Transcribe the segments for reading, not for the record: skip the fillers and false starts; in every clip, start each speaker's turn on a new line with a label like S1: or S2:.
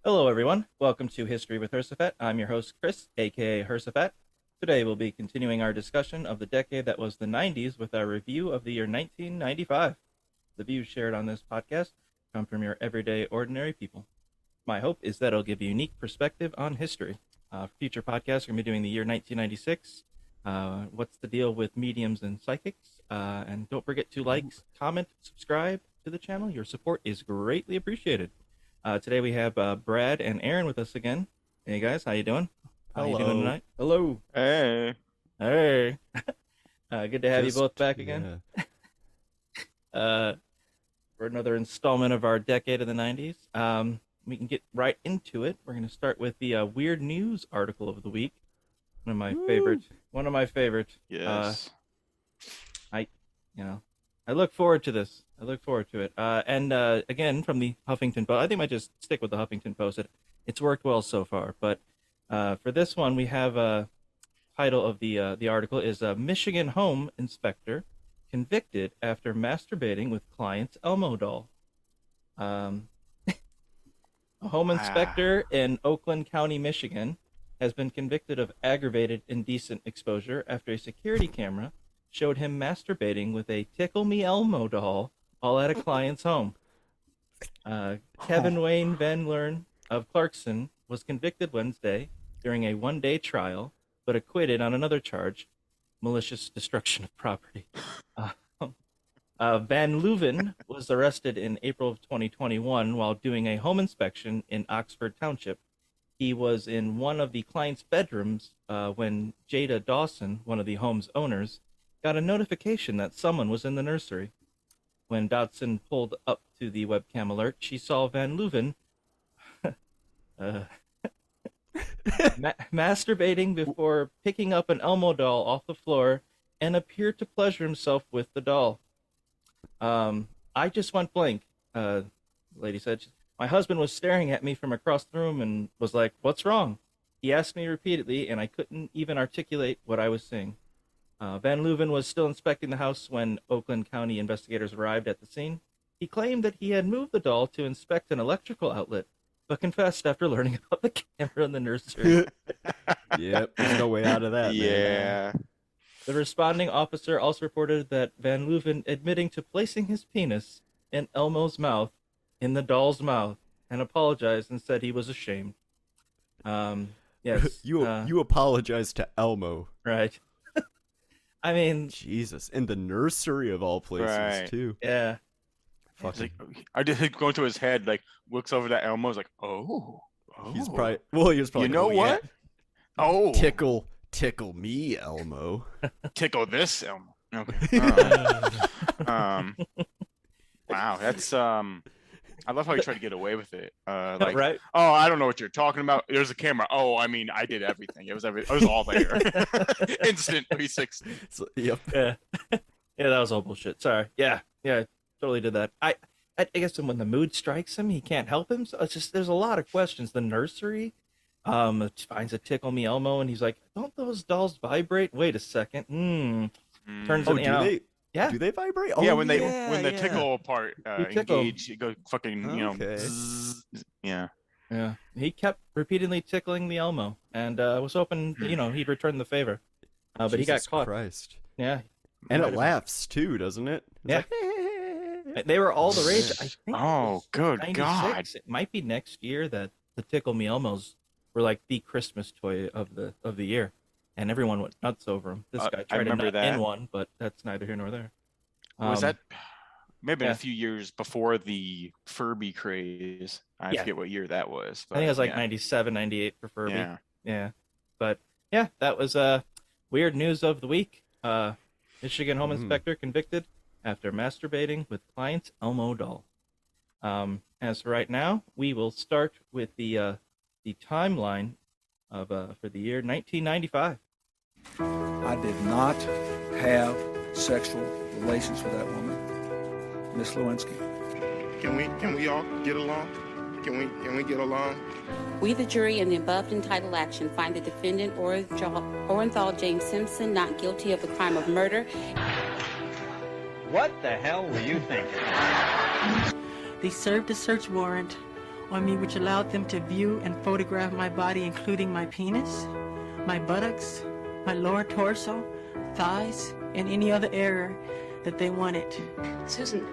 S1: Hello, everyone. Welcome to History with Hersefet. I'm your host, Chris, aka Hersefet. Today, we'll be continuing our discussion of the decade that was the 90s with our review of the year 1995. The views shared on this podcast come from your everyday, ordinary people. My hope is that it'll give you a unique perspective on history. Future podcasts are going to be doing the year 1996. What's the deal with mediums and psychics? And don't forget to like, comment, subscribe to the channel. Your support is greatly appreciated. Today we have Brad and Aaron with us again. Hey guys, how you doing? How you doing tonight? Hello.
S2: Hey.
S1: Hey. Good to have you both back again. Yeah. For another installment of our decade of the 90s. We can get right into it. We're going to start with the weird news article of the week. One of my favorites.
S2: Yes.
S1: I look forward to this. I look forward to it. And again, from the Huffington Post, I think I might just stick with the Huffington Post. It's worked well so far. But for this one, we have a title of the article is Michigan Home Inspector Convicted After Masturbating with Client's Elmo Doll. A home inspector in Oakland County, Michigan, has been convicted of aggravated indecent exposure after a security camera showed him masturbating with a Tickle Me Elmo doll all at a client's home. Kevin Wayne Van Learn of Clarkson was convicted Wednesday during a one-day trial, but acquitted on another charge, malicious destruction of property. Van Leuven was arrested in April of 2021 while doing a home inspection in Oxford Township. He was in one of the client's bedrooms when Jada Dawson, one of the home's owners, got a notification that someone was in the nursery. When Dodson pulled up to the webcam alert, she saw Van Leuven masturbating before picking up an Elmo doll off the floor and appeared to pleasure himself with the doll. I just went blank, the lady said. My husband was staring at me from across the room and was like, "What's wrong?" He asked me repeatedly, and I couldn't even articulate what I was seeing. Van Leuven was still inspecting the house when Oakland County investigators arrived at the scene. He claimed that he had moved the doll to inspect an electrical outlet, but confessed after learning about the camera in the nursery.
S3: Yep, there's no way out of that.
S2: Yeah.
S3: Man.
S1: The responding officer also reported that Van Leuven admitting to placing his penis in Elmo's mouth, in the doll's mouth, and apologized and said he was ashamed. Yes.
S3: You apologized to Elmo.
S1: Right. I mean,
S3: Jesus, in the nursery of all places, too.
S1: Yeah.
S2: Like, I just going through his head, like, looks over that Elmo, is like, oh.
S3: He was probably,
S2: you know what?
S3: Yeah.
S2: Oh.
S3: Tickle me, Elmo.
S2: Tickle this Elmo. Okay. Wow, that's, I love how you try to get away with it. Like,
S1: right?
S2: Oh, I don't know what you're talking about. There's a camera. Oh, I mean, I did everything. It was all there. Instant 360.
S3: Yep.
S1: Yeah. Yeah, that was all bullshit. Sorry. Yeah, totally did that. I guess when the mood strikes him, he can't help him. So it's just there's a lot of questions. The nursery finds a Tickle Me Elmo, and he's like, "Don't those dolls vibrate? Wait a second. Turns
S3: do
S1: out.
S3: they?
S1: Yeah.
S3: Do they vibrate?
S2: Yeah, when the tickle part engage, it goes fucking,
S3: zzz.
S2: Yeah.
S1: Yeah. He kept repeatedly tickling the Elmo, and was hoping, he'd return the favor. But he got caught.
S3: Christ.
S1: Yeah.
S3: And it laughs too, doesn't it?
S1: Yeah. They were all the rage. I think.
S2: Oh, good
S1: 96.
S2: God!
S1: It might be next year that the Tickle Me Elmos were like the Christmas toy of the year. And everyone went nuts over him. This guy tried to nut in one, but that's neither here nor there.
S2: Was that maybe a few years before the Furby craze? I forget what year that was. But,
S1: I think it was like 97, 98 for Furby.
S2: Yeah.
S1: But yeah, that was weird news of the week. Michigan home inspector convicted after masturbating with client's Elmo doll. As for right now, we will start with the timeline of for the year 1995.
S4: I did not have sexual relations with that woman, Miss Lewinsky.
S5: Can we all get along? Can we get along?
S6: We, the jury, in the above entitled action, find the defendant Orenthal James Simpson not guilty of the crime of murder.
S7: What the hell were you thinking?
S8: They served a search warrant
S7: on me, which allowed them to view and photograph my body, including my penis, my buttocks, my lower torso, thighs, and any other area that they wanted.
S8: Susan,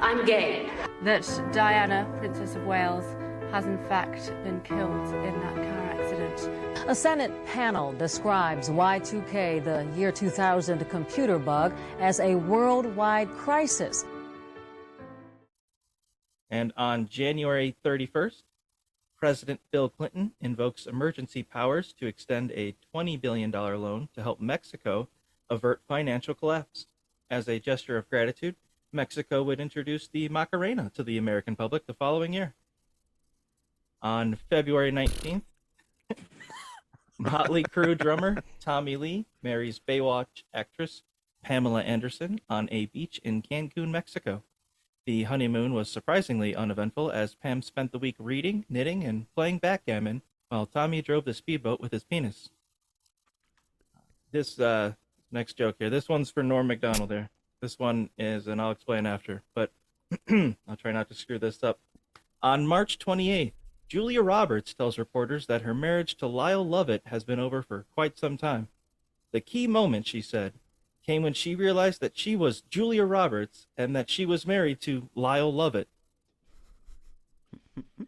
S8: I'm gay.
S9: That Diana, Princess of Wales, has in fact been killed in that car accident.
S10: A Senate panel describes Y2K, the year 2000 computer bug, as a worldwide crisis.
S1: And on January 31st, President Bill Clinton invokes emergency powers to extend a $20 billion loan to help Mexico avert financial collapse. As a gesture of gratitude, Mexico would introduce the Macarena to the American public the following year. On February 19th, Motley Crue drummer Tommy Lee marries Baywatch actress Pamela Anderson on a beach in Cancun, Mexico. The honeymoon was surprisingly uneventful as Pam spent the week reading, knitting, and playing backgammon while Tommy drove the speedboat with his penis. This next joke here, this one's for Norm Macdonald there. This one is, and I'll explain after, but I'll try not to screw this up. On March 28th, Julia Roberts tells reporters that her marriage to Lyle Lovett has been over for quite some time. The key moment, she said, came when she realized that she was Julia Roberts and that she was married to Lyle Lovett.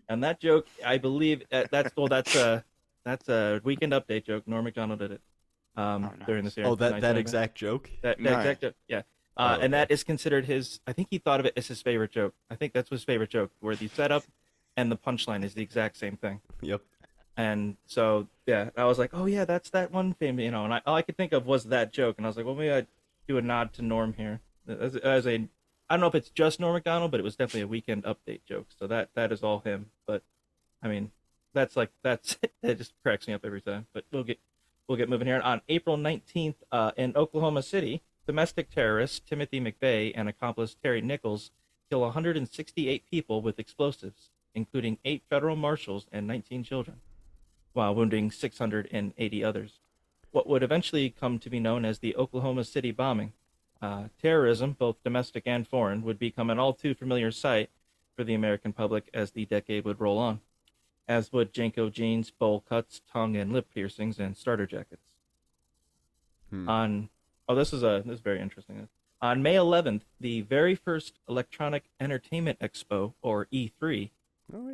S1: And that joke, I believe, that's a Weekend Update joke. Norm Macdonald did it during the series.
S3: Oh, that exact joke?
S1: That exact joke, yeah. And that is considered his, I think he thought of it as his favorite joke. I think that's his favorite joke, where the setup and the punchline is the exact same thing.
S3: Yep.
S1: And so, yeah, I was like, oh, yeah, that's that one famous, and all I could think of was that joke. And I was like, well, maybe I'd do a nod to Norm here. As I don't know if it's just Norm Macdonald, but it was definitely a Weekend Update joke. So that is all him. But, I mean, that just cracks me up every time. But we'll get moving here. On April 19th, in Oklahoma City, domestic terrorists Timothy McVeigh and accomplice Terry Nichols kill 168 people with explosives, including 8 federal marshals and 19 children, while wounding 680 others. What would eventually come to be known as the Oklahoma City bombing. Terrorism, both domestic and foreign, would become an all too familiar sight for the American public as the decade would roll on, as would Janko jeans, bowl cuts, tongue and lip piercings, and starter jackets. This is very interesting. On May 11th, the very first Electronic Entertainment Expo, or E3,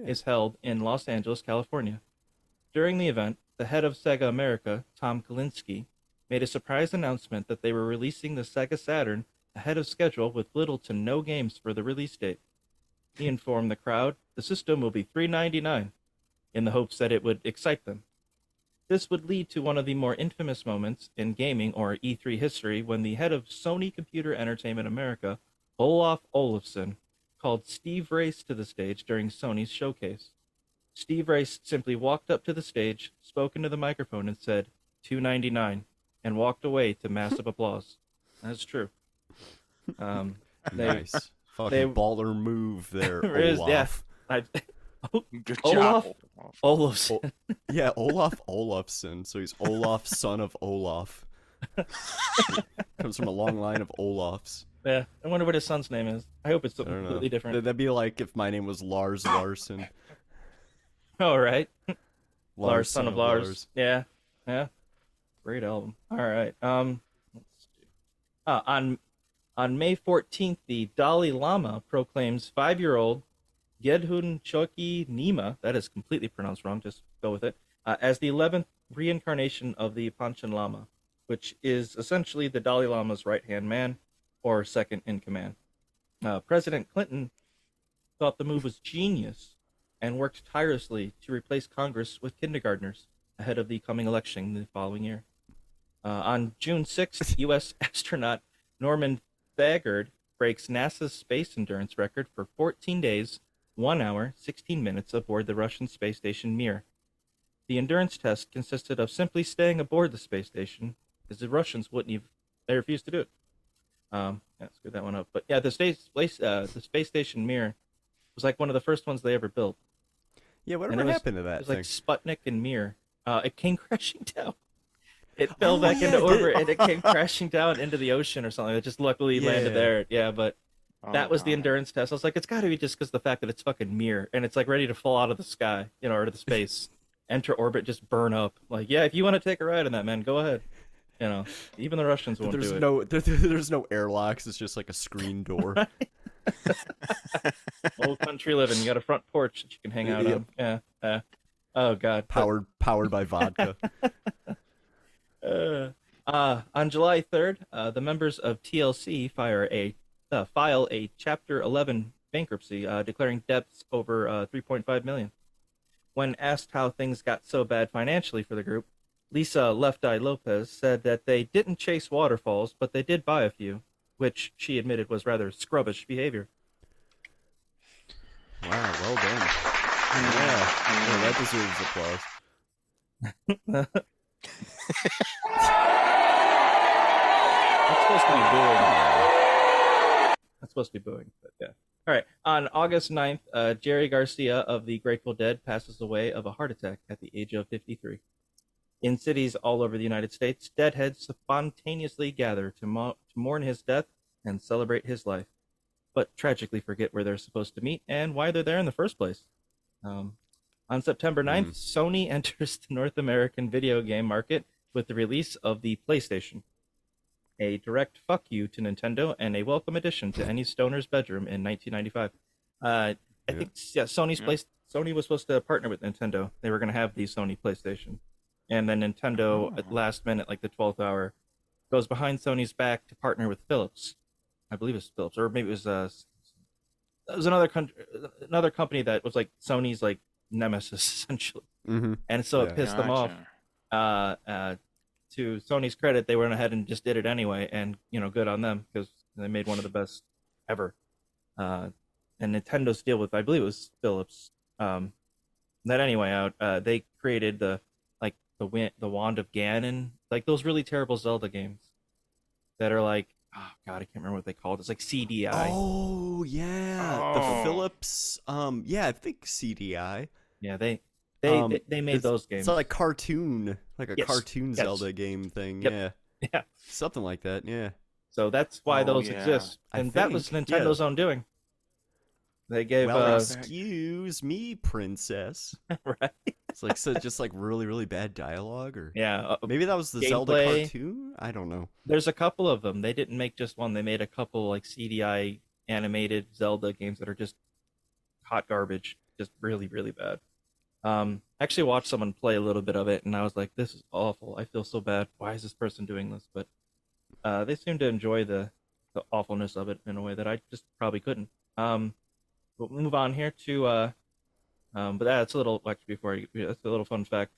S1: is held in Los Angeles, California. During the event, the head of Sega America, Tom Kalinske, made a surprise announcement that they were releasing the Sega Saturn ahead of schedule with little to no games for the release date. He informed the crowd the system will be $399, in the hopes that it would excite them. This would lead to one of the more infamous moments in gaming or E3 history when the head of Sony Computer Entertainment America, Olaf Olafsson, called Steve Race to the stage during Sony's showcase. Steve Race simply walked up to the stage, spoke into the microphone, and said, $299, and walked away to massive applause. That's true.
S3: Nice. Fucking baller move there, Olaf.
S1: Yeah.
S2: Good
S1: Olaf
S2: job.
S1: Olafsson.
S3: Yeah, Olaf Olafsson. So he's Olaf, son of Olaf. Comes from a long line of Olafs.
S1: Yeah, I wonder what his son's name is. I hope it's something completely different.
S3: That'd be like if my name was Lars Larson.
S1: Oh, right.
S3: Lars,
S1: son of Lars. Yeah. Great album. All right. Let's see. On May 14th, the Dalai Lama proclaims 5-year-old Gedhun Choki Nima, that is completely pronounced wrong, just go with it, as the 11th reincarnation of the Panchen Lama, which is essentially the Dalai Lama's right-hand man, or second in command. President Clinton thought the move was genius and worked tirelessly to replace Congress with kindergartners ahead of the coming election the following year. On June 6th, U.S. astronaut Norman Thagard breaks NASA's space endurance record for 14 days, 1 hour, 16 minutes aboard the Russian space station Mir. The endurance test consisted of simply staying aboard the space station, as the Russians they refused to do it. Screw that one up. But yeah, the space station Mir was like one of the first ones they ever built.
S3: Yeah, whatever happened to that?
S1: It was like Sputnik and Mir. It came crashing down. It fell back into orbit, and it came crashing down into the ocean or something. It just luckily landed there. Yeah, but That was the endurance test. I was like, it's got to be just because the fact that it's fucking Mir and it's like ready to fall out of the sky, or to the space, enter orbit, just burn up. Like, yeah, if you want to take a ride on that, man, go ahead. Even the Russians won't do it.
S3: There's no airlocks. It's just like a screen door.
S1: Old country living. You got a front porch that you can hang out on. Yeah. Oh god.
S3: Powered by vodka.
S1: On July 3rd, the members of TLC file a Chapter 11 bankruptcy, declaring debts over $3.5 million. When asked how things got so bad financially for the group, Lisa Left Eye Lopez said that they didn't chase waterfalls, but they did buy a few, which she admitted was rather scrubbish behavior.
S3: Wow, well done. Yeah, that deserves applause.
S1: That's supposed to be booing. That's supposed to be booing, but yeah. All right. On August 9th, Jerry Garcia of the Grateful Dead passes away of a heart attack at the age of 53. In cities all over the United States, deadheads spontaneously gather to mourn his death and celebrate his life, but tragically forget where they're supposed to meet and why they're there in the first place. On September 9th, Sony enters the North American video game market with the release of the PlayStation, a direct fuck you to Nintendo and a welcome addition to any stoner's bedroom in 1995. I think Sony was supposed to partner with Nintendo. They were going to have the Sony PlayStation. And then Nintendo, at last minute, like the 12th hour, goes behind Sony's back to partner with Philips. I believe it's Philips, or maybe it was another company that was like Sony's like nemesis essentially. And so it pissed them off. To Sony's credit, they went ahead and just did it anyway, and good on them because they made one of the best ever. And Nintendo's deal with, I believe it was Philips. That anyway, they created the Wand of Ganon, like those really terrible Zelda games that are like, oh god, I can't remember what they called. It's like CDI.
S3: Oh yeah, the Philips. Yeah, I think CDI.
S1: Yeah, they made those games.
S3: It's like cartoon, cartoon Zelda game thing.
S1: Yep. Yeah,
S3: something like that. Yeah.
S1: So that's why those exist, and that was Nintendo's own doing. They gave.
S3: Excuse me, princess.
S1: Right.
S3: It's like just like really really bad dialogue, or maybe that was the
S1: gameplay.
S3: Zelda cartoon. I don't know.
S1: There's a couple of them. They didn't make just one. They made a couple like CDI animated Zelda games that are just hot garbage, just really really bad. Actually watched someone play a little bit of it, and I was like, this is awful. I feel so bad. Why is this person doing this? But they seem to enjoy the awfulness of it in a way that I just probably couldn't. We'll move on here to but that's a little that's a little fun fact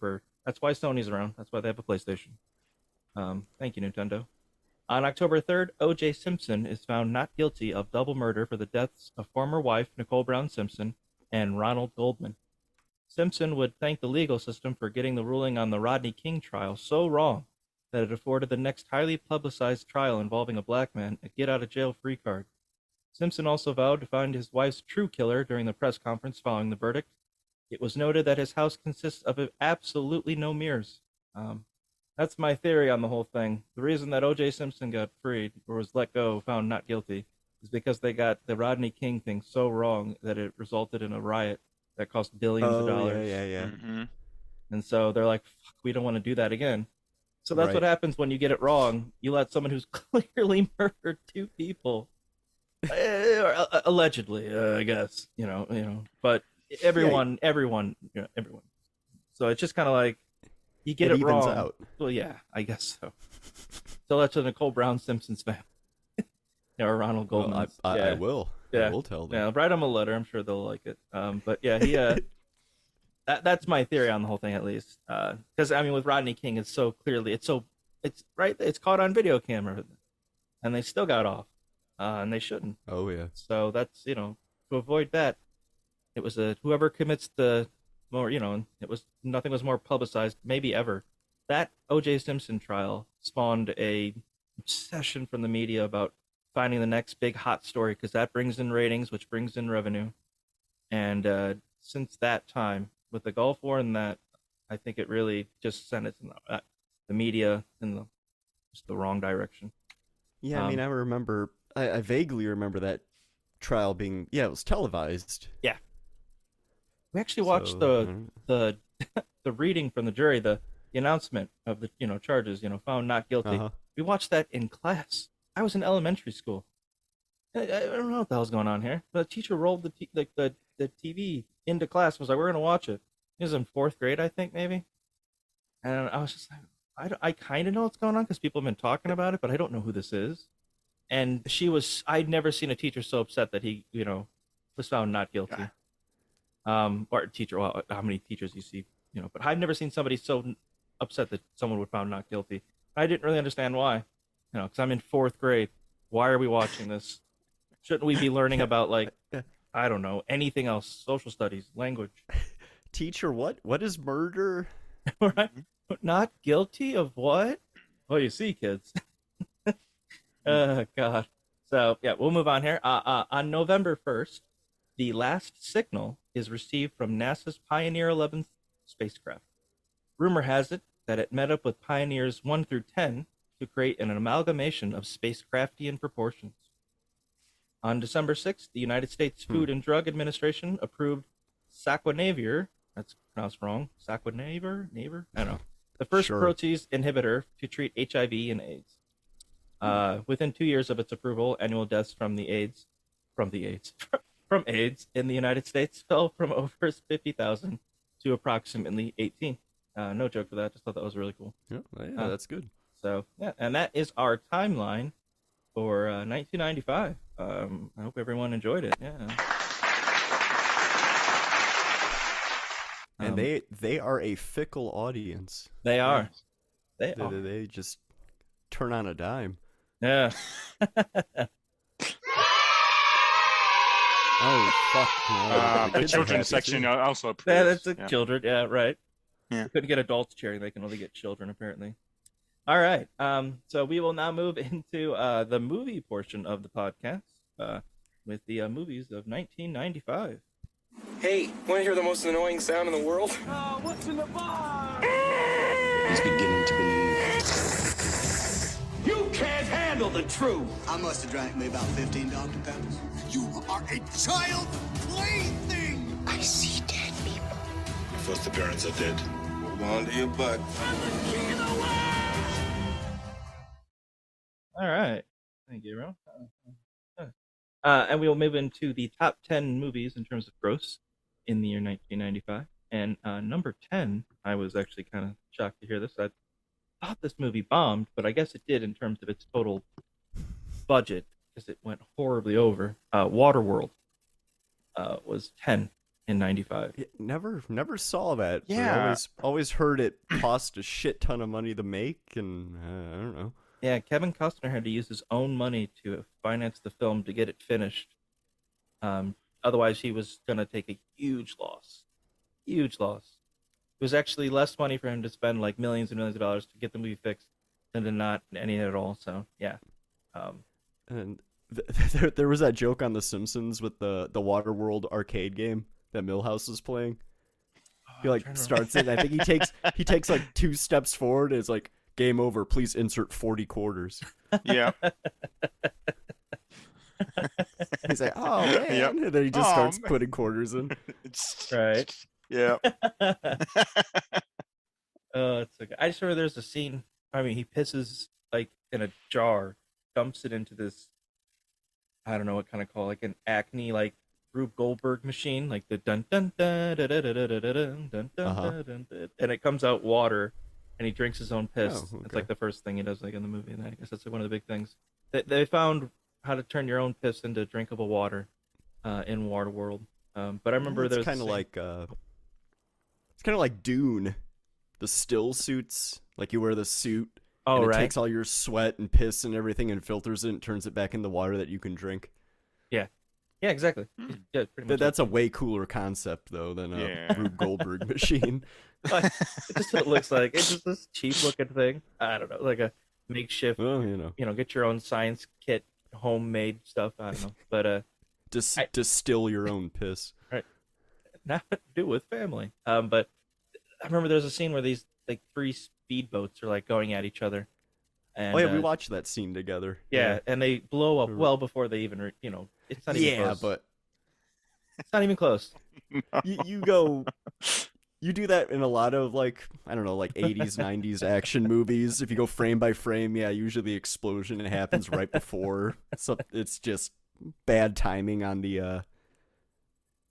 S1: that's why Sony's around. That's why they have a PlayStation. Thank you, Nintendo. On October 3rd, O.J. Simpson is found not guilty of double murder for the deaths of former wife Nicole Brown Simpson and Ronald Goldman. Simpson would thank the legal system for getting the ruling on the Rodney King trial so wrong that it afforded the next highly publicized trial involving a black man a get-out-of-jail-free card. Simpson also vowed to find his wife's true killer during the press conference following the verdict. It was noted that his house consists of absolutely no mirrors. That's my theory on the whole thing. The reason that O.J. Simpson got freed or was let go, found not guilty, is because they got the Rodney King thing so wrong that it resulted in a riot that cost billions of dollars.
S3: Yeah.
S2: Mm-hmm.
S1: And so they're like, fuck, we don't want to do that again. So that's what happens when you get it wrong. You let someone who's clearly murdered two people, allegedly, I guess, but everyone. So it's just kind of like, you get it wrong. Out. Well, yeah, I guess so. So that's to Nicole Brown Simpson's family. Or Ronald Goldman.
S3: Well, I will.
S1: Yeah.
S3: I will tell them.
S1: Yeah, write them a letter. I'm sure they'll like it. But yeah, he. That's my theory on the whole thing, at least. Because I mean, with Rodney King, it's right. It's caught on video camera, and they still got off, and they shouldn't.
S3: Oh yeah.
S1: So that's to avoid that. It was whoever commits the more, it was nothing was more publicized maybe ever. That O.J. Simpson trial spawned a obsession from the media about finding the next big hot story because that brings in ratings, which brings in revenue. And since that time, with the Gulf War and that, I think it really just sent it in the media in just the wrong direction.
S3: Yeah, I mean, I vaguely remember that trial being, it was televised.
S1: Yeah. We actually watched the the reading from the jury, the announcement of the charges, found not guilty.
S3: Uh-huh.
S1: We watched that in class. I was in elementary school. I don't know what the hell's going on here. But the teacher rolled the TV into class and was like, "We're gonna watch it." It was in 4th grade, I think, maybe. And I was just like, I kind of know what's going on because people have been talking about it, but I don't know who this is. And I'd never seen a teacher so upset that he, was found not guilty. Or teacher, well, how many teachers you see, but I've never seen somebody so upset that someone would found not guilty. I didn't really understand why, because I'm in 4th grade. Why are we watching this? Shouldn't we be learning about, like, I don't know, anything else, social studies, language?
S3: Teacher, what is murder?
S1: Right? Not guilty of what? Well, you see, kids. Oh, God. So, yeah, we'll move on here. On November 1st, the last signal is received from NASA's Pioneer 11 spacecraft. Rumor has it that it met up with Pioneers 1 through 10 to create an amalgamation of spacecraftian proportions. On December 6th, the United States Food and Drug Administration approved saquinavir, that's pronounced wrong, saquinavir? I don't know. The first protease inhibitor to treat HIV and AIDS. Within 2 years of its approval, annual deaths from AIDS in the United States fell from over 50,000 to approximately 18. No joke for that. Just thought that was really cool.
S3: Yeah, that's good.
S1: So, yeah, and that is our timeline for 1995. I hope everyone enjoyed it. Yeah.
S3: And they are a fickle audience.
S1: They are.
S3: They just turn on a dime.
S1: Yeah.
S3: Oh, fuck.
S2: The children's section also approves.
S1: Yeah, that's the children. Yeah, right.
S2: Yeah.
S1: They couldn't get adults cheering. They can only get children, apparently. All right. So we will now move into the movie portion of the podcast with the movies of 1995.
S11: Hey, want to hear the most annoying sound in the world?
S12: Oh, what's in the bar?
S13: He's beginning to believe.
S12: You can't handle the truth.
S13: I must have drank me about 15 Dr. Peppers. You are a child plaything. I see dead people.
S5: Your first appearance are dead. Hold on to your butt.
S12: I'm the king of the world.
S1: All right. Thank you, Ron. And we will move into the top 10 movies in terms of gross in the year 1995. And number 10, I was actually kind of shocked to hear this. I thought this movie bombed, but I guess it did in terms of its total budget because it went horribly over. Waterworld was 10 in 95.
S3: Never saw that.
S2: Yeah.
S3: Always heard it cost a shit ton of money to make, and I don't know.
S1: Yeah, Kevin Costner had to use his own money to finance the film to get it finished. Otherwise, he was going to take a huge loss. Huge loss. It was actually less money for him to spend like millions and millions of dollars to get the movie fixed than to not any at all. So, yeah.
S3: And there was that joke on The Simpsons with the Waterworld arcade game that Milhouse was playing. He like starts it. And I think he takes like 2 steps forward. And it's like, game over. Please insert 40 quarters.
S2: Yeah.
S3: He's like, oh man,
S2: Yep.
S3: and then he just starts putting quarters in.
S1: Right.
S2: Yeah.
S1: Oh, it's okay. I just remember there's a scene. I mean, he pisses like in a jar, dumps it into this. I don't know what kind of call like an Acme like Rube Goldberg machine, like the dun dun dun dun dun dun dun dun dun dun dun, and it comes out water, and he drinks his own piss.
S3: Oh, okay.
S1: It's like the first thing he does, like in the movie, and I guess that's like one of the big things. They found how to turn your own piss into drinkable water in Waterworld. But I remember
S3: it's
S1: there's
S3: kind of like Dune, the still suits. Like you wear the suit, and it takes all your sweat and piss and everything and filters it and turns it back into water that you can drink.
S1: Yeah, exactly. Yeah, pretty much.
S3: That's a way cooler concept though than a Rube Goldberg machine.
S1: It just what it looks like. It's just this cheap looking thing. I don't know, like a makeshift.
S3: Well,
S1: get your own science kit, homemade stuff. I don't know, but
S3: distill your own piss.
S1: Right. Not to do with family. But I remember there's a scene where these like 3 speedboats are like going at each other. And,
S3: we watched that scene together.
S1: Yeah, and they blow up well before they even It's not even close.
S3: but
S1: It's not even close.
S3: you go. You do that in a lot of, like, I don't know, like 80s, 90s action movies. If you go frame by frame, yeah, usually the explosion happens right before. So it's just bad timing on the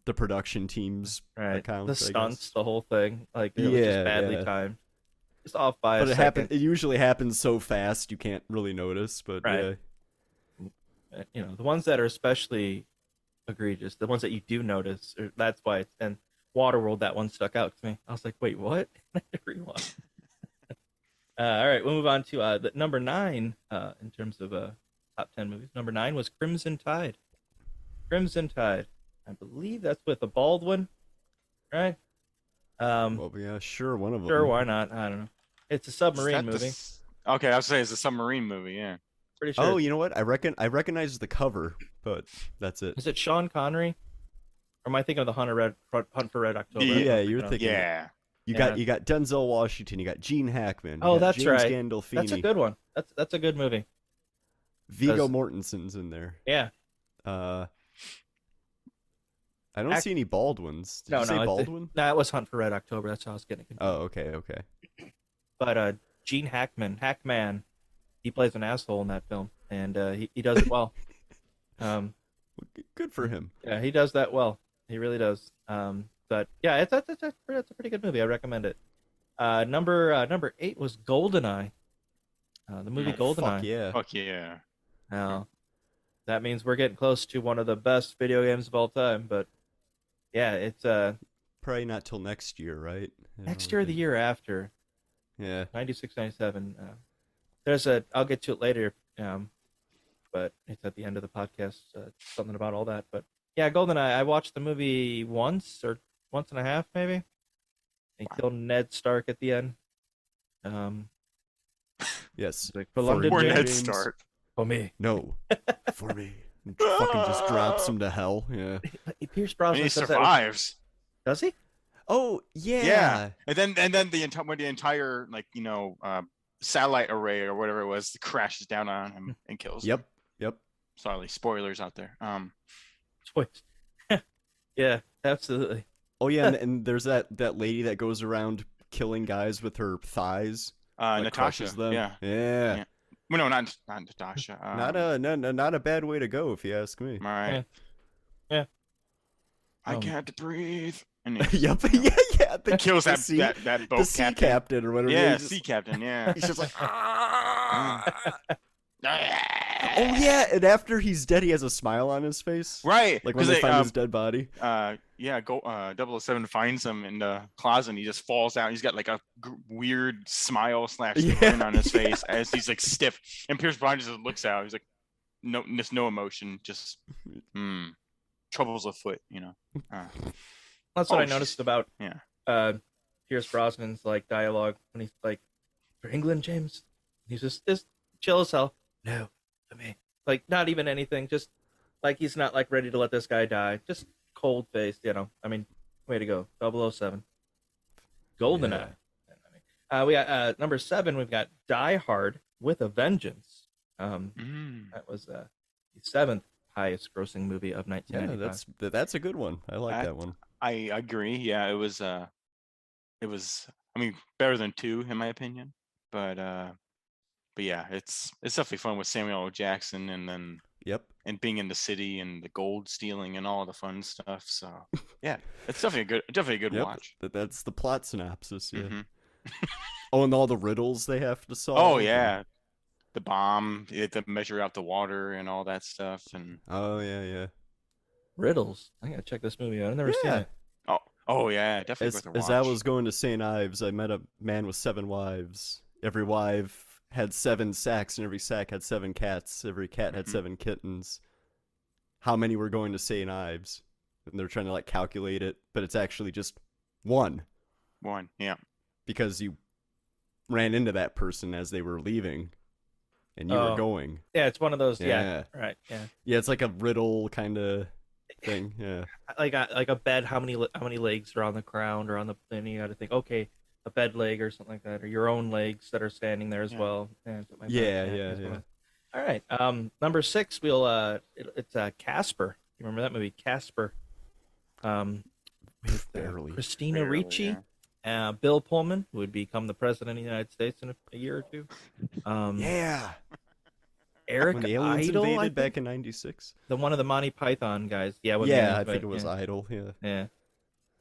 S3: production team's account.
S1: The stunts, the whole thing, like it was just badly timed. Just off by a second.
S3: It usually happens so fast you can't really notice, but yeah.
S1: You know, the ones that are especially egregious, the ones that you do notice, that's why it's, and Waterworld, that one stuck out to me. I was like, wait, what? Rewind. All right, we'll move on to the number 9 in terms of top 10 movies. Number 9 was Crimson Tide. Crimson Tide. I believe that's with a Baldwin, right?
S3: Well, yeah, sure, one of them.
S1: Sure, why not? I don't know. It's a submarine movie.
S2: Okay, I was saying it's a submarine movie. Yeah.
S1: Pretty sure.
S3: Oh, you know what? I recognize the cover, but that's it.
S1: Is it Sean Connery? Or am I thinking of the Hunt for Red October?
S3: Yeah, you're thinking.
S2: Yeah.
S3: You got Denzel Washington. You got Gene Hackman.
S1: Oh, that's
S3: James
S1: right.
S3: Gandolfini.
S1: That's a good one. That's a good movie.
S3: Viggo Mortensen's in there.
S1: Yeah.
S3: I don't see any Baldwins. Did
S1: no,
S3: you say
S1: no,
S3: Baldwin?
S1: No, it was Hunt for Red October. That's how I was getting confused.
S3: Oh, okay.
S1: But Gene Hackman, he plays an asshole in that film, and he does it well.
S3: Good for him.
S1: Yeah, he does that well. He really does. But yeah, it's a pretty good movie. I recommend it. Number 8 was GoldenEye. The movie GoldenEye.
S2: Fuck yeah.
S1: Now, that means we're getting close to one of the best video games of all time. But yeah, it's
S3: probably not till next year, right?
S1: Next year or the year after.
S3: Yeah.
S1: 96, 97. I'll get to it later. But it's at the end of the podcast. Something about all that. But yeah, GoldenEye. I watched the movie once and a half, maybe. They killed Ned Stark at the end.
S3: Yes.
S1: Like,
S2: for Ned Stark.
S1: For me.
S3: No. For me. Fucking just drops him to hell. Yeah.
S1: Pierce Brosnan.
S2: And he survives.
S1: Does he?
S3: Oh yeah.
S2: Yeah. And then the entire satellite array or whatever it was crashes down on him and kills him.
S3: Yep.
S2: Sorry, spoilers out there.
S1: Yeah, absolutely.
S3: Oh yeah, and there's that lady that goes around killing guys with her thighs.
S2: Natasha.
S3: Them.
S2: Yeah. Well, no, not Natasha.
S3: Not a bad way to go, if you ask me.
S2: All right.
S1: Yeah.
S2: I can't breathe. And
S3: Yep. Yeah.
S2: It kills that boat
S3: the sea captain or whatever.
S2: Yeah, sea captain. Yeah.
S3: He's just like. Oh yeah, and after he's dead, he has a smile on his face.
S2: Right.
S3: Like when they find his dead body.
S2: 007 finds him in the closet and he just falls out. He's got like a weird smile / grin on his face as he's like stiff. And Pierce Brosnan just looks out. He's like, no emotion, just troubles afoot,
S1: That's what I noticed about
S2: Yeah.
S1: Pierce Brosnan's like dialogue when he's like, "For England, James." He's just chill as hell. No, to me. Like not even anything. Just like he's not like ready to let this guy die. Just cold faced, I mean, way to go. 007. GoldenEye. Yeah. We got number 7. We've got Die Hard with a Vengeance. That was the 7th highest grossing movie of 1995.
S3: Yeah, that's a good one. I like that one.
S2: I agree. Yeah, it was. I mean, better than 2 in my opinion. But yeah, it's definitely fun with Samuel L. Jackson and then.
S3: Yep.
S2: And being in the city and the gold stealing and all the fun stuff. So yeah, it's definitely a good watch.
S3: That's the plot synopsis. Yeah.
S2: Mm-hmm.
S3: Oh, and all the riddles they have to solve.
S2: Oh yeah, the bomb, you have to measure out the water and all that stuff. And
S3: oh yeah.
S1: Riddles. I gotta check this movie out. I've never seen it.
S2: Oh yeah, definitely worth a watch.
S3: As I was going to St. Ives, I met a man with 7 wives. Every wife had 7 sacks, and every sack had 7 cats. Every cat had 7 kittens. How many were going to St. Ives? And they're trying to calculate it, but it's actually just 1.
S2: 1, yeah.
S3: Because you ran into that person as they were leaving, and you were going.
S1: Yeah, it's one of those. Yeah. Right. Yeah.
S3: Yeah, it's like a riddle kind of thing. Yeah.
S1: Like a bed. How many legs are on the ground or on the? Then you got to think. Okay. A bed leg or something like that, or your own legs that are standing there as well.
S3: Yeah.
S1: All right. Number 6, it's Casper. You remember that movie, Casper? With
S3: Barely.
S1: Christina
S2: Barely,
S1: Ricci, Bill Pullman, who would become the president of the United States in a year or two.
S3: Yeah.
S1: Eric
S3: When the aliens
S1: Idle, I
S3: invaded
S1: think?
S3: back in '96.
S1: The one of the Monty Python guys. Yeah, with
S3: Yeah,
S1: me,
S3: I think
S1: but,
S3: it was
S1: yeah.
S3: Idol. Yeah.
S1: Yeah.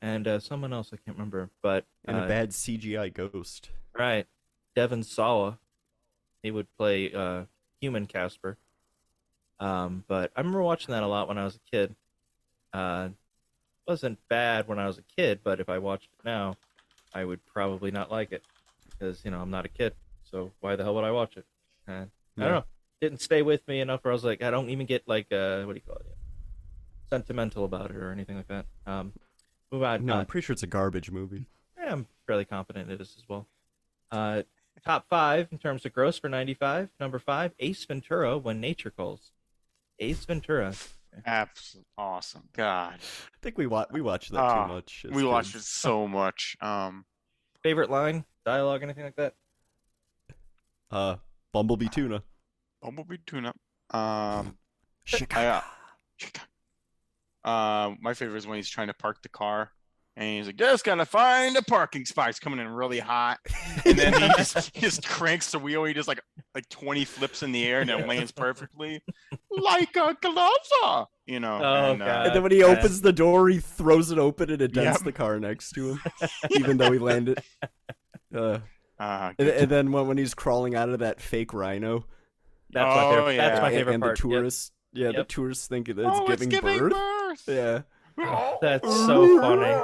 S1: And someone else I can't remember, but
S3: And a bad CGI ghost.
S1: right, Devon Sawa, he would play human Casper. But I remember watching that a lot when I was a kid. Wasn't bad when I was a kid, but if I watched it now, I would probably not like it because I'm not a kid. So why the hell would I watch it? I don't know. Didn't stay with me enough where I was like, I don't even get like what do you call it? Sentimental about it or anything like that. Move on.
S3: No, I'm pretty sure it's a garbage movie.
S1: Yeah, I'm fairly confident it is as well. Top 5 in terms of gross for 95. Number 5, Ace Ventura: When Nature Calls. Ace Ventura.
S2: Absolutely awesome. God.
S3: I think we watched that too much. as
S2: We watched it
S3: kids.
S2: so much.
S1: Favorite line, dialogue, anything like that?
S3: Bumblebee tuna.
S2: Bumblebee tuna.
S3: Chicago.
S2: My favorite is when he's trying to park the car and he's like, just gotta find a parking spot. It's coming in really hot. And then he just cranks the wheel. He does like 20 flips in the air and it lands perfectly. Like a glover.
S1: God.
S3: And then when he opens the door, he throws it open and it dents the car next to him, even though he landed. And then when he's crawling out of that fake rhino.
S1: That's my favorite
S3: and
S1: part.
S3: the tourists, the tourists think that it's
S2: it's
S3: giving birth. Yeah.
S1: That's so funny.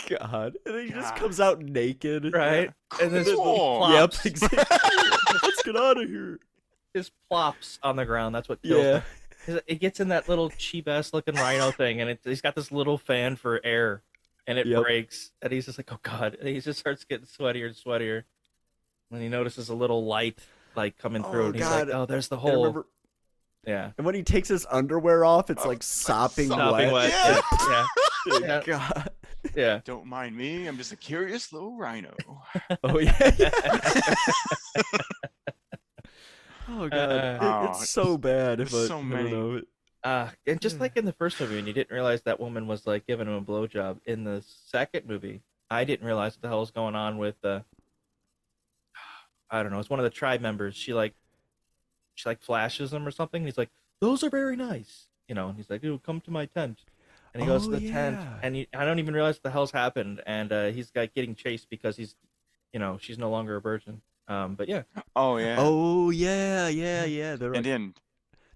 S3: God. And then he just comes out naked.
S1: Right? And then
S2: Cool.
S3: Yep,
S1: plops.
S3: exactly. Let's get out of here.
S1: Just plops on the ground. That's what kills him. It gets in that little cheap-ass looking rhino thing, and he's got this little fan for air, and it breaks. And he's just like, oh, God. And he just starts getting sweatier and sweatier. When he notices a little light coming through, and he's like, oh, there's the hole. Yeah.
S3: And when he takes his underwear off, it's like sopping wet.
S1: Yeah.
S3: God.
S1: Yeah.
S2: Don't mind me. I'm just a curious little rhino.
S3: Oh, yeah. Oh, God. It's so bad. But
S2: so many.
S3: I don't know.
S1: And just like in the first movie, when you didn't realize that woman was like giving him a blowjob, in the second movie, I didn't realize what the hell was going on with I don't know. It's one of the tribe members. She flashes him or something. He's like, "Those are very nice," And he's like, "Ooh, come to my tent." And he goes to the tent, and I don't even realize what the hell's happened. And he's getting chased because he's, she's no longer a virgin. But yeah.
S2: Oh yeah.
S3: Oh yeah. They're
S2: and then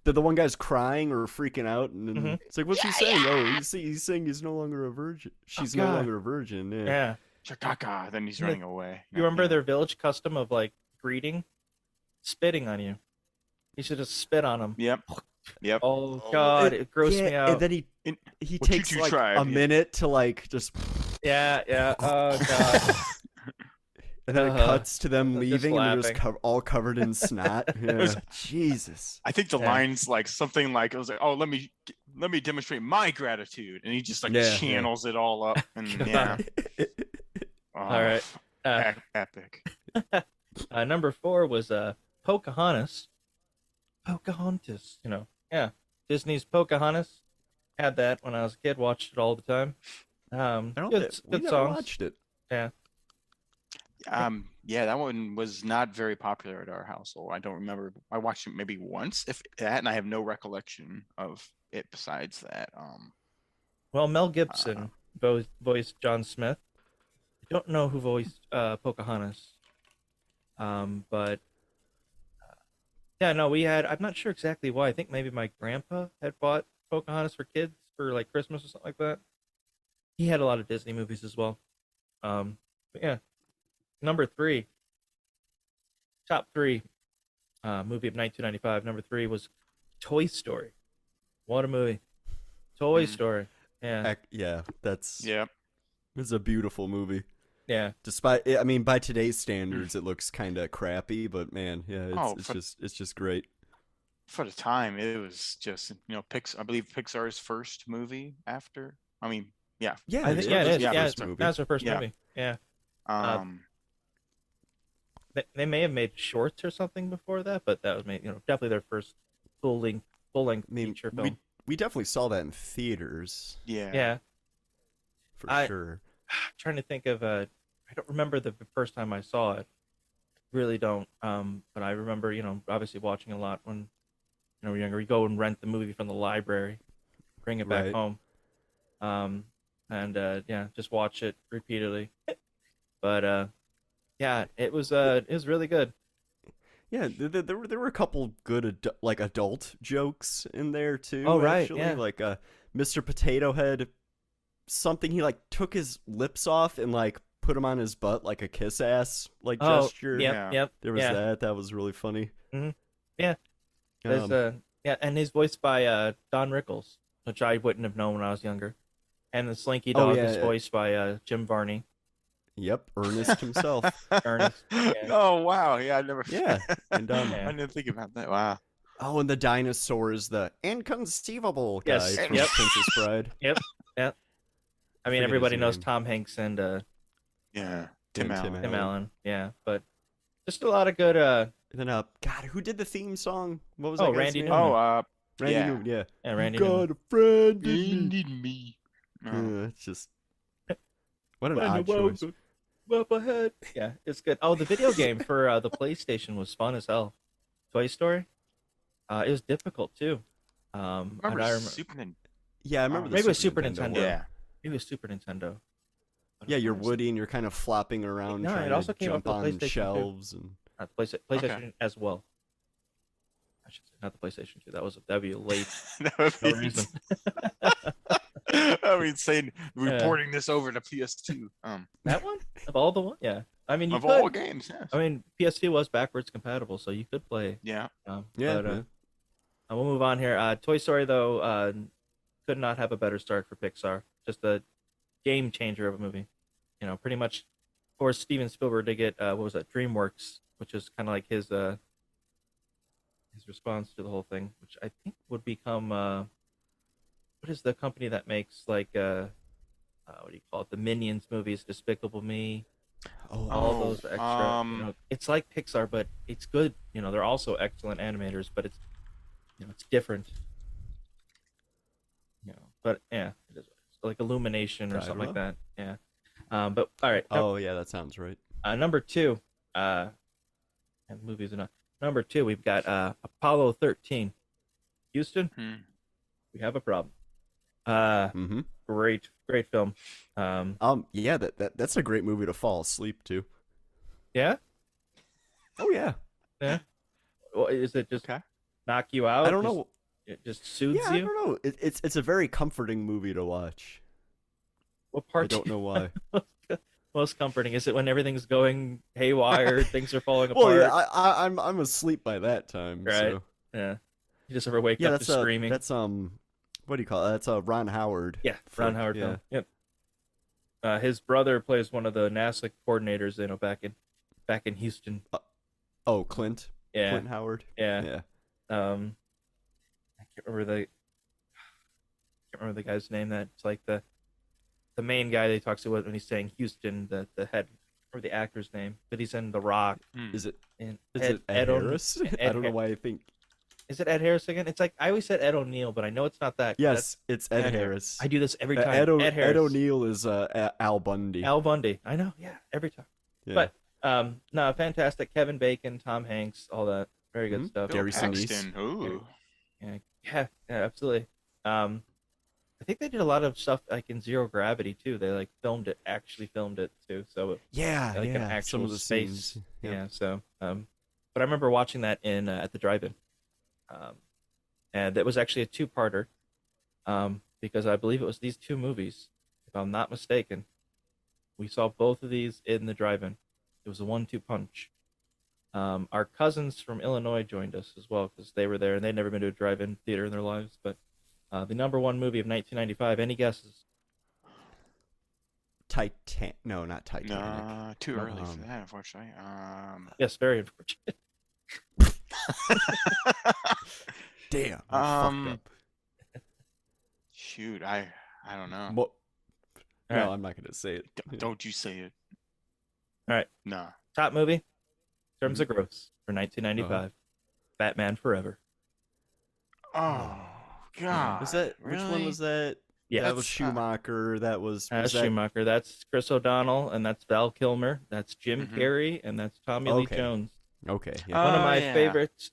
S3: the one guy's crying or freaking out, and then it's like, what's he saying? Oh, he's saying he's no longer a virgin. She's no longer a virgin. Yeah.
S2: Chakaka. Then he's running away.
S1: You remember their village custom of greeting, spitting on you? You should just spit on him.
S2: Yep.
S1: Oh God, it grossed me out.
S3: And then he takes a minute to just.
S1: Yeah. Oh God.
S3: And then it cuts to them leaving, and they're just all covered in snot. Yeah. Jesus.
S2: I think the line's something like, it was like, oh, let me demonstrate my gratitude, and he just channels it all up. And
S1: all right.
S2: Epic.
S1: Number 4 was Pocahontas. Disney's Pocahontas. Had that when I was a kid. Watched it all the time. Good songs.
S3: Watched it.
S1: Yeah.
S2: Yeah, that one was not very popular at our household. I don't remember. I watched it maybe once, if that, and I have no recollection of it besides that.
S1: Well, Mel Gibson voiced John Smith. I don't know who voiced Pocahontas. But we had. I'm not sure exactly why. I think maybe my grandpa had bought Pocahontas for kids for Christmas or something like that. He had a lot of Disney movies as well. But yeah. Number 3. Top 3 movie of 1995. Number 3 was Toy Story. What a movie. Toy Story. Yeah.
S3: That's.
S2: Yep.
S3: It's a beautiful movie.
S1: Yeah.
S3: Despite, by today's standards, it looks kind of crappy, but man, it's just great.
S2: For the time, it was just I believe Pixar's first movie after. I mean, yeah.
S1: Yeah, I think, it is. Yeah, that's their first movie. Yeah. they may have made shorts or something before that, but that was definitely their first full length feature film.
S3: We definitely saw that in theaters.
S1: Yeah,
S3: for sure.
S1: Trying to think of I don't remember the first time I saw it. Really don't. But I remember, obviously watching a lot when we were younger. We go and rent the movie from the library, bring it back home, and just watch it repeatedly. But it was really good.
S3: Yeah, there were a couple good adult jokes in there too.
S1: Oh right,
S3: actually.
S1: yeah.
S3: Like Mr. Potato Head, something he took his lips off and put him on his butt like a kiss ass gesture.
S1: Yep.
S3: There was that. That was really funny.
S1: Mm-hmm. Yeah. There's and he's voiced by Don Rickles, which I wouldn't have known when I was younger. And the Slinky Dog is voiced by Jim Varney.
S3: Yep, Ernest himself.
S1: Ernest. Yeah.
S2: Oh wow, yeah, I never.
S3: Yeah, and
S2: I didn't think about that. Wow.
S3: Oh, and the dinosaur is the inconceivable guy from Princess Bride.
S1: Yep. I mean, everybody knows Tom Hanks and
S2: Tim
S1: Allen. Yeah, but just a lot of good.
S3: And then God, who did the theme song? What was that?
S1: Randy
S3: name?
S1: Newman.
S3: Randy Newman. Yeah.
S1: Yeah, Randy
S3: Newman.
S1: Got
S3: a friend
S2: in me.
S3: It's just what an odd choice.
S1: Up ahead. Yeah, it's good. Oh, the video game for the PlayStation was fun as hell. Toy Story. It was difficult too. I remember
S2: Super Nintendo.
S3: Yeah, I remember.
S1: Maybe it was Super Nintendo.
S2: Yeah.
S1: Maybe it was Super Nintendo.
S3: Yeah, you're Woody and you're kind of flopping around trying
S1: it also
S3: to
S1: came
S3: jump
S1: up
S3: on
S1: with PlayStation
S3: shelves
S1: 2.
S3: and
S1: PlayStation as well. I should say not the PlayStation 2. That'd be late.
S2: That would be reason. I mean, saying reporting this over to PS2.
S1: That one of all the one, yeah. I mean, you
S2: of
S1: could,
S2: all games, yes.
S1: I mean, PS2 was backwards compatible, so you could play.
S2: Yeah.
S1: But, we'll move on here. Toy Story though could not have a better start for Pixar. Just a game changer of a movie. Pretty much for Steven Spielberg to get what was that, DreamWorks, which is kind of like his response to the whole thing, which I think would become what is the company that makes what do you call it, the Minions movies, Despicable Me, all those extra. It's like Pixar, but it's good. They're also excellent animators, but it's it's different. But yeah, it is like Illumination or something like that. Yeah. But all right.
S3: Oh yeah, that sounds right.
S1: Number 2, and movies enough. Number 2, we've got Apollo 13. Houston, we have a problem. Great film.
S3: Yeah, that's a great movie to fall asleep to.
S1: Yeah.
S3: Oh yeah.
S1: Yeah. Well, is it just knock you out?
S3: I don't know.
S1: It just soothes you.
S3: I don't know. It's a very comforting movie to watch.
S1: What part?
S3: I don't know why.
S1: Most comforting, is it when everything's going haywire, things are falling
S3: well,
S1: apart?
S3: Yeah, I'm asleep by that time.
S1: Right.
S3: So.
S1: Yeah. You just ever wake up to screaming.
S3: That's what do you call it? That's Ron Howard.
S1: Yeah, Ron Howard film. Yep. His brother plays one of the NASA coordinators, back in Houston.
S3: Clint.
S1: Yeah.
S3: Clint Howard.
S1: Yeah. I can't remember the guy's name. That's like the main guy they talk to when he's saying Houston, the head, or the actor's name, but he's in The Rock.
S3: Is it Ed
S1: Harris?
S3: I don't know why I think.
S1: Is it Ed Harris again? It's like I always said Ed O'Neill, but I know it's not that.
S3: Yes, it's Ed Harris.
S1: I do this every time.
S3: Ed
S1: Harris.
S3: O'Neill is Al Bundy.
S1: Al Bundy. I know. Yeah, every time. Yeah. But no, fantastic. Kevin Bacon, Tom Hanks, all that. Very good stuff.
S3: Gary Sinise.
S2: Ooh.
S1: Yeah, absolutely. I think they did a lot of stuff like in Zero Gravity too. They actually filmed it too. So an actual
S3: some of the
S1: space.
S3: Scenes.
S1: Yeah. So but I remember watching that in at the drive-in, and it was actually a 2-parter, because I believe it was these 2 movies, if I'm not mistaken. We saw both of these in the drive-in. It was a 1-2 punch. Our cousins from Illinois joined us as well because they were there and they'd never been to a drive-in theater in their lives. But the number 1 movie of 1995. Any guesses?
S3: No, not Titanic.
S2: No, too early for that, unfortunately.
S1: Yes, very unfortunate.
S3: Damn. Fucked up.
S2: Shoot, I don't know.
S3: No,
S1: right.
S3: I'm not gonna say it.
S2: Don't you say it.
S1: All right.
S2: Nah.
S1: Top movie? In terms of gross for 1995, Batman Forever.
S2: Oh God!
S3: Was that
S2: really?
S3: which one was that?
S1: Yeah,
S3: that was Schumacher.
S1: That's
S3: that...
S1: Schumacher. That's Chris O'Donnell, and that's Val Kilmer. That's Jim Carrey, and that's Tommy Lee Jones.
S3: Okay.
S1: Yeah. One of my favorites.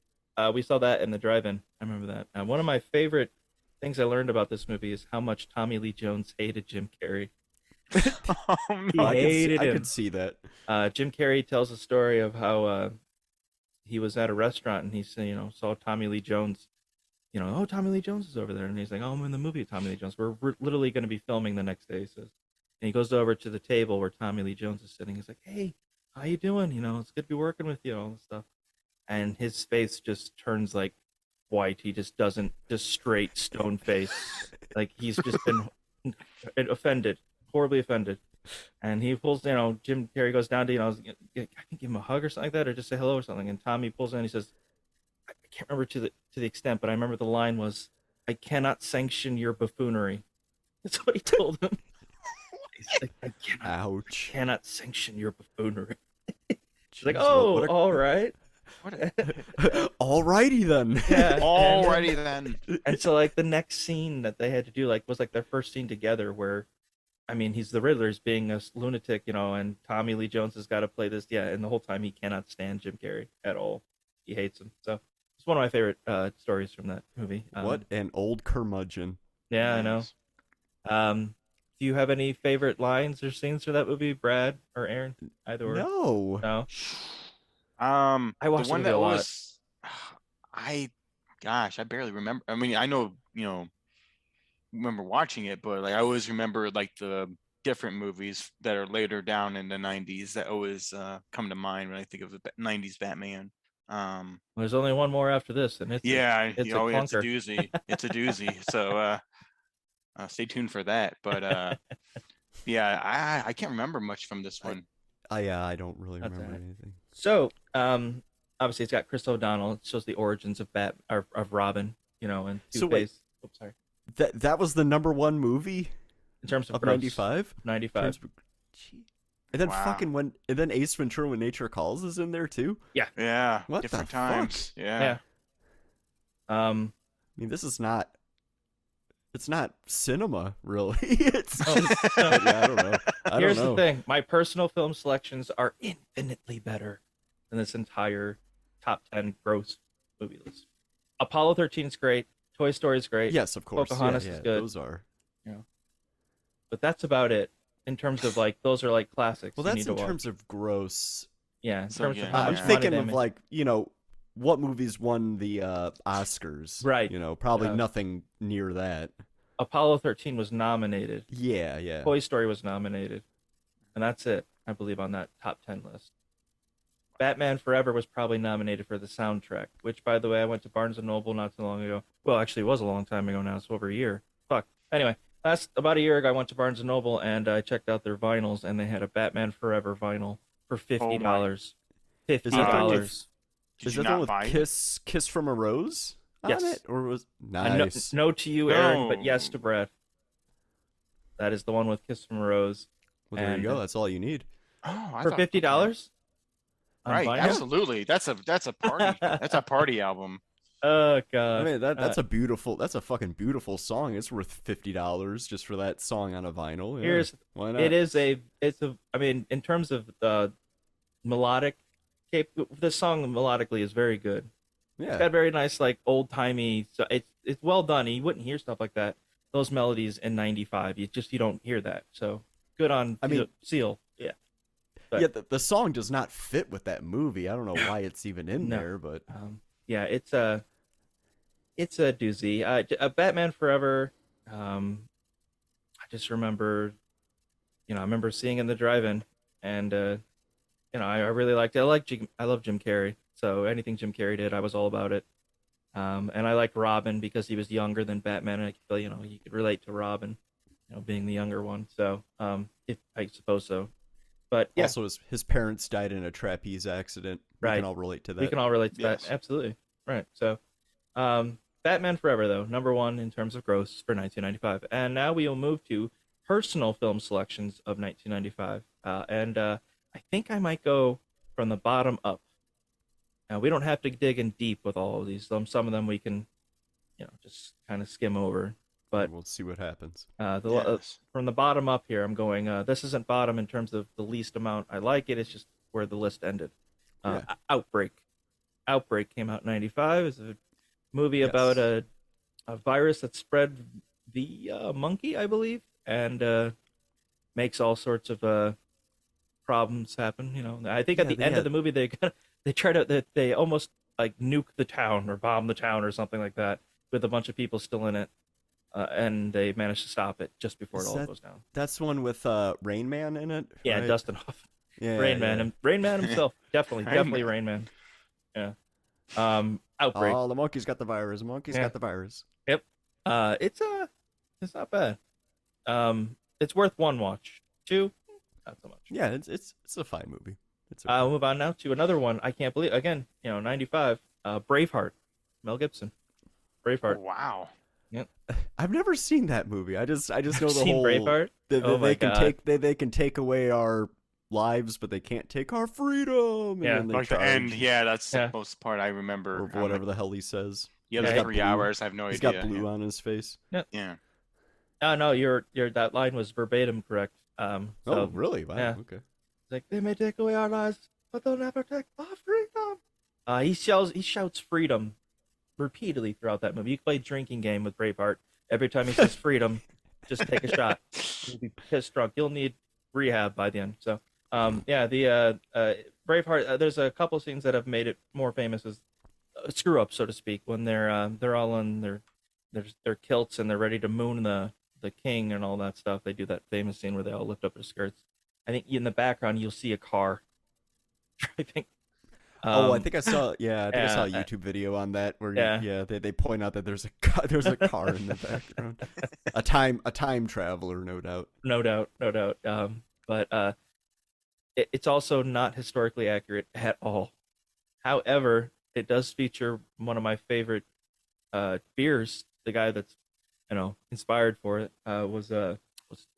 S1: We saw that in the drive-in. I remember that. One of my favorite things I learned about this movie is how much Tommy Lee Jones hated Jim Carrey.
S2: Oh, no.
S1: He hated him.
S3: I could see that.
S1: Jim Carrey tells a story of how he was at a restaurant and he saw Tommy Lee Jones. Oh, Tommy Lee Jones is over there, and he's like, "Oh, I'm in the movie with Tommy Lee Jones. We're literally going to be filming the next day." He says, and he goes over to the table where Tommy Lee Jones is sitting. He's like, "Hey, how you doing? It's good to be working with you." All this stuff, and his face just turns like white. He just doesn't, just straight stone face, like he's just been offended, horribly offended. And he pulls, Jim Carrey goes down to, I can give him a hug or something like that, or just say hello or something. And Tommy pulls in and he says, I can't remember to the extent, but I remember the line was, "I cannot sanction your buffoonery." That's what he told him. He's like, I cannot sanction your buffoonery. She's like, "Oh, all right."
S3: Alrighty then.
S1: Yeah.
S2: Alrighty then.
S1: And so like the next scene that they had to do was like their first scene together where, he's the Riddler, he's being a lunatic, and Tommy Lee Jones has got to play this. Yeah. And the whole time he cannot stand Jim Carrey at all. He hates him. So it's one of my favorite stories from that movie.
S3: What an old curmudgeon.
S1: Yeah, nice. I know. Do you have any favorite lines or scenes for that movie, Brad or Aaron? Either or.
S3: No.
S1: I watched
S2: the one
S1: the movie
S2: that
S1: a lot.
S2: was. I barely remember. I know, remember watching it, but like I always remember like the different movies that are later down in the 90s that always come to mind when I think of the 90s Batman.
S1: There's only one more after this, and it's a clunker.
S2: Doozy. It's a doozy. So stay tuned for that. But yeah, I can't remember much from this one.
S3: I don't really remember anything.
S1: So obviously it's got Chris O'Donnell. It shows the origins of Robin, and Two-Face. Oops, sorry.
S3: That was the number one movie
S1: in terms of
S3: 95.
S1: 95.
S3: And then and then Ace Ventura: When Nature Calls is in there too.
S2: Yeah.
S3: What
S2: different
S3: the
S2: times?
S3: Fuck?
S2: Yeah.
S3: This is not. It's not cinema, really. It's.
S1: I
S3: don't know.
S1: Here's the thing: my personal film selections are infinitely better than this entire top 10 gross movie list. Apollo 13 is great. Toy Story is great.
S3: Yes, of course.
S1: Pocahontas is good.
S3: Those are.
S1: But that's about it in terms of like those are like classics.
S3: Well, that's in terms of gross.
S1: Yeah, in terms of
S3: I'm thinking of like what movies won the Oscars.
S1: Right.
S3: Probably nothing near that.
S1: Apollo 13 was nominated.
S3: Yeah.
S1: Toy Story was nominated, and that's it, I believe, on that top 10 list. Batman Forever was probably nominated for the soundtrack, which, by the way, I went to Barnes & Noble not too long ago. Well, actually, it was a long time ago now. It's over a year. Fuck. Anyway, about a year ago, I went to Barnes & Noble, and I checked out their vinyls, and they had a Batman Forever vinyl for $50. $50.
S3: Is that the one with Kiss from a Rose on it? Or was nice?
S1: No to you, Aaron, but yes to Brad. That is the one with Kiss from a Rose.
S3: Well, there you go. That's all you need.
S2: Oh,
S1: for $50?
S2: Right, absolutely. That's a party. That's a party album.
S1: Oh god.
S3: I mean that's a fucking beautiful song. It's worth $50 just for that song on a vinyl. Yeah. Why not?
S1: In terms of melodic, the song melodically is very good.
S3: Yeah.
S1: It's got very nice like old timey. So it's well done. You wouldn't hear stuff like that. Those melodies in '95, you don't hear that. So good on Seal. Yeah. But,
S3: the song does not fit with that movie. I don't know why it's even in there, but
S1: it's a doozy. Batman Forever. I just remember, I remember seeing in the drive-in, and I really liked it. I love Jim Carrey, so anything Jim Carrey did, I was all about it. And I liked Robin because he was younger than Batman, and I feel you could relate to Robin, being the younger one. So I suppose so. But yeah.
S3: Also, his parents died in a trapeze accident.
S1: Right.
S3: We can all relate to that.
S1: We can all relate to that. Absolutely. Right. So, Batman Forever, though, number one in terms of gross for 1995. And now we will move to personal film selections of 1995. And I think I might go from the bottom up We don't have to dig in deep with all of these. Some of them we can, just kind of skim over. But
S3: we'll see what happens.
S1: From the bottom up here, I'm going. This isn't bottom in terms of the least amount I like it. It's just where the list ended. Outbreak. Outbreak came out in '95. It's a movie about a virus that spread via monkey, I believe, and makes all sorts of problems happen. I think at the end of the movie they almost like nuke the town or bomb the town or something like that with a bunch of people still in it. And they managed to stop it just before it all goes down.
S3: That's the one with Rain Man in it?
S1: Yeah,
S3: right?
S1: Dustin Hoffman.
S3: Yeah,
S1: Rain Man. Rain Man himself. Definitely Rain Man. Yeah. Outbreak.
S3: Oh, the monkey's got the virus. The monkey's got the virus.
S1: Yep. It's not bad. It's worth one watch. Two, not so much.
S3: Yeah, it's a fine movie.
S1: We'll move on now to another one. I can't believe, again, 95. Braveheart. Mel Gibson. Braveheart.
S2: Oh, wow.
S1: Yep.
S3: I've never seen that movie. I just know the
S1: seen
S3: whole
S1: Braveheart?
S3: They can take away our lives, but they can't take our freedom.
S2: Yeah,
S3: and
S2: like the end. Yeah, that's the most part I remember.
S3: Or whatever the hell he says.
S2: Yeah, like 3 hours. I have no idea.
S3: He's got blue on his face.
S1: Yep.
S2: Yeah.
S1: Oh no, your that line was verbatim correct.
S3: Oh really? Wow.
S1: Yeah.
S3: Okay.
S1: It's like they may take away our lives, but they'll never take our freedom. He shouts freedom repeatedly throughout that movie. You can play drinking game with Braveheart. Every time he says freedom, just take a shot. You'll be pissed drunk. You'll need rehab by the end. So, the Braveheart. There's a couple scenes that have made it more famous as screw up, so to speak, when they're all on their kilts and they're ready to moon the king and all that stuff. They do that famous scene where they all lift up their skirts. I think in the background you'll see a car driving.
S3: I think I saw. Yeah, I think I saw a YouTube video on that where they point out that there's a car in the background, a time traveler, no doubt.
S1: No doubt. But it's also not historically accurate at all. However, it does feature one of my favorite beers. The guy that's inspired for it was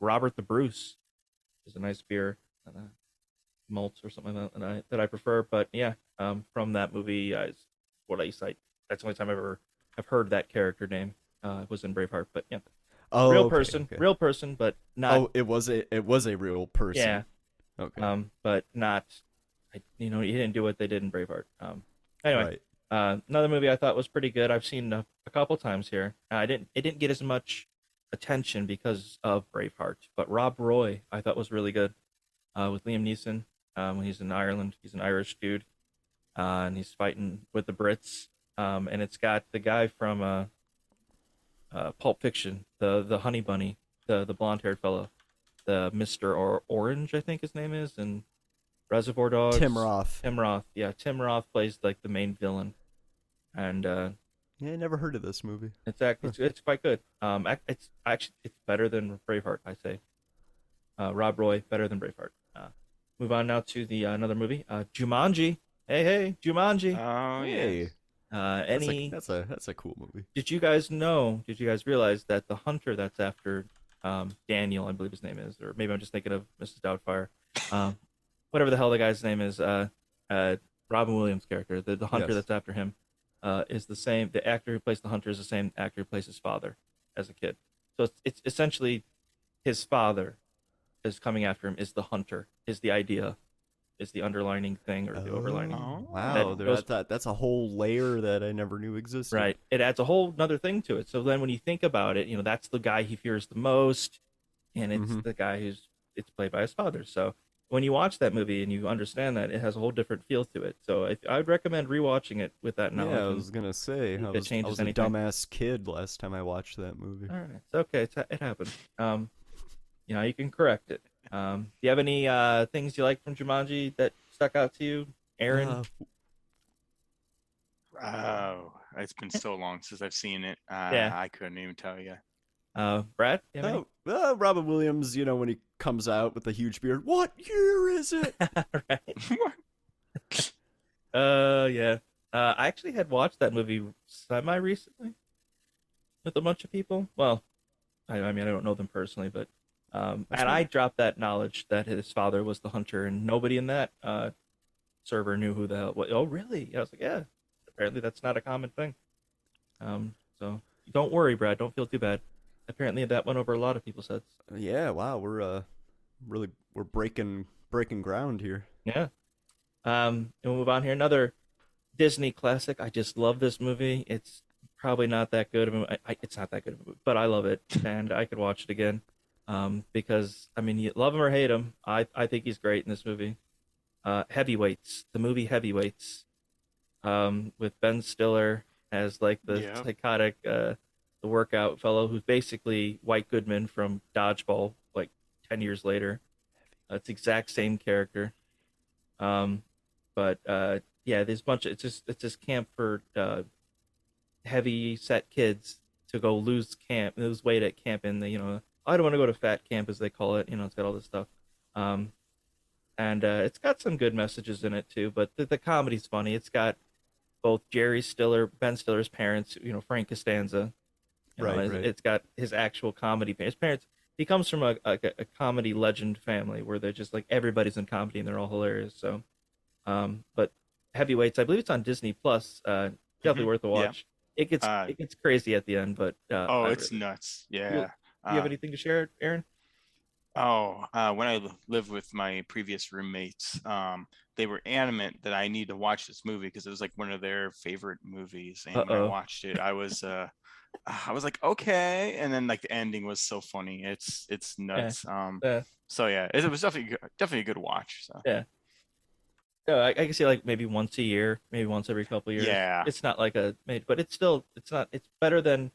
S1: Robert the Bruce. It's a nice beer. Malts or something like that I prefer, but from that movie is what I cite. That's the only time I've heard that character name was in Braveheart. But real person, but not.
S3: Oh, it was a real person.
S1: Yeah.
S3: Okay.
S1: But not. He didn't do what they did in Braveheart. Anyway, another movie I thought was pretty good. I've seen a couple times here. It didn't get as much attention because of Braveheart, but Rob Roy I thought was really good with Liam Neeson. When he's in Ireland, he's an Irish dude, and he's fighting with the Brits. And it's got the guy from Pulp Fiction, the Honey Bunny, the blonde-haired fellow, the Mr. Orange, I think his name is, and Reservoir Dogs.
S3: Tim Roth.
S1: Yeah, Tim Roth plays like the main villain, and
S3: I never heard of this movie.
S1: It's quite good. It's better than Braveheart, I say. Rob Roy better than Braveheart. Move on now to the another movie, Jumanji. Hey, Jumanji.
S2: Oh
S3: yeah.
S1: That's
S3: a cool movie.
S1: Did you guys realize that the hunter that's after Daniel, I believe his name is, or maybe I'm just thinking of Mrs. Doubtfire, whatever the hell the guy's name is, Robin Williams' character, the hunter that's after him, is the same. The actor who plays the hunter is the same actor who plays his father as a kid. So it's essentially his father is coming after him, is the hunter, is the idea, is the underlining thing, or the overlining.
S3: Wow, that's a whole layer that I never knew existed.
S1: Right, it adds a whole another thing to it. So then when you think about it, that's the guy he fears the most, and it's the guy it's played by his father. So when you watch that movie and you understand that, it has a whole different feel to it. So I would recommend rewatching it with that knowledge.
S3: Yeah, I was gonna say I was a dumbass kid last time I watched that movie.
S1: All right, it's okay. It happens. You can correct it. Do you have any things you like from Jumanji that stuck out to you, Aaron?
S2: Oh, it's been so long since I've seen it. I couldn't even tell you.
S1: Brad?
S3: Robin Williams, when he comes out with the huge beard. What year is it?
S1: Right. Yeah. I actually had watched that movie semi-recently with a bunch of people. Well, I don't know them personally, but and I dropped that knowledge that his father was the hunter, and nobody in that server knew who the hell. What? Oh, really? I was like, yeah. Apparently, that's not a common thing. So don't worry, Brad. Don't feel too bad. Apparently, that went over a lot of people's heads.
S3: Yeah, wow, we're breaking ground here.
S1: Yeah. And we'll move on here. Another Disney classic. I just love this movie. It's probably not that good of a movie. It's not that good of a movie, but I love it, and I could watch it again. Because I mean, you love him or hate him, I think he's great in this movie. Heavyweights, the movie Heavyweights, with Ben Stiller as like the psychotic, the workout fellow who's basically White Goodman from Dodgeball, like 10 years later. It's the exact same character. But yeah, there's a bunch of, it's just camp for heavy set kids to go lose weight at camp in the, I don't want to go to fat camp as they call it, it's got all this stuff. And it's got some good messages in it too, but the comedy's funny. It's got both Ben Stiller's parents, Frank Costanza.
S3: Right.
S1: It's got his actual comedy. His parents, he comes from a comedy legend family where they're just like, everybody's in comedy and they're all hilarious. So, but Heavyweights, I believe it's on Disney Plus. Definitely worth a watch. Yeah. It gets crazy at the end, but
S2: it's nuts. Yeah.
S1: Do you have anything to share, Aaron?
S2: When I lived with my previous roommates, they were adamant that I need to watch this movie because it was like one of their favorite movies. And when I watched it, I was like, okay. And then like the ending was so funny. It's nuts. So yeah, it was definitely a good watch. So
S1: yeah. I can see like maybe once a year, maybe once every couple of years.
S2: Yeah.
S1: It's not like but it's better than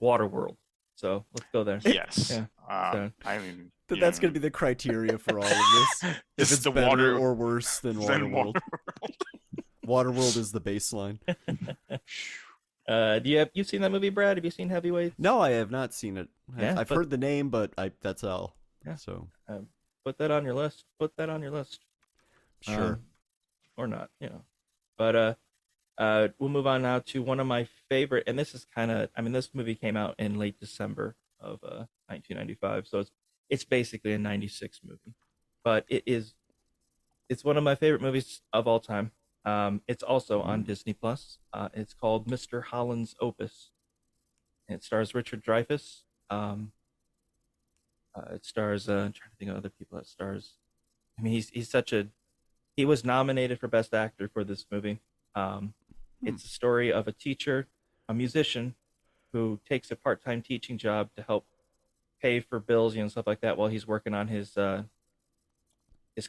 S1: Waterworld. So let's go there.
S2: Yes.
S1: Yeah.
S2: I mean,
S3: that's going to be the criteria for all of this. If it's better or worse than Waterworld. Waterworld is the baseline.
S1: You've seen that movie, Brad? Have you seen Heavyweights?
S3: No, I have not seen it. I've heard the name, but that's all.
S1: Yeah.
S3: So
S1: put that on your list.
S3: Sure.
S1: Or not, But we'll move on now to one of my favorite, and this is this movie came out in late December of 1995, so it's basically a 96 movie. But it's one of my favorite movies of all time. It's also on Disney Plus. It's called Mr. Holland's Opus. It stars Richard Dreyfuss. It stars I'm trying to think of other people that stars. I mean, he was nominated for Best Actor for this movie. It's a story of a teacher, a musician, who takes a part-time teaching job to help pay for bills, stuff like that, while he's working on his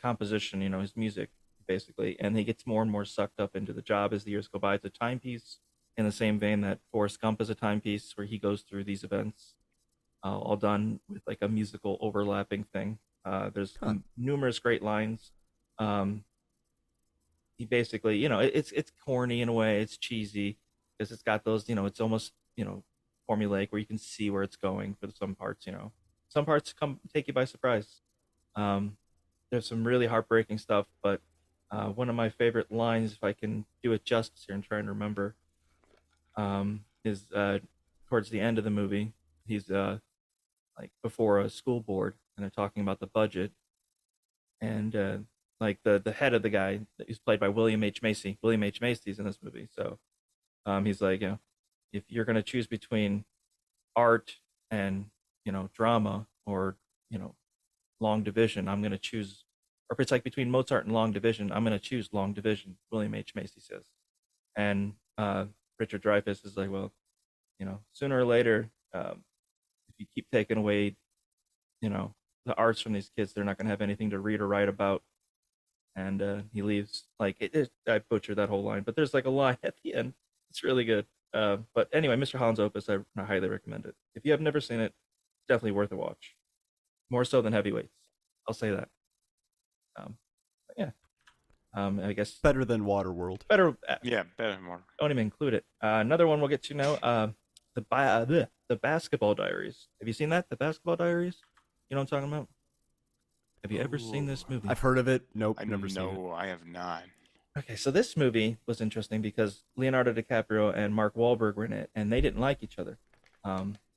S1: composition, his music, basically. And he gets more and more sucked up into the job as the years go by. It's a timepiece in the same vein that Forrest Gump is a timepiece, where he goes through these events, all done with like a musical overlapping thing. There's numerous great lines. He basically, it's corny in a way, it's cheesy because it's got those, it's almost, formulaic where you can see where it's going for some parts. Some parts take you by surprise. There's some really heartbreaking stuff, but one of my favorite lines, if I can do it justice here and try and remember, is towards the end of the movie. He's like before a school board and they're talking about the budget, and like the head of the guy is played by William H. Macy. William H. Macy's in this movie. So he's like, if you're going to choose between art and, drama or, long division, I'm going to choose, or if it's like between Mozart and long division, I'm going to choose long division, William H. Macy says. And Richard Dreyfuss is like, well, sooner or later, if you keep taking away, the arts from these kids, they're not going to have anything to read or write about. And he leaves. Like I butchered that whole line, but there's like a line at the end. It's really good. But anyway, Mr. Holland's Opus, I highly recommend it. If you have never seen it, definitely worth a watch. More so than Heavyweights, I'll say that. Yeah. I guess
S3: better than Waterworld.
S2: Better than Waterworld.
S1: Don't even include it. Another one we'll get to now. The Basketball Diaries. Have you seen that? The Basketball Diaries. You know what I'm talking about? Have you ever seen this movie?
S3: I've heard of it. Nope, never seen it.
S2: No, I have not.
S1: Okay, so this movie was interesting because Leonardo DiCaprio and Mark Wahlberg were in it, and they didn't like each other.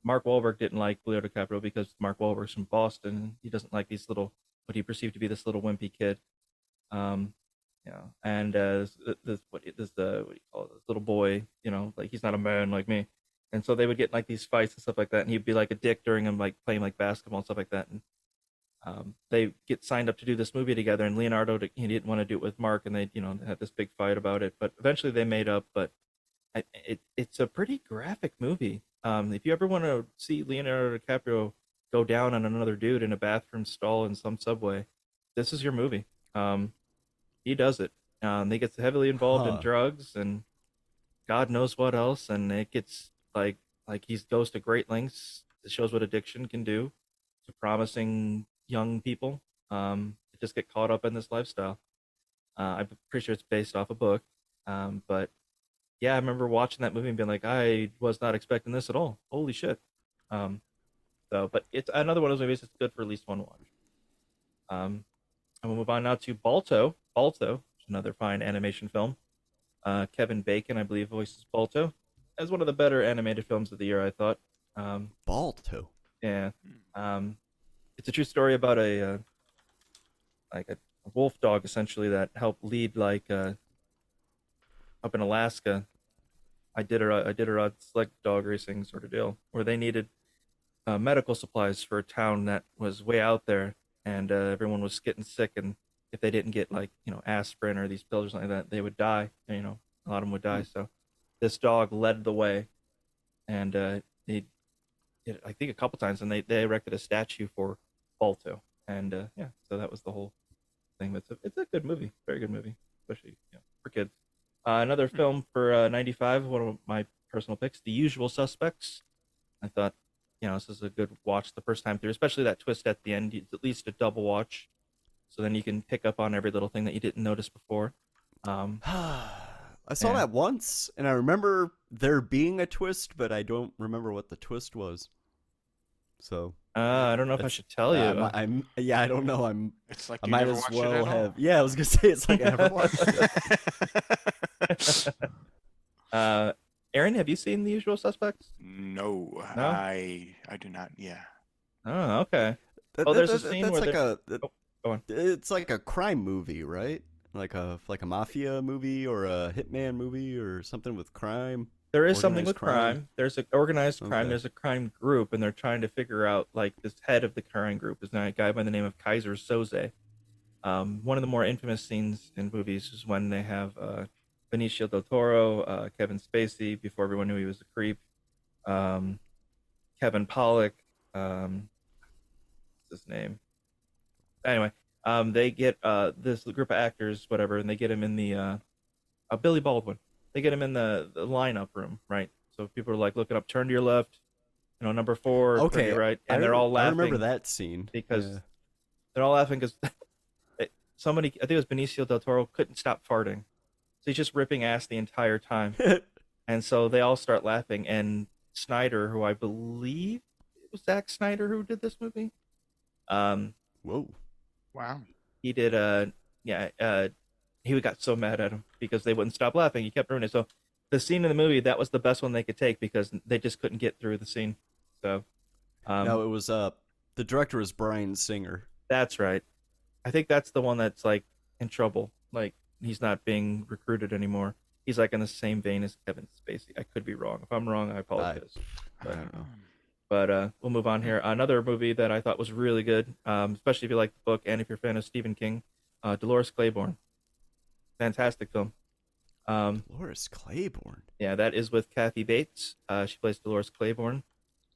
S1: Mark Wahlberg didn't like Leonardo DiCaprio because Mark Wahlberg's from Boston, and he doesn't like what he perceived to be this little wimpy kid. And what do you call it? This little boy, like he's not a man like me, and so they would get like these fights and stuff like that, and he'd be like a dick during them, like playing like basketball and stuff like that, and they get signed up to do this movie together, and Leonardo he didn't want to do it with Mark, and they had this big fight about it, but eventually they made up. But it's a pretty graphic movie. If you ever want to see Leonardo DiCaprio go down on another dude in a bathroom stall in some subway, this is your movie. He does it. He gets heavily involved in drugs and God knows what else, and it gets like he goes to great lengths to shows what addiction can do to promising young people to just get caught up in this lifestyle. I'm pretty sure it's based off a book, but yeah, I remember watching that movie and being like, I was not expecting this at all. Holy shit! But it's another one of those movies that's good for at least one watch. And we'll move on now to Balto. Balto, another fine animation film. Kevin Bacon, I believe, voices Balto. As one of the better animated films of the year, I thought.
S3: Balto.
S1: Yeah. It's a true story about a wolf dog, essentially, that helped lead up in Alaska. I did a select dog racing sort of deal where they needed medical supplies for a town that was way out there, and everyone was getting sick, and if they didn't get aspirin or these pills or something like that, they would die. A lot of them would die. So this dog led the way, and they did it, I think, a couple times, and they erected a statue for Balto, and so that was the whole thing. But it's a good movie, very good movie, especially for kids. Another film for 95, one of my personal picks, The Usual Suspects. I thought, this is a good watch the first time through, especially that twist at the end. It's at least a double watch, so then you can pick up on every little thing that you didn't notice before.
S3: I saw that once, and I remember there being a twist, but I don't remember what the twist was. So
S1: I don't know if I should tell you.
S3: I don't know.
S2: It's like
S3: I
S2: you
S3: might
S2: never
S3: as
S2: watched it
S3: well
S2: at
S3: have.
S2: all.
S3: Yeah, I was gonna say it's like I never watched it.
S1: Aaron, have you seen The Usual Suspects?
S2: No,
S1: No?
S2: I do not. Yeah.
S1: Oh, okay. There's a scene where
S3: go
S1: on.
S3: It's like a crime movie, right? Like a mafia movie or a hitman movie or something with crime.
S1: There is something with
S3: Organized
S1: crime. There's an organized crime.
S3: Okay.
S1: There's a crime group, and they're trying to figure out, this head of the crime group is a guy by the name of Kaiser Soze. One of the more infamous scenes in movies is when they have Benicio del Toro, Kevin Spacey, before everyone knew he was a creep, Kevin Pollak, what's his name? Anyway, they get this group of actors, whatever, and they get him in the Billy Baldwin. They get him in the lineup room, right? So people are looking up, turn to your left, number 4, turn to your right, and they're all laughing.
S3: I remember that scene
S1: because they're all laughing because somebody, I think it was Benicio del Toro, couldn't stop farting, so he's just ripping ass the entire time, and so they all start laughing. And Snyder, who I believe it was Zack Snyder who did this movie,
S3: whoa,
S2: wow,
S1: he did he got so mad at him because they wouldn't stop laughing. He kept ruining it. So the scene in the movie, that was the best one they could take because they just couldn't get through the scene. So
S3: no, it was the director was Bryan Singer.
S1: That's right. I think that's the one that's in trouble. He's not being recruited anymore. He's in the same vein as Kevin Spacey. I could be wrong. If I'm wrong, I apologize.
S3: I don't know.
S1: But we'll move on here. Another movie that I thought was really good, especially if you like the book and if you're a fan of Stephen King, Dolores Claiborne. Fantastic film.
S3: Dolores Claiborne.
S1: Yeah, that is with Kathy Bates. She plays Dolores Claiborne.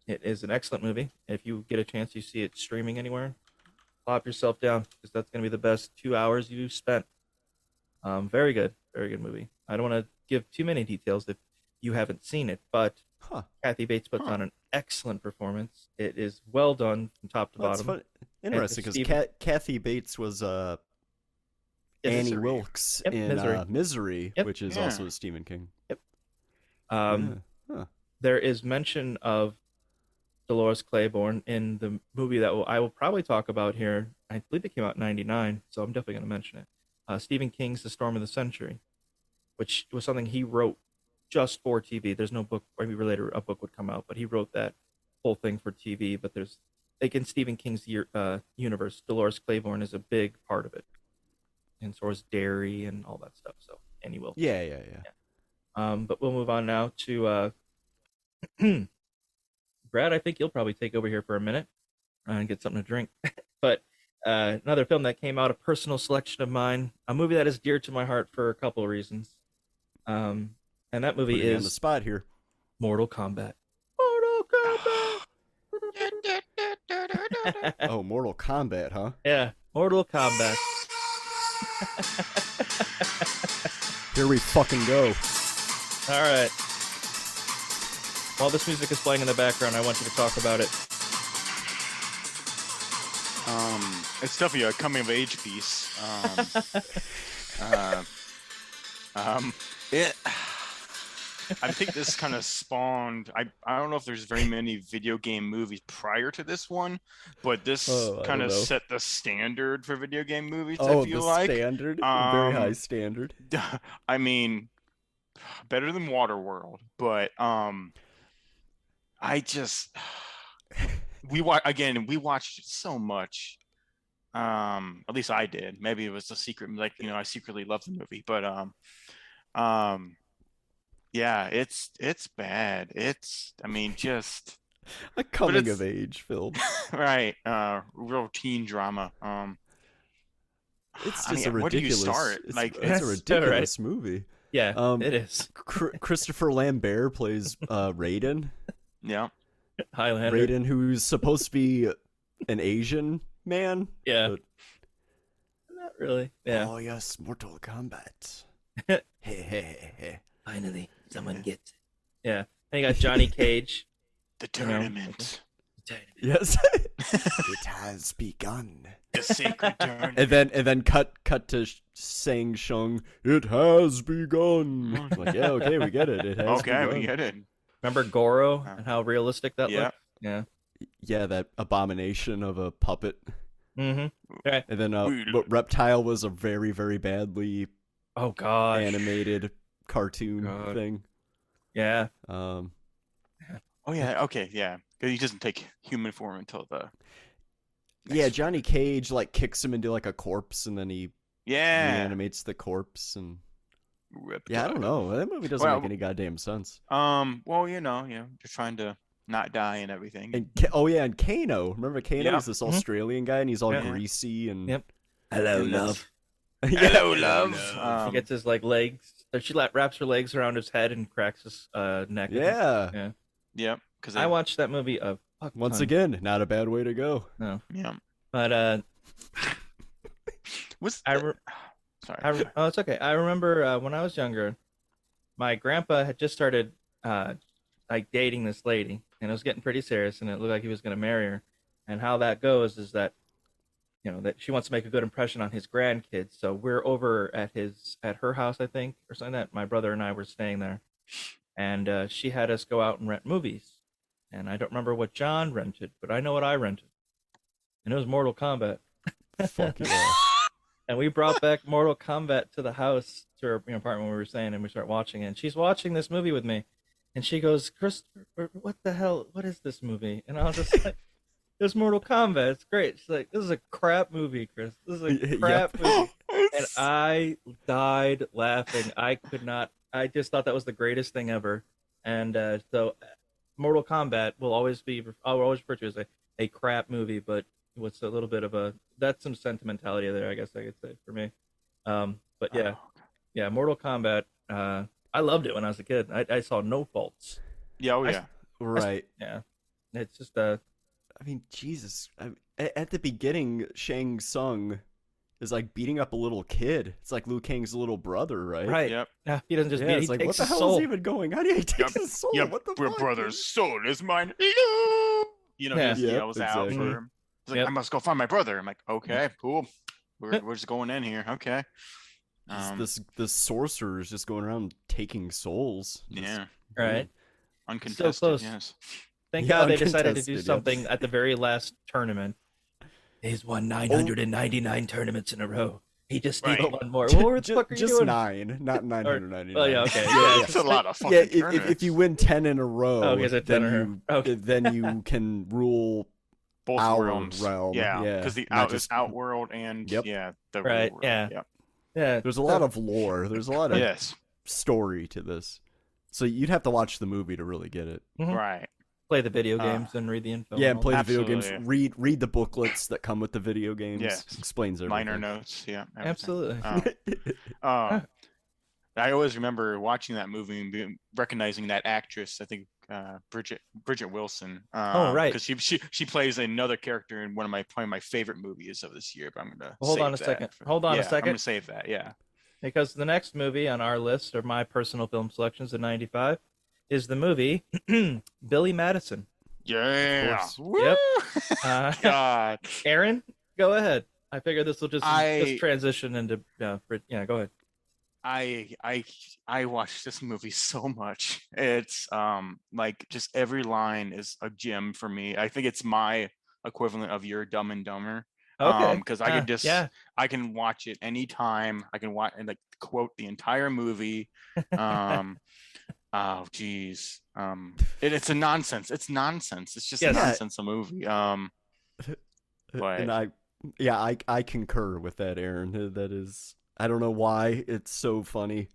S1: It is an excellent movie. If you get a chance, you see it streaming anywhere, plop yourself down because that's going to be the best 2 hours you've spent. Very good movie. I don't want to give too many details if you haven't seen it, but Kathy Bates puts on an excellent performance. It is well done from top to bottom.
S3: That's interesting because Kathy Bates was Annie Wilkes in Misery,
S1: Yep.
S3: which is also Stephen King.
S1: Yep. There is mention of Dolores Claiborne in the movie that I will probably talk about here. I believe it came out in '99, so I'm definitely going to mention it. Stephen King's The Storm of the Century, which was something he wrote just for TV. There's no book, maybe later a book would come out, but he wrote that whole thing for TV. But there's, in Stephen King's universe, Dolores Claiborne is a big part of it. and so is dairy and all that stuff. So Annie Wilkes.
S3: Yeah.
S1: But we'll move on now to Brad. I think you'll probably take over here for a minute and get something to drink. But another film that came out, a personal selection of mine, a movie that is dear to my heart for a couple of reasons. And that movie
S3: Putting you
S1: is
S3: on the spot here.
S1: Mortal Kombat. Mortal Kombat.
S3: Oh, Mortal Kombat, huh?
S1: Yeah, Mortal Kombat.
S3: Here we fucking go.
S1: All right. While this music is playing in the background, I want you to talk about it.
S2: It's definitely a coming of age piece. I think this kind of spawned. I don't know if there's very many video game movies prior to this one, but this kind of set the standard for video game movies. I feel like
S3: standard, very high standard.
S2: I mean, better than Waterworld, but we watched it so much. At least I did. Maybe it was a secret, like, I secretly love the movie, but yeah, it's bad. Just
S3: a coming of age film.
S2: Right. Real teen drama.
S3: It's just a ridiculous.
S2: Where do you start?
S3: It's a ridiculous movie.
S1: Yeah, it is.
S3: Christopher Lambert plays Raiden.
S2: Yeah.
S1: Highlander.
S3: Raiden, who's supposed to be an Asian man.
S1: Yeah.
S3: But...
S1: Not really. Yeah.
S3: Oh yes, Mortal Kombat. Hey.
S1: Finally, someone gets it. Yeah. And you got Johnny Cage.
S2: The tournament.
S3: Yes. It has begun.
S2: The sacred tournament.
S3: And then cut to Sang Shung. It has begun. It's like, yeah, okay, we get it. It has begun.
S2: We get it.
S1: Remember Goro and how realistic that looked? Yeah.
S3: Yeah, that abomination of a puppet.
S1: Mm-hmm. Right.
S3: And then Reptile was a very, very badly animated cartoon thing.
S1: Yeah.
S2: Oh yeah. Okay. Yeah. Because he doesn't take human form until the.
S3: Yeah, Johnny Cage kicks him into a corpse, and then he reanimates the corpse, and I don't know. That movie doesn't make any goddamn sense.
S2: Well, you're trying to not die and everything.
S3: And and Kano. Remember Kano? He's this Australian guy, and he's all greasy and.
S1: Yep.
S2: Hello, love. Hello, love.
S1: He gets his legs. She wraps her legs around his head and cracks his neck.
S3: Yeah.
S2: Yep. Because
S1: I watched that movie
S3: once again. Not a bad way to go.
S1: No.
S2: Yeah.
S1: But
S2: sorry.
S1: Oh, it's okay. I remember when I was younger, my grandpa had just started dating this lady, and it was getting pretty serious, and it looked like he was going to marry her. And how that goes is that that she wants to make a good impression on his grandkids. So we're over at her house, I think, or something like that. My brother and I were staying there, and she had us go out and rent movies. And I don't remember what John rented, but I know what I rented, and it was Mortal Kombat.
S3: Fuck yeah.
S1: And we brought back Mortal Kombat to the house, to her apartment where we were staying, and we start watching it. And she's watching this movie with me, and she goes, "Christopher, what the hell? What is this movie?" And I was just like, "It's Mortal Kombat. It's great." She's like, "This is a crap movie, Chris. This is a crap movie." And I died laughing. I could not. I just thought that was the greatest thing ever. And so Mortal Kombat will always be, I'll always refer to it as a crap movie, but what's a little bit of that's some sentimentality there, I guess I could say, for me. But yeah, Mortal Kombat, I loved it when I was a kid. I saw no faults.
S2: Yeah,
S3: right.
S1: Yeah. It's just,
S3: I mean, Jesus. At the beginning, Shang Tsung is beating up a little kid. It's like Liu Kang's little brother, right?
S1: Right.
S2: Yep.
S1: Yeah, he doesn't just beat it. He takes
S3: what the
S1: his
S3: hell
S1: soul.
S3: is even going? How do you take his soul?
S2: Yep.
S3: What the
S2: Your
S3: fuck?
S2: brother's soul is mine. He yells out for him. He's like, I must go find my brother. I'm like, okay, cool. We're just going in here. Okay.
S3: This sorcerer is just going around taking souls.
S2: Yeah.
S1: Right.
S2: Uncontested.
S1: So close.
S2: Yes.
S1: Thank God they decided to do something at the very last tournament. He's won 999 tournaments in a row. He just needs one more. What the fuck are you doing?
S3: Just 9, not 999.
S1: Oh, yeah, okay.
S2: Yeah, it's a lot of fucking tournaments.
S3: If you win 10 in a row, then you can rule
S2: both
S3: our
S2: realms.
S3: realm.
S2: Yeah, because the Outworld and the
S1: right.
S2: real world.
S1: Yeah. Yeah,
S3: There's a lot of lore. There's a lot of
S2: Yes.
S3: story to this. So you'd have to watch the movie to really get it.
S1: Mhm.
S2: Right.
S1: Play the video games and read the info.
S3: Yeah, and play the video
S2: Absolutely.
S3: games. Read the booklets that come with the video games.
S2: Yes.
S3: Explains everything.
S2: Liner notes. Yeah. everything.
S1: Absolutely.
S2: I always remember watching that movie and recognizing that actress. I think Bridget Wilson.
S1: Oh, right.
S2: Because she plays another character in probably my favorite movies of this year. But I'm gonna
S1: Hold
S2: save
S1: on a
S2: that
S1: second.
S2: for-
S1: Hold on a
S2: yeah, I'm
S1: second.
S2: gonna save that. Yeah.
S1: Because the next movie on our list of my personal film selections of '95 is the movie Billy Madison.
S2: Yeah.
S1: Yep.
S2: God.
S1: Aaron, go ahead. I figure this will just
S2: I-
S1: transition into go ahead.
S2: I watched this movie so much. It's like just every line is a gem for me. I think it's my equivalent of your Dumb and Dumber.
S1: Okay.
S2: Because I could just
S1: yeah.
S2: I can watch it anytime. I can watch and like quote the entire movie. Oh geez. It's a nonsense. It's nonsense. It's just a nonsense a movie. But
S3: And I concur with that, Aaron. That is, I don't know why it's so funny.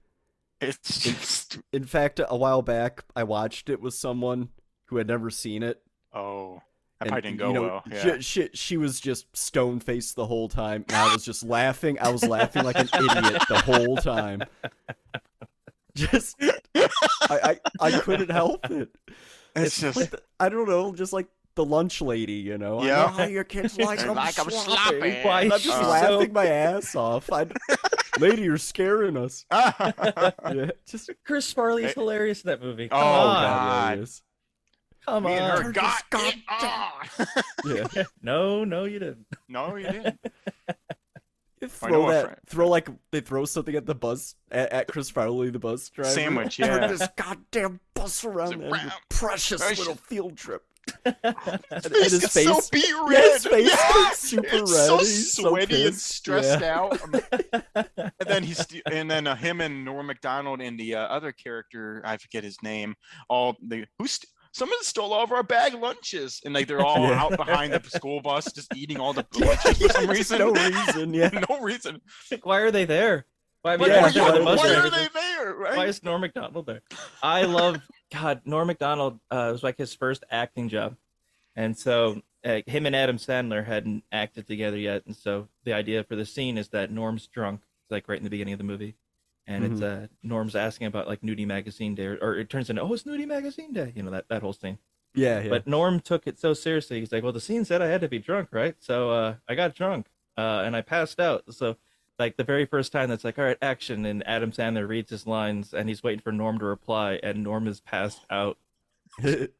S2: it's just
S3: In fact, a while back, I watched it with someone who had never seen it.
S2: oh. That
S3: And,
S2: probably didn't go
S3: you know,
S2: well. Yeah.
S3: She was just stone faced the whole time, and I was just laughing. I was laughing like an idiot the whole time. Just, I couldn't help it.
S2: It's just
S3: like I don't know, just like the lunch lady, you know.
S2: Yeah.
S3: I know how your kids like them sloppy.
S1: Why
S3: And I'm
S1: is
S3: just
S1: she
S3: laughing
S1: so-
S3: my ass off. Lady, you're scaring us. Yeah, just
S1: Chris Farley's hilarious in that movie. Come
S2: Oh,
S1: on.
S2: God.
S3: hilarious.
S1: Come
S2: Me and
S1: on.
S2: her got it on.
S3: Yeah.
S1: No, you didn't.
S2: No, you didn't.
S3: Throw
S2: know a
S3: that.
S2: friend.
S3: Throw like they throw something at the bus at Chris Farley, the bus driver.
S2: Sandwich,
S3: Turn
S2: yeah.
S3: this goddamn bus around and your precious little field trip. And
S2: His face so beet red.
S3: Yeah, his face
S2: Yeah.
S3: gets super
S2: It's
S3: red.
S2: so
S3: He's so
S2: sweaty and
S3: pissed.
S2: stressed
S3: Yeah.
S2: out. And then him and Norm Macdonald and the other character, I forget his name. Someone stole all of our bag lunches, and like they're all
S3: Yeah.
S2: out behind the school bus, just eating all the lunches for some reason.
S3: No reason, yeah.
S2: No reason.
S1: Like, why are they there? Why,
S2: Why
S1: why
S2: are they there? Right?
S1: Why is Norm Macdonald there? I love Norm Macdonald was like his first acting job, and so him and Adam Sandler hadn't acted together yet, and so the idea for the scene is that Norm's drunk, like right in the beginning of the movie, and it's Norm's asking about like Nudie Magazine Day, or it turns into it's Nudie Magazine Day, you know, that whole scene.
S3: Yeah.
S1: But Norm took it so seriously. He's like, well, the scene said I had to be drunk, right? So I got drunk and I passed out. So like the very first time that's like, all right, action, and Adam Sandler reads his lines and he's waiting for Norm to reply, and Norm is passed out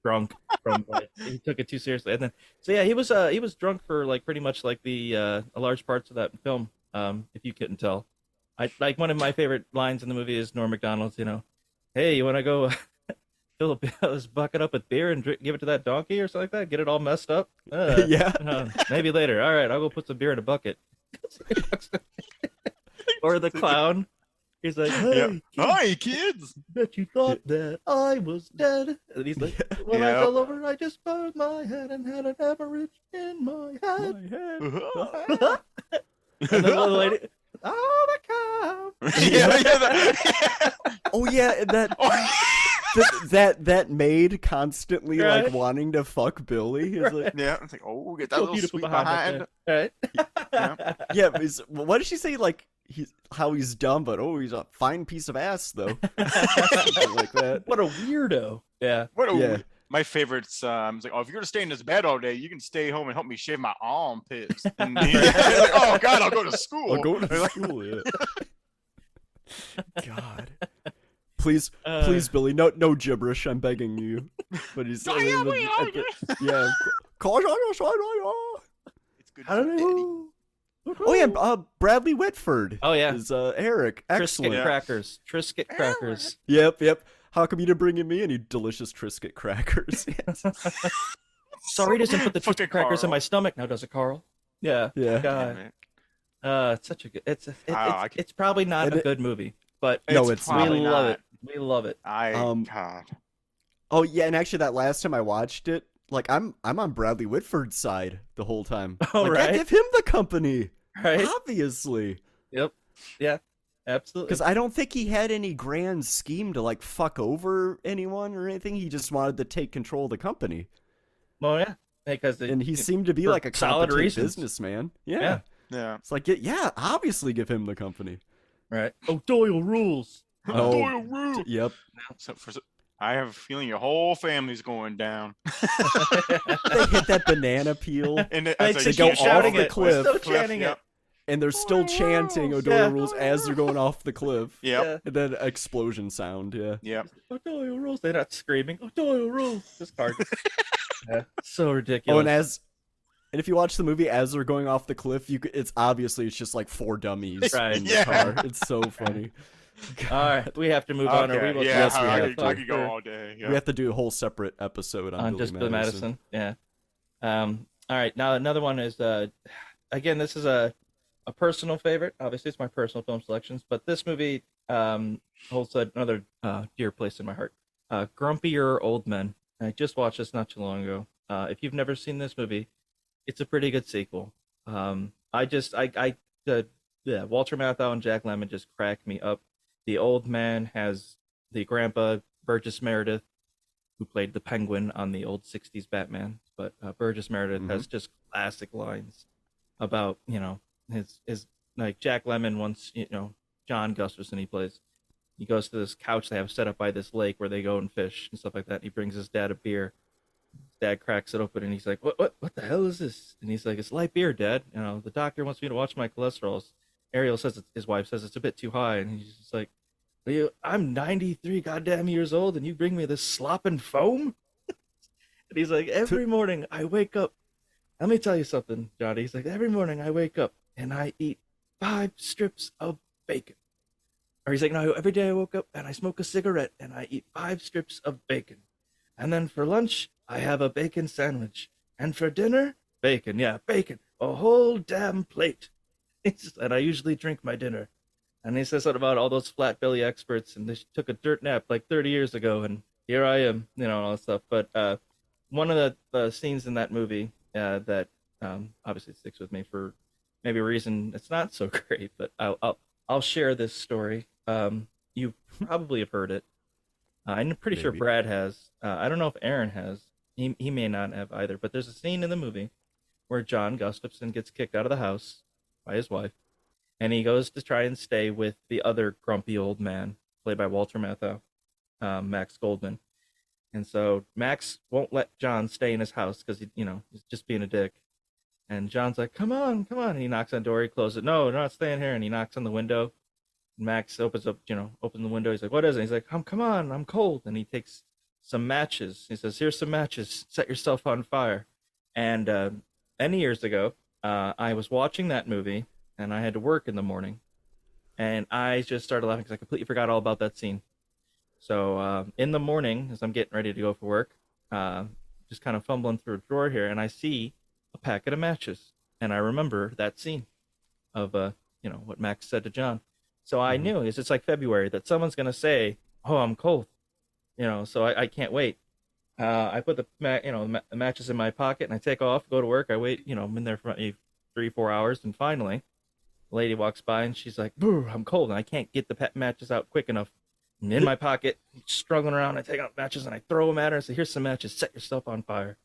S1: drunk from like, he took it too seriously. And then so yeah, he was drunk for like pretty much like the large parts of that film, if you couldn't tell. I like one of my favorite lines in the movie is Norm Macdonald's, you know, hey, you want to go fill this bucket up with beer and give it to that donkey or something like that, get it all messed up?
S3: Yeah.
S1: Maybe later. All right, I'll go put some beer in a bucket. Or the clown, he's like, hey,
S2: Hi, kids.
S1: bet you thought that I was dead. And he's like, when I fell over, I just burned my head and had an hemorrhage in my head. And then the little lady, oh, the cow.
S2: Yeah.
S3: Oh yeah, that maid constantly
S1: Right.
S3: like wanting to fuck Billy. He's like,
S2: Yeah, it's like, oh, get that
S1: So
S2: little
S1: beautiful
S2: sweet
S1: behind
S2: behind.
S1: that, right?
S3: yeah. What did she say? Like how he's dumb, but he's a fine piece of ass though. Something like that.
S1: What a weirdo. Yeah.
S2: What a
S3: Yeah.
S2: My favorite's it's like, oh, if you're gonna stay in this bed all day, you can stay home and help me shave my armpits. And he's like, oh God, I'll go to school.
S3: I'll go to school. Yeah. God. Please, Billy, no gibberish. I'm begging you. But he's yeah.
S2: It's good.
S1: Hello.
S3: Oh yeah, Bradley Whitford.
S1: Oh yeah,
S3: is Eric. Excellent.
S1: Triscuit crackers. Triscuit crackers.
S3: Yep. How come you didn't bring me any delicious Triscuit crackers?
S1: Sorry, doesn't put the Triscuit crackers in
S2: Carl.
S1: my stomach now, does it, Carl? Yeah.
S3: Yeah.
S1: God. It's such a good.
S2: I
S1: It's probably not a good movie, but
S3: No, it's
S1: we
S2: probably
S1: love
S2: not.
S1: it. We love it.
S2: God.
S3: Oh yeah, and actually that last time I watched it, like I'm on Bradley Whitford's side the whole time.
S1: Oh,
S3: like,
S1: right?
S3: I give him the company.
S1: Right.
S3: Obviously.
S1: Yep. Yeah, absolutely.
S3: Because I don't think he had any grand scheme to like fuck over anyone or anything. He just wanted to take control of the company.
S1: Well, yeah, because
S3: and he seemed to be like a
S1: solid
S3: competent businessman. Yeah. It's like, yeah, obviously give him the company.
S1: Right. Oh, Doyle rules.
S2: Doyle rules.
S3: Yep.
S2: I have a feeling your whole family's going down.
S3: They hit that banana peel.
S2: And
S3: they go off the cliff.
S1: Still chanting it.
S3: And they're still chanting O'Doyle rules as they're going off the cliff.
S2: Yep.
S3: And then explosion sound, yeah.
S2: Yep.
S1: O'Doyle rules. They're not screaming. O'Doyle rules. Just cards. Yeah. So ridiculous.
S3: Oh, and if you watch the movie as they're going off the cliff, it's just like 4 dummies in the car. It's so funny.
S1: All right, we have to move on. Or we will
S2: I could go all day. Yeah.
S3: We have to do a whole separate episode on
S1: Billy Madison. Yeah. All right, now another one is again, this is a personal favorite. Obviously, it's my personal film selections, but this movie holds another dear place in my heart. Grumpier Old Men. I just watched this not too long ago. If you've never seen this movie, it's a pretty good sequel. Walter Matthau and Jack Lemmon just crack me up. The old man has the grandpa, Burgess Meredith, who played the Penguin on the old 60s Batman. But Burgess Meredith has just classic lines about, his like Jack Lemmon once, John Gustafson he plays. He goes to this couch they have set up by this lake where they go and fish and stuff like that. He brings his dad a beer. His dad cracks it open and he's like, what the hell is this? And he's like, it's light beer, Dad. The doctor wants me to watch my cholesterol. Ariel says his wife says it's a bit too high, and he's just like, I'm 93 goddamn years old, and you bring me this slopping foam? And he's like, every morning I wake up. Let me tell you something, Johnny. He's like, every morning I wake up and I eat 5 strips of bacon. Or he's like, no, every day I woke up and I smoke a cigarette and I eat 5 strips of bacon. And then for lunch, I have a bacon sandwich. And for dinner, bacon. Yeah, bacon. A whole damn plate. And I usually drink my dinner. And he says something about all those flat belly experts, and they took a dirt nap like 30 years ago, and here I am, all that stuff. But one of the scenes in that movie that obviously sticks with me for maybe a reason it's not so great, but I'll share this story. You probably have heard it. I'm pretty sure Brad has. I don't know if Aaron has. He may not have either. But there's a scene in the movie where John Gustafson gets kicked out of the house by his wife, and he goes to try and stay with the other grumpy old man, played by Walter Matthau, Max Goldman. And so Max won't let John stay in his house because he's just being a dick. And John's like, come on. And he knocks on the door, he closes it. No, we're not staying here. And he knocks on the window. Max opens the window. He's like, what is it? He's like, come on, I'm cold. And he takes some matches. He says, here's some matches. Set yourself on fire. And many years ago, I was watching that movie, and I had to work in the morning. And I just started laughing because I completely forgot all about that scene. So in the morning, as I'm getting ready to go for work, just kind of fumbling through a drawer here, and I see a packet of matches. And I remember that scene of, what Max said to John. So I knew, it's just like February, that someone's going to say, oh, I'm cold. So I can't wait. I put the matches in my pocket, and I take off, go to work. I wait, I'm in there for 3-4 hours. And finally, the lady walks by, and she's like, I'm cold, and I can't get the matches out quick enough. And in my pocket, struggling around, I take out matches, and I throw them at her. I say, here's some matches. Set yourself on fire.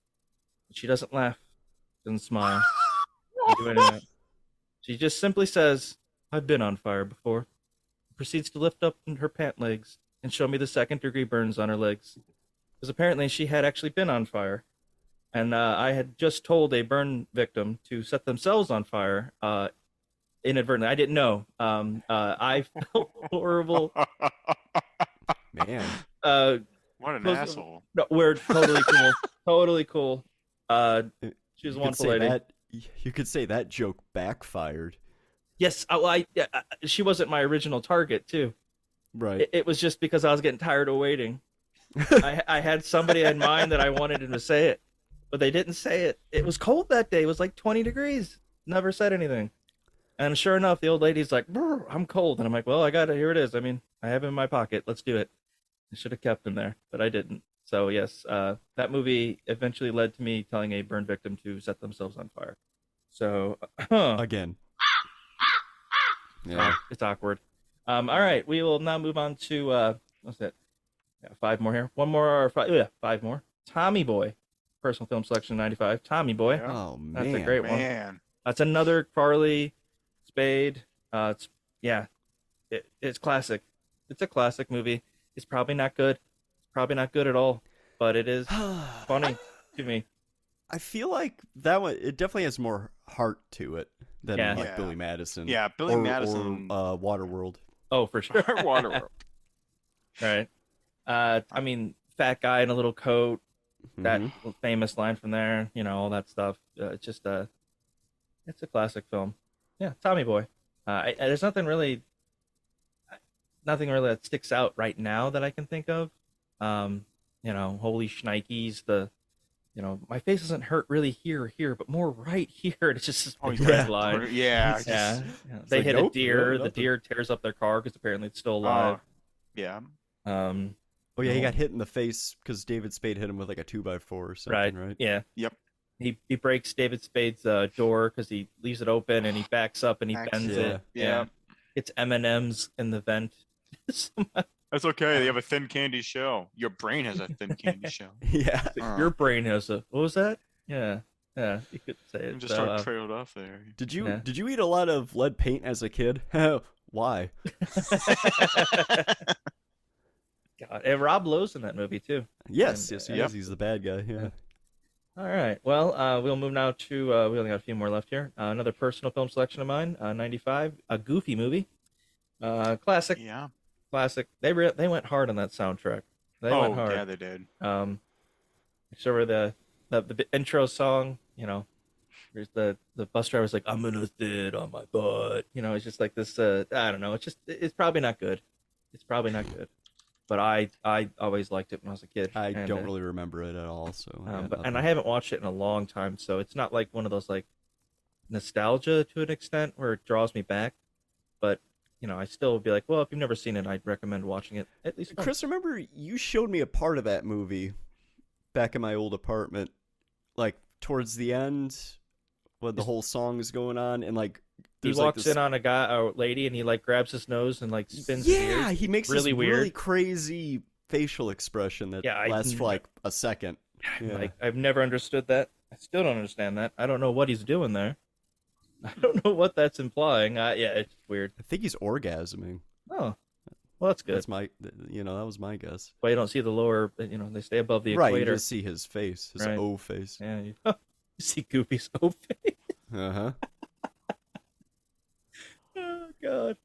S1: And she doesn't laugh, doesn't smile, doesn't do any of that. She just simply says, I've been on fire before. Proceeds to lift up her pant legs and show me the 2nd-degree burns on her legs. Because apparently she had actually been on fire. And I had just told a burn victim to set themselves on fire inadvertently. I didn't know. I felt horrible.
S3: Man.
S2: What an asshole.
S1: No, we're totally cool. Totally cool. She was a wonderful lady.
S3: You could say that joke backfired.
S1: Yes, she wasn't my original target, too.
S3: Right.
S1: It was just because I was getting tired of waiting. I had somebody in mind that I wanted him to say it, but they didn't say it. It was cold that day. It was like 20 degrees. Never said anything. And sure enough, the old lady's like, I'm cold. And I'm like, well, I got it. Here it is. I mean, I have it in my pocket. Let's do it. I should have kept him there, but I didn't. So, yes, that movie eventually led to me telling a burn victim to set themselves on fire. So,
S3: again. Yeah.
S1: It's awkward. All right, we will now move on to what's that? Yeah, 5 more here. One more or 5? Yeah, 5 more. Tommy Boy, personal film selection '95. Tommy Boy.
S2: Yeah.
S3: Oh man,
S1: that's a great one. That's another Farley Spade. It's it's classic. It's a classic movie. It's probably not good. It's probably not good at all, but it is funny to me.
S3: I feel like that one. It definitely has more heart to it than like Billy Madison.
S2: Yeah, Billy Madison.
S3: Or Waterworld.
S1: Oh, for sure.
S2: Waterworld.
S1: Right. I mean, fat guy in a little coat. That famous line from there. You know, all that stuff. It's just it's a classic film. Yeah, Tommy Boy. There's nothing really that sticks out right now that I can think of. You know, holy shnikes, my face doesn't hurt really here or here, but more right here. It's just this big red line.
S2: Yeah.
S1: They
S2: like,
S1: hit
S2: nope,
S1: a deer.
S2: no,
S1: The deer tears up their car because apparently it's still alive.
S2: Yeah.
S3: Oh yeah, he got hit in the face because David Spade hit him with like a 2x4 or something, right?
S1: Yeah.
S2: Yep.
S1: He breaks David Spade's door because he leaves it open and he backs up and he bends it.
S2: Yeah.
S1: It's M&M's in the vent.
S2: That's okay. They have a thin candy shell. Your brain has a thin candy shell.
S3: Yeah.
S1: Your brain has a. What was that? Yeah. You could say it.
S2: Just start trailed off there.
S3: Did you eat a lot of lead paint as a kid? Why?
S1: God, and Rob Lowe's in that movie too.
S3: Yes, he is. He's the bad guy. Yeah.
S1: All right. Well, we'll move now to. We only got a few more left here. Another personal film selection of mine. '95, a Goofy movie. Classic.
S2: Yeah.
S1: Classic. They went hard on that soundtrack. They went hard.
S2: Yeah, they did.
S1: So the intro song, you know, there's the bus driver's like, I'm gonna sit on my butt. You know, it's just like this. I don't know. It's probably not good. It's probably not good. But I always liked it when I was a kid.
S3: I don't really remember it at all. So.
S1: And I haven't watched it in a long time, so it's not like one of those like nostalgia to an extent where it draws me back. But you know, I still would be like, well, if you've never seen it, I'd recommend watching it at least once.
S3: Chris, remember you showed me a part of that movie back in my old apartment, like towards the end, when the whole song is going on, and like
S1: he walks in on a lady, and he like grabs his nose and like spins. his ears.
S3: He makes
S1: really
S3: this
S1: weird,
S3: really crazy facial expression that lasts for like a second. Yeah.
S1: Like I've never understood that. I still don't understand that. I don't know what he's doing there. I don't know what that's implying. It's weird.
S3: I think he's orgasming.
S1: Oh, well, that's good.
S3: That's that was my guess.
S1: Well, you don't see the lower, they stay above the
S3: right,
S1: equator.
S3: You just see his face, his O face.
S1: Yeah, you see Goofy's O face.
S3: Uh-huh.
S1: Oh, God.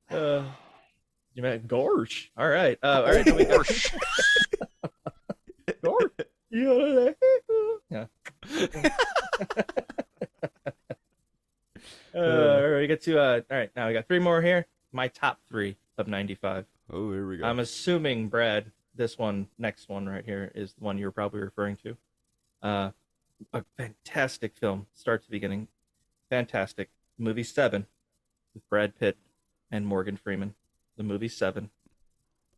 S1: You meant Gorsh. All right. Gorsh. Gorsh. Yeah. We get to all right, now we got 3 more here. My top 3 of '95.
S3: Oh, here we go.
S1: I'm assuming, Brad, next one right here is the one you're probably referring to. A fantastic film, start to beginning. Fantastic. Movie 7 with Brad Pitt and Morgan Freeman. The movie 7.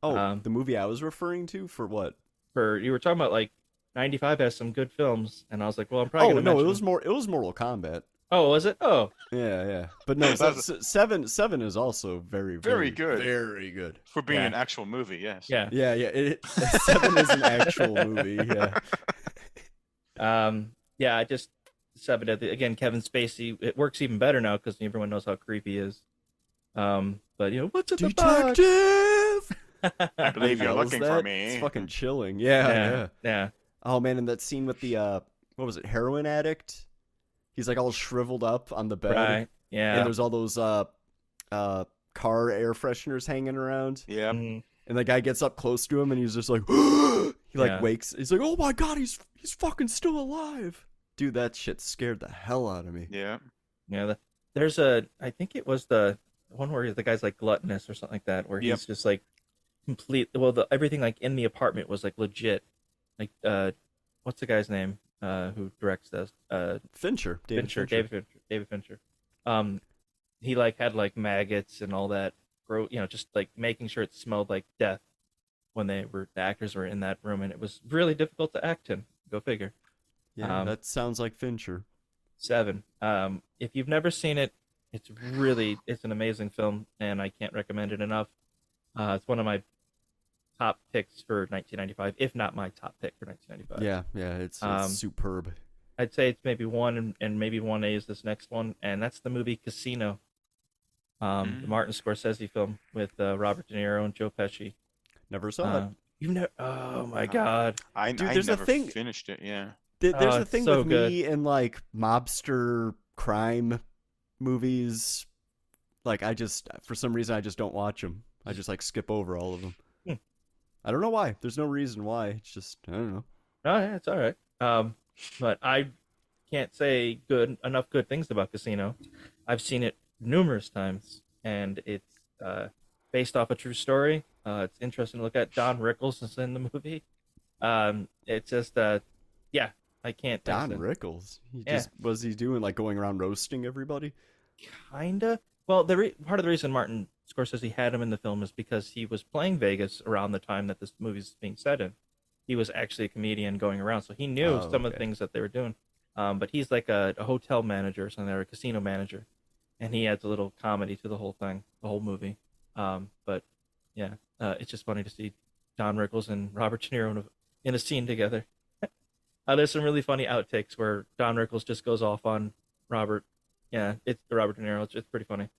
S3: Oh, the movie I was referring to for what?
S1: You were talking about like 95 has some good films, and I was like, well, I'm probably gonna mention...
S3: it was Mortal Kombat.
S1: Oh, was it? Oh.
S3: Yeah. But no, seven is also very, very good. Very good.
S2: For being an actual movie, yes.
S1: Yeah.
S3: Yeah. 7 is an actual movie, yeah. 7, again, Kevin Spacey, it works even better now because everyone knows how creepy he is. But, what's in the box? Detective!
S2: I believe you're looking for me.
S3: It's fucking chilling. Yeah. Oh, man, and that scene with the, what was it, heroin addict? He's like all shriveled up on the bed.
S1: Right. Yeah.
S3: And there's all those car air fresheners hanging around.
S2: Yeah.
S1: Mm-hmm.
S3: And the guy gets up close to him and he's just like, he like wakes. He's like, oh my God, he's fucking still alive. Dude, that shit scared the hell out of me.
S2: Yeah.
S1: Yeah. There's I think it was the one where the guy's like gluttonous or something like that, where he's just like everything like in the apartment was like legit. Like, what's the guy's name? Who directs this?
S3: Fincher. David
S1: Fincher. He like had like maggots and all that, just like making sure it smelled like death when the actors were in that room, and it was really difficult to act in. Go figure.
S3: Yeah, that sounds like Fincher.
S1: 7. If you've never seen it, It's an amazing film, and I can't recommend it enough. It's one of my top picks for 1995, if not my top pick for 1995.
S3: Yeah, it's superb.
S1: I'd say it's maybe one, and maybe 1A is this next one, and that's the movie Casino, the Martin Scorsese film with Robert De Niro and Joe Pesci.
S3: Never saw it.
S1: You've never? Oh my god!
S2: I never finished it. Yeah.
S3: There's a thing
S1: so
S3: with
S1: good.
S3: me and like mobster crime movies. Like I just, for some reason, I just don't watch them. I just like skip over all of them. I don't know why. There's no reason why. It's just, I don't know.
S1: Oh yeah, it's all right. But I can't say enough good things about Casino. I've seen it numerous times, and it's based off a true story. It's interesting to look at. Don Rickles is in the movie. It's just, yeah, I can't.
S3: Don Rickles. Was he doing like going around roasting everybody?
S1: Kinda. Well, part of the reason Martin Scorsese had him in the film is because he was playing Vegas around the time that this movie's being set in. He was actually a comedian going around, so he knew some of the things that they were doing. But he's like a hotel manager or something, or a casino manager, and he adds a little comedy to the whole thing, the whole movie. But yeah, it's just funny to see Don Rickles and Robert De Niro in a scene together. There's some really funny outtakes where Don Rickles just goes off on Robert. Yeah, it's Robert De Niro. It's pretty funny.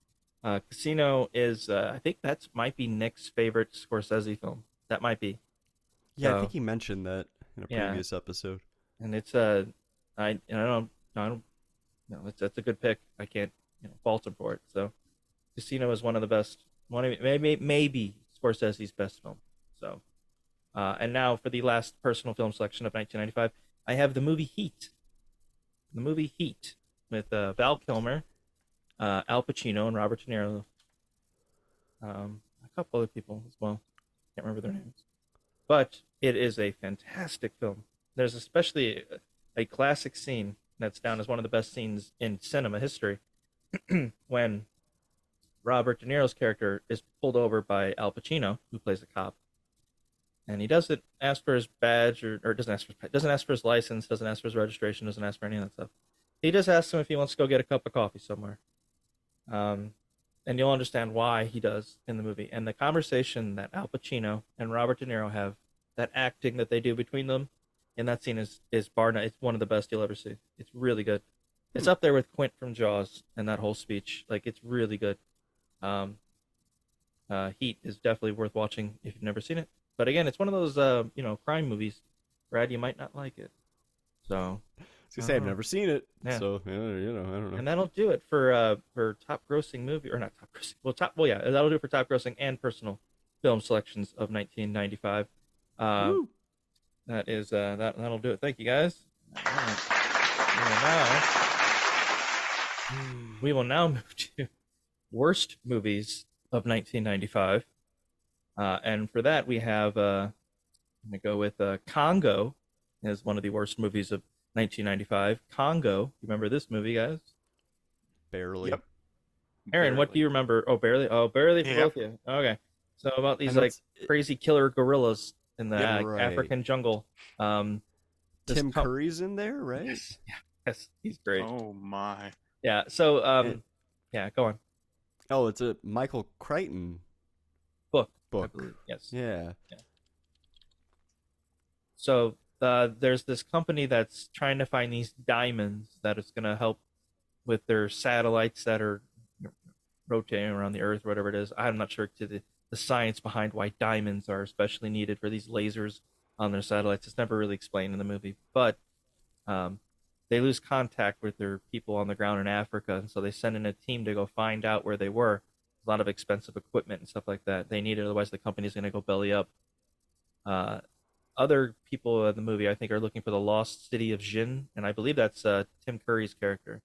S1: Casino is, I think that might be Nick's favorite Scorsese film. That might be.
S3: Yeah, I think he mentioned that in a previous episode.
S1: And it's I don't know, that's a good pick. I can't fault him for it. So, Casino is one of the best. Maybe Scorsese's best film. So, and now for the last personal film selection of 1995, I have the movie Heat. The movie Heat with Val Kilmer, Al Pacino, and Robert De Niro. A couple other people as well. Can't remember their names. But it is a fantastic film. There's especially a classic scene that's down as one of the best scenes in cinema history when Robert De Niro's character is pulled over by Al Pacino, who plays a cop. And he doesn't ask for his badge or doesn't ask for his license, doesn't ask for his registration, doesn't ask for any of that stuff. He just asks him if he wants to go get a cup of coffee somewhere. And you'll understand why he does in the movie. And the conversation that Al Pacino and Robert De Niro have, that acting that they do between them in that scene is bar none. It's one of the best you'll ever see. It's really good. It's up there with Quint from Jaws and that whole speech. Like, it's really good. Heat is definitely worth watching if you've never seen it. But again, it's one of those, crime movies, Brad, you might not like it. So...
S3: I was gonna say I've never seen it,
S1: yeah.
S3: So I don't know.
S1: And that'll do it for top grossing movie, or not top grossing. That'll do it for top grossing and personal film selections of 1995. That is that'll do it. Thank you guys. We will now move to worst movies of 1995, and for that we have I'm gonna go with Congo as one of the worst movies of 1995. Congo. Remember this movie, guys?
S3: Barely.
S2: Yep.
S1: Aaron, what do you remember? Oh, barely. Oh, barely for both of you. Okay. So about these crazy killer gorillas in the African jungle.
S3: Tim Curry's in there, right?
S1: Yes, he's great.
S2: Oh my.
S1: Yeah. So yeah, go on.
S3: Oh, it's a Michael Crichton
S1: book.
S3: I
S1: believe. Yes.
S3: Yeah.
S1: So there's this company that's trying to find these diamonds that is going to help with their satellites that are rotating around the Earth, whatever it is. I'm not sure to the science behind why diamonds are especially needed for these lasers on their satellites. It's never really explained in the movie, but they lose contact with their people on the ground in Africa, and so they send in a team to go find out where they were. A lot of expensive equipment and stuff like that. They need it, otherwise the company's going to go belly up. Other people in the movie, I think, are looking for the lost city of Jin, and I believe that's Tim Curry's character.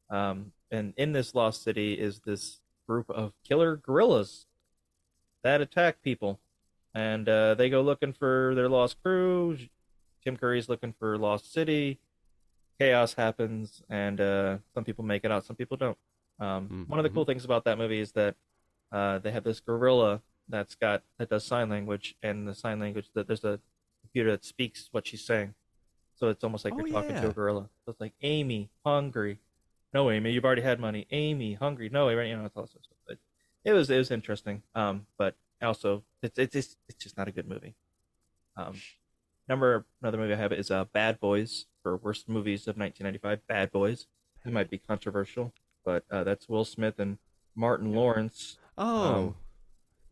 S1: And in this lost city is this group of killer gorillas that attack people, and they go looking for their lost crew. Tim Curry's looking for lost city. Chaos happens, and some people make it out, some people don't. One of the cool things about that movie is that they have this gorilla that does sign language, and the sign language that there's a computer that speaks what she's saying, so it's almost like you're talking to a gorilla. So it's like Amy, hungry, No, Amy, you've already had money. Amy, hungry. No, right? It's all sorts of stuff. But it was interesting. But also it's just not a good movie. Another movie I have is Bad Boys for worst movies of 1995. Bad Boys. It might be controversial, but that's Will Smith and Martin Lawrence.
S3: Oh,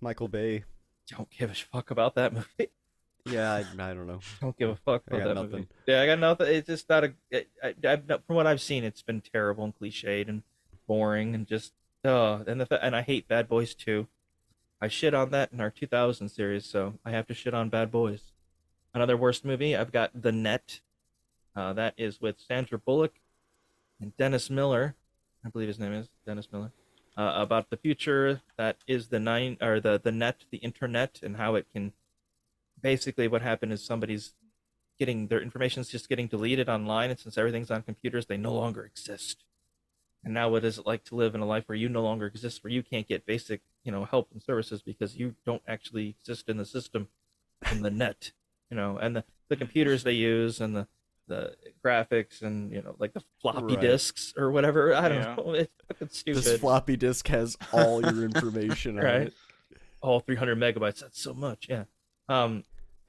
S3: Michael Bay.
S1: Don't give a fuck about that movie.
S3: Yeah, I don't know.
S1: Don't give a fuck about that
S3: nothing.
S1: movie. Yeah, I got nothing. It's just not from what I've seen, it's been terrible and cliched and boring and just and I hate Bad Boys too. I shit on that in our 2000 series, so I have to shit on Bad Boys. Another worst movie, I've got The Net. That is with Sandra Bullock and Dennis Miller. I believe his name is Dennis Miller. About the future that is the net, the internet, and how it can. Basically, what happened is somebody's getting their information's just getting deleted online, and since everything's on computers, they no longer exist. And now, what is it like to live in a life where you no longer exist, where you can't get basic, help and services because you don't actually exist in the system, in the net, and the computers they use and the graphics and like the floppy disks or whatever. I don't know. It's fucking stupid.
S3: This floppy disk has all your information on it.
S1: All 300 megabytes. That's so much. Yeah.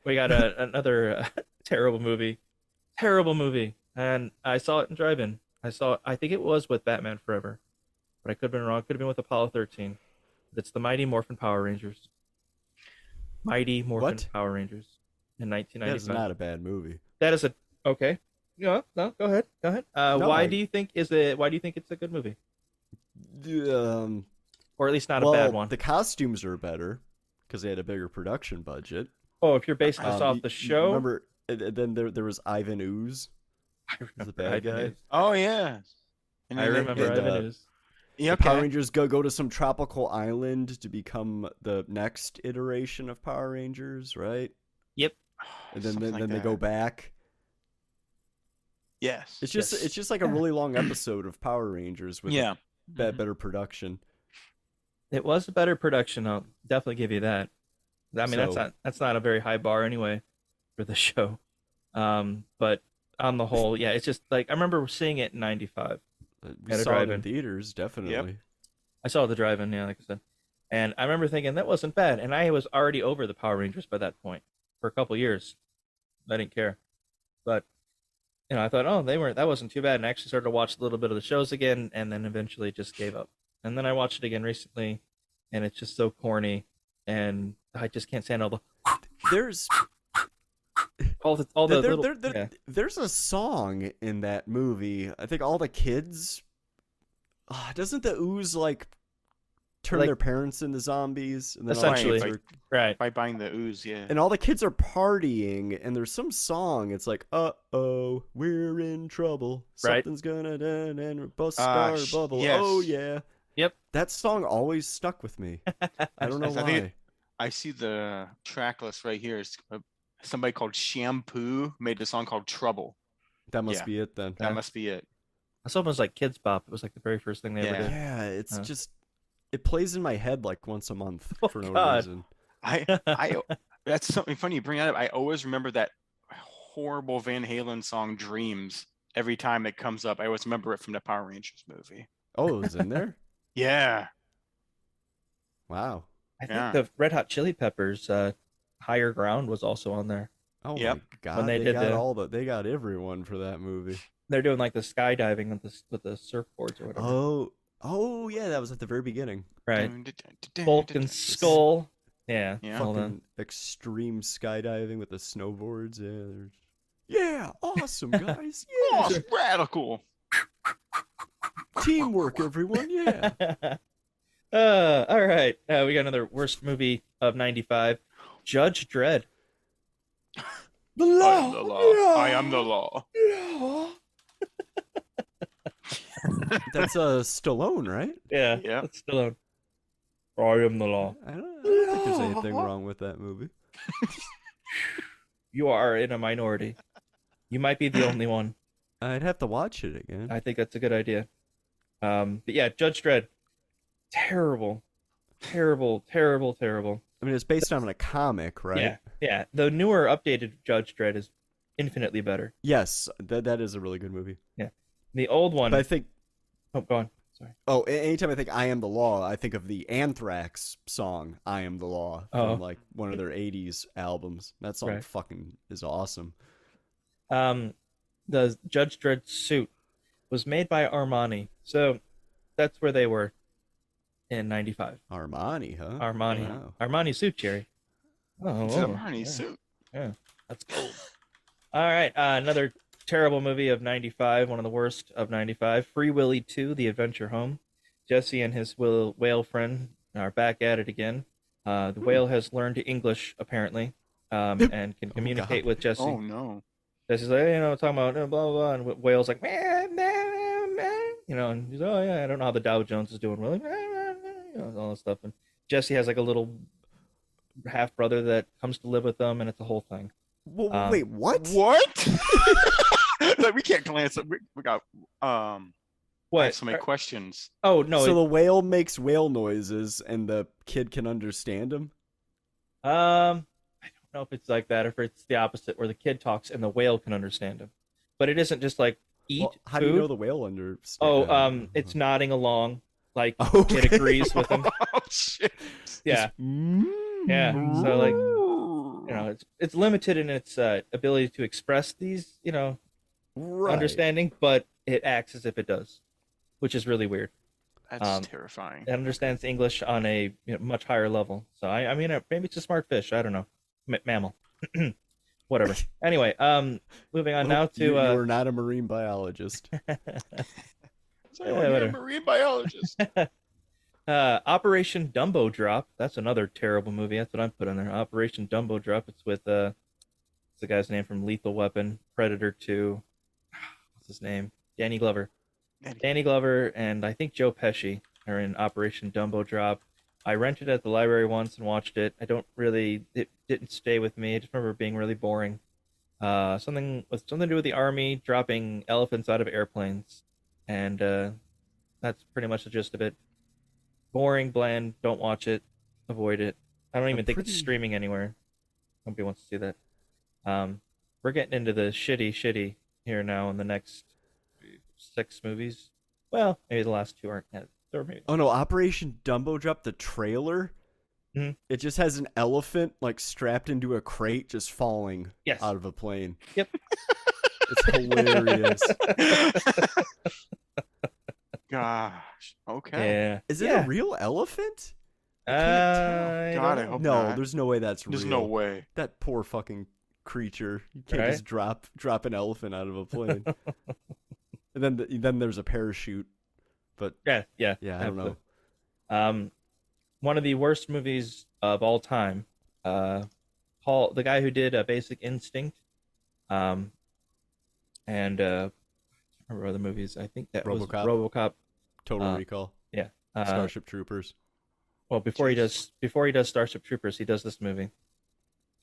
S1: We got another terrible movie, and I saw it in drive-in. I think it was with Batman Forever, but I could have been wrong. Could have been with Apollo 13. But it's the Mighty Morphin Power Rangers. Mighty Morphin Power Rangers in 1995.
S3: That is not a bad movie.
S1: That is okay. No, go ahead. Why do you think it's a good movie? Or at least not a bad one.
S3: The costumes are better because they had a bigger production budget.
S1: Oh, if you're basing this off the show,
S3: remember? Then there was Ivan Ooze.
S1: I remember
S3: the bad guy.
S1: Ooze.
S2: Oh yeah,
S1: I remember Ivan Ooze.
S3: Yeah, okay. Power Rangers go to some tropical island to become the next iteration of Power Rangers, right?
S1: Yep.
S3: And then they go back.
S2: Yes.
S3: It's just like a really long episode of Power Rangers with better production.
S1: It was a better production. I'll definitely give you that. I mean, that's not a very high bar anyway for the show. But on the whole, yeah, it's just like I remember seeing it in '95.
S3: We saw it in theaters, definitely.
S1: Yep. I saw the drive-in, yeah, like I said, and I remember thinking that wasn't bad. And I was already over the Power Rangers by that point for a couple years. I didn't care, but I thought, that wasn't too bad. And I actually started to watch a little bit of the shows again, and then eventually just gave up. And then I watched it again recently, and it's just so corny, and I just can't stand all the.
S3: There's there's a song in that movie. I think all the kids. Doesn't the ooze turn their parents into zombies? And then
S1: essentially, right?
S2: By buying the ooze, yeah.
S3: And all the kids are partying, and there's some song. It's like, "Uh-oh, we're in trouble.
S1: Right.
S3: Something's gonna done and bust our bubble."
S2: Yes.
S3: Oh yeah.
S1: Yep.
S3: That song always stuck with me. I don't know why.
S2: I see the track list right here. It's somebody called Shampoo made the song called Trouble.
S3: That must be it then.
S2: That must be it.
S1: I saw it was like Kids Bop. It was like the very first thing they ever did.
S3: Yeah, it's just it plays in my head like once a month for no reason.
S2: That's something funny you bring that up. I always remember that horrible Van Halen song Dreams every time it comes up. I always remember it from the Power Rangers movie.
S3: Oh, it was in there?
S2: Yeah.
S3: Wow.
S1: I think the Red Hot Chili Peppers Higher Ground was also on there.
S3: Oh my god. When they got everyone for that movie.
S1: They're doing like the skydiving with the surfboards or whatever.
S3: Oh yeah, that was at the very beginning.
S1: Right. Bulk and Skull. Yeah.
S3: Fucking extreme skydiving with the snowboards. Yeah, awesome guys. Yeah.
S2: Awesome, radical.
S3: Teamwork, everyone. Yeah.
S1: All right. We got another worst movie of '95, Judge Dredd.
S2: The law. I am the law.
S3: That's Stallone, right?
S1: Yeah. That's Stallone. I am the law.
S3: I don't think there's anything wrong with that movie.
S1: You are in a minority. You might be the only one.
S3: I'd have to watch it again.
S1: I think that's a good idea. But yeah, Judge Dredd. Terrible. I mean, it's based on a comic, right? Yeah. The newer, updated Judge Dredd is infinitely better.
S3: Yes, that is a really good movie.
S1: Yeah. The old one...
S3: But I think
S1: Oh, go on. Sorry.
S3: Oh, anytime I think I Am the Law, I think of the Anthrax song I Am the Law from like one of their 80s albums. That song fucking is awesome.
S1: The Judge Dredd suit was made by Armani. So that's where they were in 95.
S3: Armani, huh?
S1: Armani.
S3: Wow.
S1: Armani suit, Jerry. Oh,
S2: It's an Armani
S1: yeah.
S2: suit.
S1: Yeah, that's gold. All right, another terrible movie of 95, one of the worst of 95, Free Willy 2, The Adventure Home. Jesse and his whale friend are back at it again. The whale has learned English, apparently, and can communicate with Jesse.
S2: Oh, no.
S1: Jesse's like, talking about blah, blah, blah, and whale's like, man, and he's, oh, yeah, I don't know how the Dow Jones is doing, Willie, all this stuff. And Jesse has like a little half-brother that comes to live with them, and it's a whole thing.
S3: Wait, what?
S2: What? Like, we can't glance at. We got
S1: what?
S2: I have so many questions.
S1: Oh no!
S3: So the whale makes whale noises, and the kid can understand him.
S1: I don't know if it's like that, or if it's the opposite, where the kid talks and the whale can understand him. But it isn't just like eat.
S3: Well, how
S1: food.
S3: do you know the whale understands?
S1: Oh, it's nodding along, like it agrees with him.
S2: Oh shit!
S1: Yeah, yeah. So like, it's limited in its ability to express these, understanding, but it acts as if it does, which is really weird.
S2: That's terrifying.
S1: It understands English on a much higher level. So I mean, maybe it's a smart fish. I don't know, mammal, whatever. Anyway, moving on now to.
S3: You are not a marine biologist.
S2: Sorry, I'm a marine biologist.
S1: Operation Dumbo Drop. That's another terrible movie. That's what I'm putting there. Operation Dumbo Drop. It's with the guy's name from Lethal Weapon, Predator 2. What's his name? Danny Glover. Danny Glover and I think Joe Pesci are in Operation Dumbo Drop. I rented it at the library once and watched it. It didn't stay with me. I just remember it being really boring. Something to do with the army dropping elephants out of airplanes, and that's pretty much the gist of it. Boring, bland. Don't watch it. Avoid it. I don't even think it's streaming anywhere. Nobody wants to see that. We're getting into the shitty here now in the next 6 movies. Well, maybe the last 2 aren't yet. Or maybe.
S3: Oh no! Operation Dumbo Drop, the trailer.
S1: Mm-hmm.
S3: It just has an elephant like strapped into a crate, just falling out of a plane.
S1: Yep.
S3: It's hilarious.
S2: Gosh. Okay.
S1: Yeah.
S3: Is it a real elephant?
S2: God, I hope
S3: no,
S2: not.
S3: there's no way that's real.
S2: There's no way.
S3: That poor fucking creature. You can't just drop an elephant out of a plane. And then there's a parachute. But
S1: yeah,
S3: I don't know.
S1: One of the worst movies of all time. The guy who did Basic Instinct, and I remember other movies. I think that was RoboCop,
S3: Total Recall.
S1: Yeah,
S3: Starship Troopers.
S1: Well, before he does Starship Troopers, he does this movie,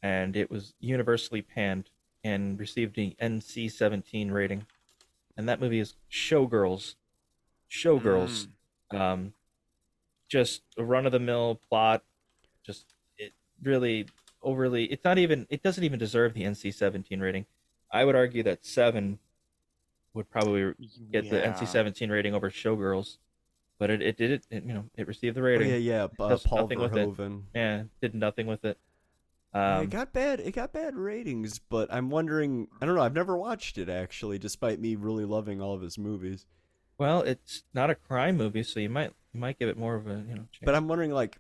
S1: and it was universally panned and received an NC-17 rating. And that movie is Showgirls. Just a run-of-the-mill plot. Just it really overly. It doesn't even deserve the NC-17 rating. I would argue that 7 would probably get the NC-17 rating over Showgirls, but it did it. It received the rating.
S3: Oh, Paul Verhoeven.
S1: Yeah, did nothing with it.
S3: It got bad ratings, but I'm wondering. I don't know. I've never watched it actually, despite me really loving all of his movies.
S1: Well, it's not a crime movie, so you might give it more of a chance.
S3: But I'm wondering, like,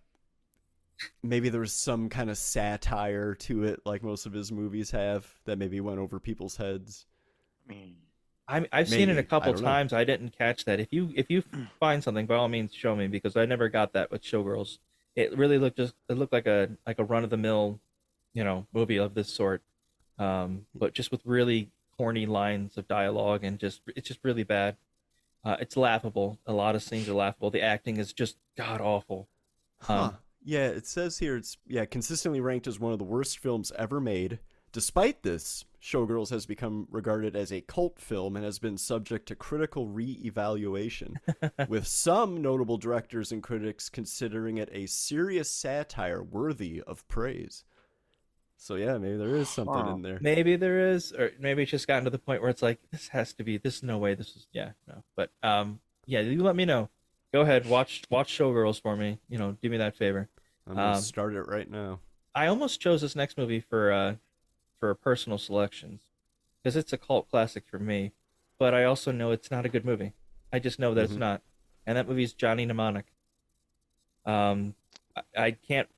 S3: maybe there was some kind of satire to it, like most of his movies have, that maybe went over people's heads.
S1: I've seen it a couple times. I didn't catch that. If you find something, by all means, show me, because I never got that with Showgirls. It really looked like a run of the mill, movie of this sort, but just with really corny lines of dialogue, and it's just really bad. It's laughable. A lot of scenes are laughable. The acting is just god awful.
S3: Yeah, it says here it's consistently ranked as one of the worst films ever made. Despite this, Showgirls has become regarded as a cult film and has been subject to critical re-evaluation, with some notable directors and critics considering it a serious satire worthy of praise. So yeah, maybe there is something in there.
S1: Maybe there is, or maybe it's just gotten to the point where it's like, this has to be, this is no way, this is, no. But Yeah, you let me know. Go ahead, watch Showgirls for me. Do me that favor.
S3: I'm gonna start it right now.
S1: I almost chose this next movie for personal selections because it's a cult classic for me, but I also know it's not a good movie. I just know that it's not, and that movie's Johnny Mnemonic. I can't.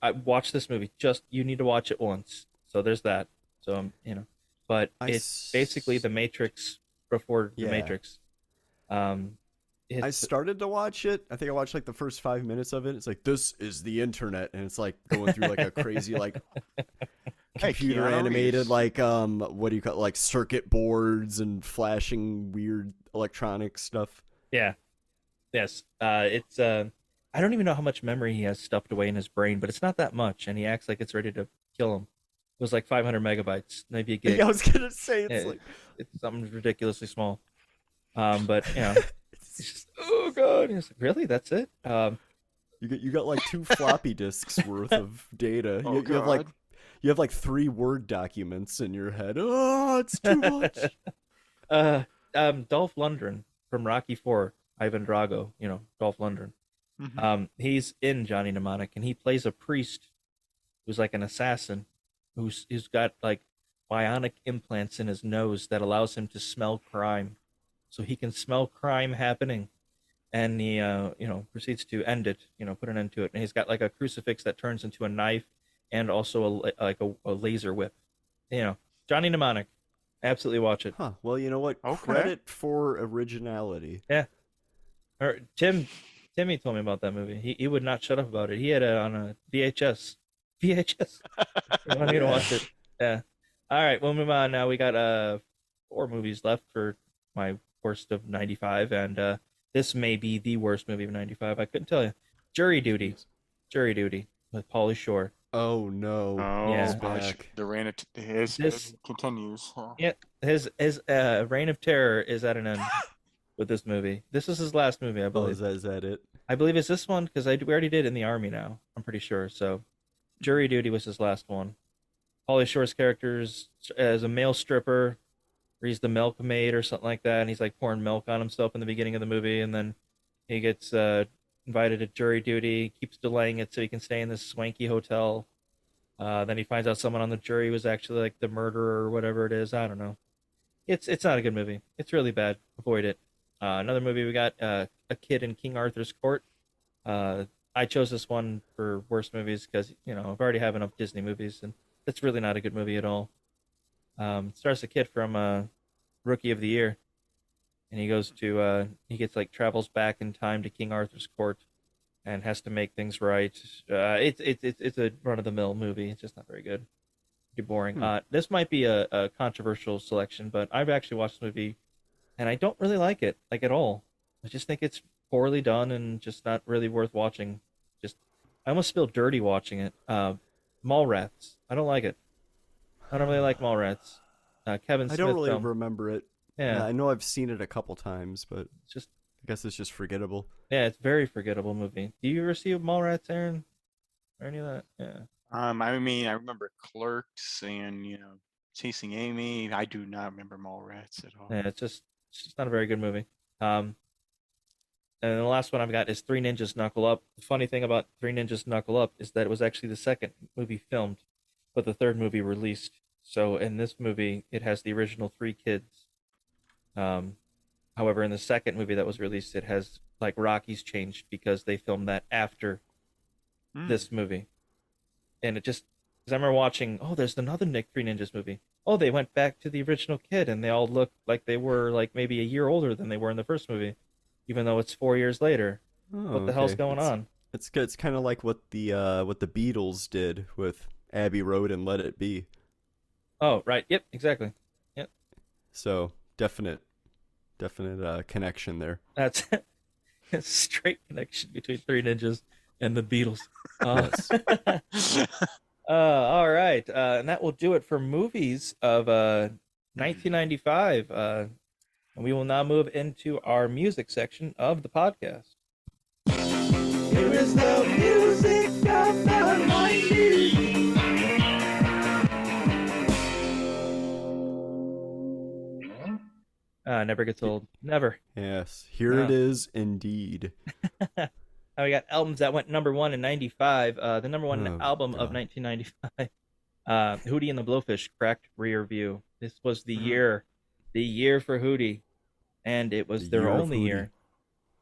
S1: I watch this movie. Just you need to watch it once. So there's that. So but it's basically The Matrix before The Matrix.
S3: I started to watch it. I think I watched like the first 5 minutes of it. It's like, this is the internet, and it's like going through like a crazy like computer animated like what do you call it? Like circuit boards and flashing weird electronic stuff.
S1: Yeah. Yes. It's I don't even know how much memory he has stuffed away in his brain, but it's not that much, and he acts like it's ready to kill him. It was like 500 megabytes, maybe a gig.
S3: Yeah, I was gonna say
S1: it's something ridiculously small. But it's just, oh god, it's like, really? That's it?
S3: You got like 2 floppy disks worth of data. You have like 3 Word documents in your head. Oh, it's too much.
S1: Dolph Lundgren from Rocky IV, Ivan Drago. Dolph Lundgren. He's in Johnny Mnemonic, and he plays a priest who's like an assassin who's got like bionic implants in his nose that allows him to smell crime, so he can smell crime happening, and he proceeds to end it, put an end to it. And he's got like a crucifix that turns into a knife, and also a laser whip. Johnny Mnemonic, absolutely watch it.
S3: Well, you know what?
S2: Okay.
S3: Credit for originality.
S1: Yeah. Or Timmy told me about that movie. He would not shut up about it. He had it on a VHS. You want me to watch it? Yeah. All right, we'll move on now. We got 4 movies left for my worst of 95, and this may be the worst movie of 95. I couldn't tell you. Jury Duty with Pauly Shore.
S3: Oh no!
S1: Yeah.
S2: The reign of continues.
S1: Yeah, his reign of terror is at an end with this movie. This is his last movie, I believe.
S3: Is that it?
S1: I believe it's this one because we already did In the Army now. I'm pretty sure. So, Jury Duty was his last one. Pauly Shore's character's as a male stripper, or he's the milkmaid or something like that, and he's like pouring milk on himself in the beginning of the movie, and then he gets invited to jury duty, keeps delaying it so he can stay in this swanky hotel. Then he finds out someone on the jury was actually like the murderer or whatever it is. I don't know. It's not a good movie. It's really bad. Avoid it. Another movie we got, A Kid in King Arthur's Court. I chose this one for worst movies because I've already have enough Disney movies, and it's really not a good movie at all. It stars a kid from Rookie of the Year, and he goes to travels back in time to King Arthur's court, and has to make things right. It's a run of the mill movie. It's just not very good. Pretty boring. This might be a controversial selection, but I've actually watched the movie, and I don't really like it at all. I just think it's poorly done and just not really worth watching. I almost feel dirty watching it. Mallrats. I don't like it. I don't really like Mallrats. Kevin Smith
S3: I don't really
S1: film.
S3: remember it.
S1: Yeah.
S3: I know I've seen it a couple times, but
S1: I
S3: guess it's just forgettable.
S1: Yeah, it's a very forgettable movie. Do you ever see Mallrats, Aaron? Or any of that? Yeah.
S2: I remember Clerks and Chasing Amy. I do not remember Mallrats at all.
S1: Yeah, it's just not a very good movie. And the last one I've got is Three Ninjas Knuckle Up. The funny thing about Three Ninjas Knuckle Up is that it was actually the second movie filmed, but the third movie released. So in this movie, it has the original 3 kids. However, in the second movie that was released, it has like Rocky's changed because they filmed that after this movie. And it just, because I remember watching, there's another Three Ninjas movie. They went back to the original kid, and they all look like they were like maybe a year older than they were in the first movie, even though it's 4 years later. What the hell's going on?
S3: It's good. It's kind of like what the Beatles did with Abbey Road and Let It Be.
S1: Oh, right. Yep, exactly. Yep.
S3: So definite connection there.
S1: That's a straight connection between Three Ninjas and the Beatles. All right, and that will do it for movies of 1995. And we will now move into our music section of the podcast.
S12: Here is the music of the 90s.
S1: Never gets old. Never.
S3: Yes, here
S1: No.
S3: it is indeed.
S1: Now we got albums that went number one in '95. The number one
S3: Oh,
S1: album of
S3: God.
S1: 1995. Hootie and the Blowfish, Cracked Rear View. This was the year for Hootie, and it was
S3: The
S1: their
S3: year of
S1: only
S3: Hootie.
S1: year,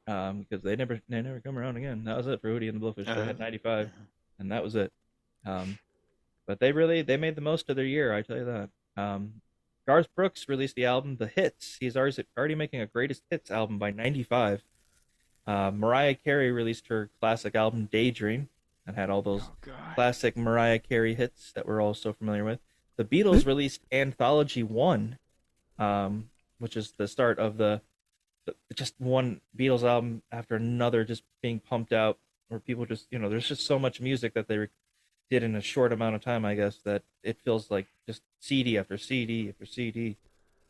S1: because they never come around again. That was it for Hootie and the Blowfish. They had '95, and that was it. But they made the most of their year. I tell you that. Garth Brooks released the album The Hits. He's already making a greatest hits album by '95. Mariah Carey released her classic album Daydream and had all those classic Mariah Carey hits that we're all so familiar with. The Beatles released Anthology 1, which is the start of the just one Beatles album after another just being pumped out, where people just, there's just so much music that they did in a short amount of time, I guess, that it feels like just CD after CD after CD,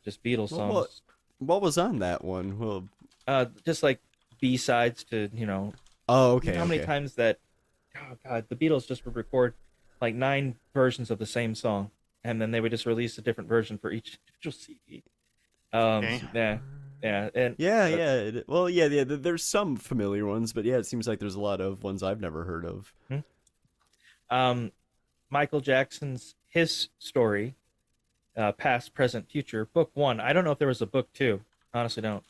S1: just Beatles songs.
S3: What was on that one? Well,
S1: just like B-sides to,
S3: Oh, okay.
S1: how many times that, oh God, the Beatles just would record like 9 versions of the same song, and then they would just release a different version for each individual CD. And
S3: Well, yeah. There's some familiar ones, but yeah, it seems like there's a lot of ones I've never heard of.
S1: Michael Jackson's His Story, Past, Present, Future, Book 1. I don't know if there was a Book 2. Honestly, don't.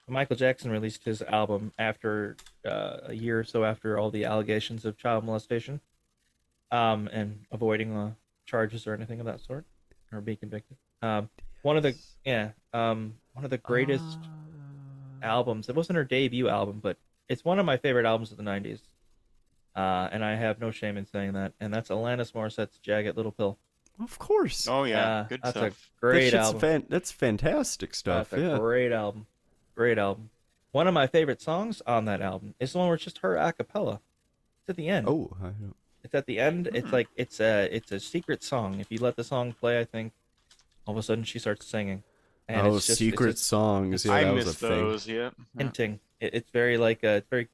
S1: Michael Jackson released his album after a year or so after all the allegations of child molestation, and avoiding charges or anything of that sort, or being convicted. One of the greatest albums. It wasn't her debut album, but it's one of my favorite albums of the '90s. And I have no shame in saying that. And that's Alanis Morissette's Jagged Little Pill.
S3: Of course.
S2: Oh yeah, good
S1: that's
S2: stuff.
S1: A great album.
S3: That's fantastic stuff.
S1: That's a great album. Great album. One of my favorite songs on that album is the one where it's just her a cappella. It's at the end.
S3: Oh, I know.
S1: It's at the end. It's like it's a secret song. If you let the song play, I think all of a sudden she starts singing. And
S3: Oh,
S1: it's just,
S3: secret
S1: it's just,
S3: songs. Yeah,
S2: I
S3: that was
S2: missed
S3: a thing.
S2: those. Yeah.
S1: hinting. It's very like it's very.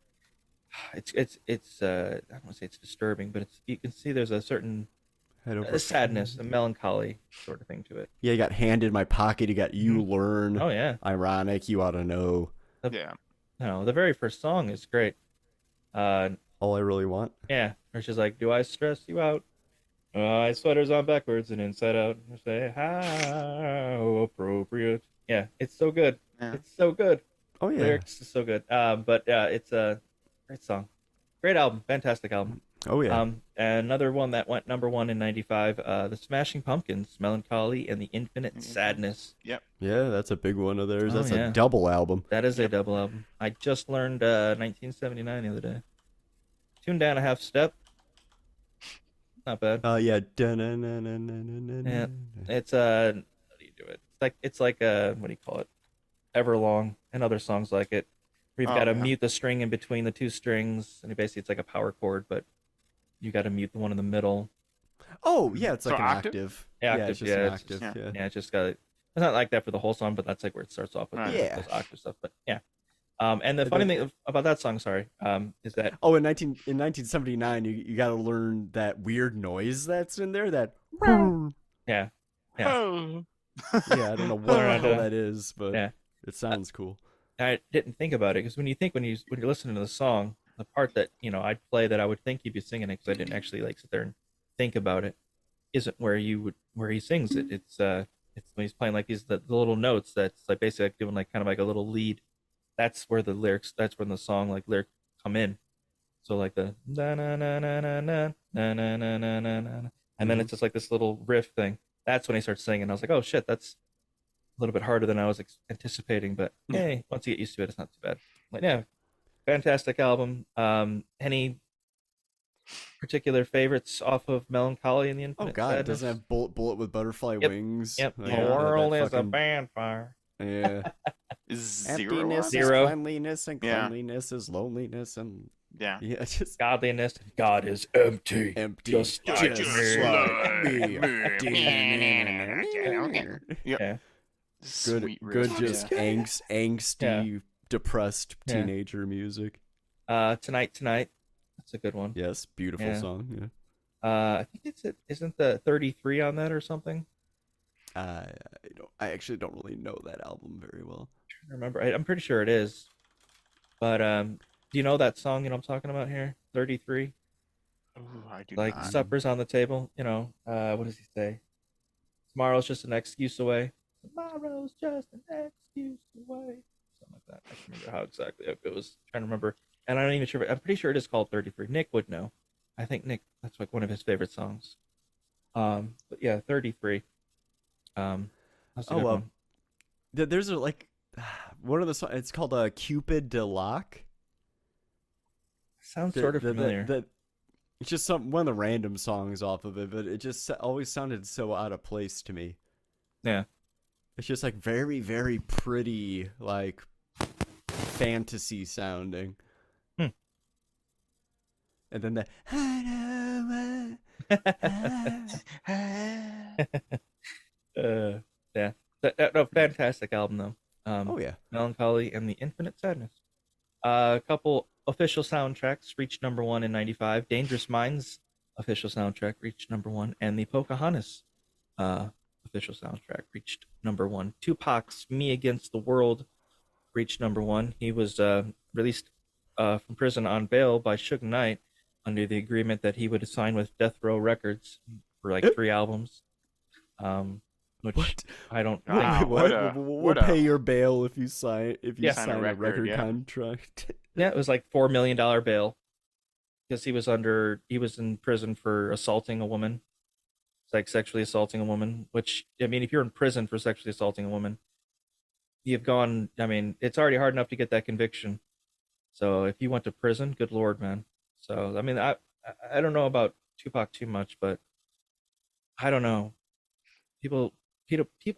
S1: It's I don't want to say it's disturbing, but you can see there's a certain sadness, a melancholy sort of thing to it.
S3: Yeah, you got Hand in My Pocket. You got You Learn.
S1: Oh yeah.
S3: Ironic. You Ought to Know.
S1: No, the very first song is great.
S3: All I Really Want.
S1: Yeah, where she's like, "Do I stress you out? I sweaters on backwards and inside out. I say how appropriate." Yeah, it's so good.
S2: Yeah.
S1: It's so good.
S3: Oh yeah.
S1: Lyrics is so good. But it's a great song, great album, fantastic album.
S3: Oh yeah.
S1: Another one that went number one in '95, the Smashing Pumpkins, "Melancholy and the Infinite Sadness."
S2: Yep.
S3: Yeah, that's a big one of theirs.
S1: Oh,
S3: That's
S1: yeah.
S3: a double album.
S1: That is a double album. I just learned 1979 the other day. Tune Down a Half Step. Not bad.
S3: Yeah.
S1: Yeah. It's how do you do it? It's like what do you call it? Everlong and other songs like it. Where you've got to mute the string in between the two strings, and basically it's like a power chord, but you got to mute the one in the middle.
S3: Oh yeah, it's like an
S2: octave?
S3: octave.
S1: Yeah,
S3: Yeah, it's just an octave.
S1: Yeah,
S3: Yeah.
S1: it's just got. It's not like that for the whole song, but that's like where it starts off with those octave stuff. But yeah. And the funny thing about that song, is that
S3: in 1979, you got to learn that weird noise that's in there. That
S1: yeah.
S2: Oh.
S3: Yeah, I don't know what the hell that is, but it sounds cool.
S1: I didn't think about it because when you're listening to the song, the part that I'd play that I would think you'd be singing it because I didn't actually like sit there and think about it, isn't where he sings it. It's when he's playing like the little notes that's like basically like doing like kind of like a little lead. That's where the lyrics. That's when the song like lyrics come in. So like the na na na na na na na na na na na, and then it's just like this little riff thing. That's when he starts singing. I was like, oh shit, that's a little bit harder than I was anticipating, but hey, once you get used to it, it's not too bad. But yeah, fantastic album. Any particular favorites off of Melancholy and the Infinite
S3: Oh god,
S1: Sadness?
S3: it doesn't have bullet with butterfly wings.
S1: Yep.
S3: Like,
S1: The world
S3: that
S1: is a bonfire.
S3: Yeah.
S2: Zero.
S3: Is cleanliness, and cleanliness is loneliness, and
S2: yeah,
S3: just
S1: godliness. God is empty.
S3: Just like me.
S1: Yeah.
S3: Good, just angsty, depressed teenager music.
S1: Tonight. That's a good one.
S3: Yes, beautiful song. Yeah.
S1: I think isn't the 33 on that or something?
S3: I actually don't really know that album very well.
S1: I remember. I'm pretty sure it is. But do you know that song? I'm talking about here. 33.
S2: Ooh, I do
S1: Like
S2: not.
S1: supper's on the table. What does he say? Tomorrow's just an excuse away. Tomorrow's just an excuse away. Something like that. I can't remember how exactly it goes. I'm trying to remember. And I'm not even sure. I'm pretty sure it is called 33. Nick would know. I think Nick, that's like one of his favorite songs. But yeah, 33. That's a good one.
S3: There's one of the songs. It's called Cupid de Lock.
S1: Sounds sort of familiar.
S3: It's just one of the random songs off of it, but it just always sounded so out of place to me.
S1: Yeah.
S3: It's just like very, very pretty, like fantasy sounding. And then
S1: yeah. No, fantastic album though.
S3: Oh yeah.
S1: Melancholy and the Infinite Sadness. A couple official soundtracks reached number 1 in 95. Dangerous Minds official soundtrack reached number 1, and the Pocahontas official soundtrack reached number 1. Tupac's Me Against the World reached number 1. He was released from prison on bail by Suge Knight under the agreement that he would sign with Death Row Records for like 3 albums. Which I don't think.
S3: We'll pay your bail if you sign a record contract.
S1: Yeah, it was like $4 million bail because he was in prison for assaulting a woman. It's like sexually assaulting a woman, which, I mean, if you're in prison for sexually assaulting a woman, it's already hard enough to get that conviction. So if you went to prison, good Lord, man. So, I mean, I don't know about Tupac too much, but I don't know. People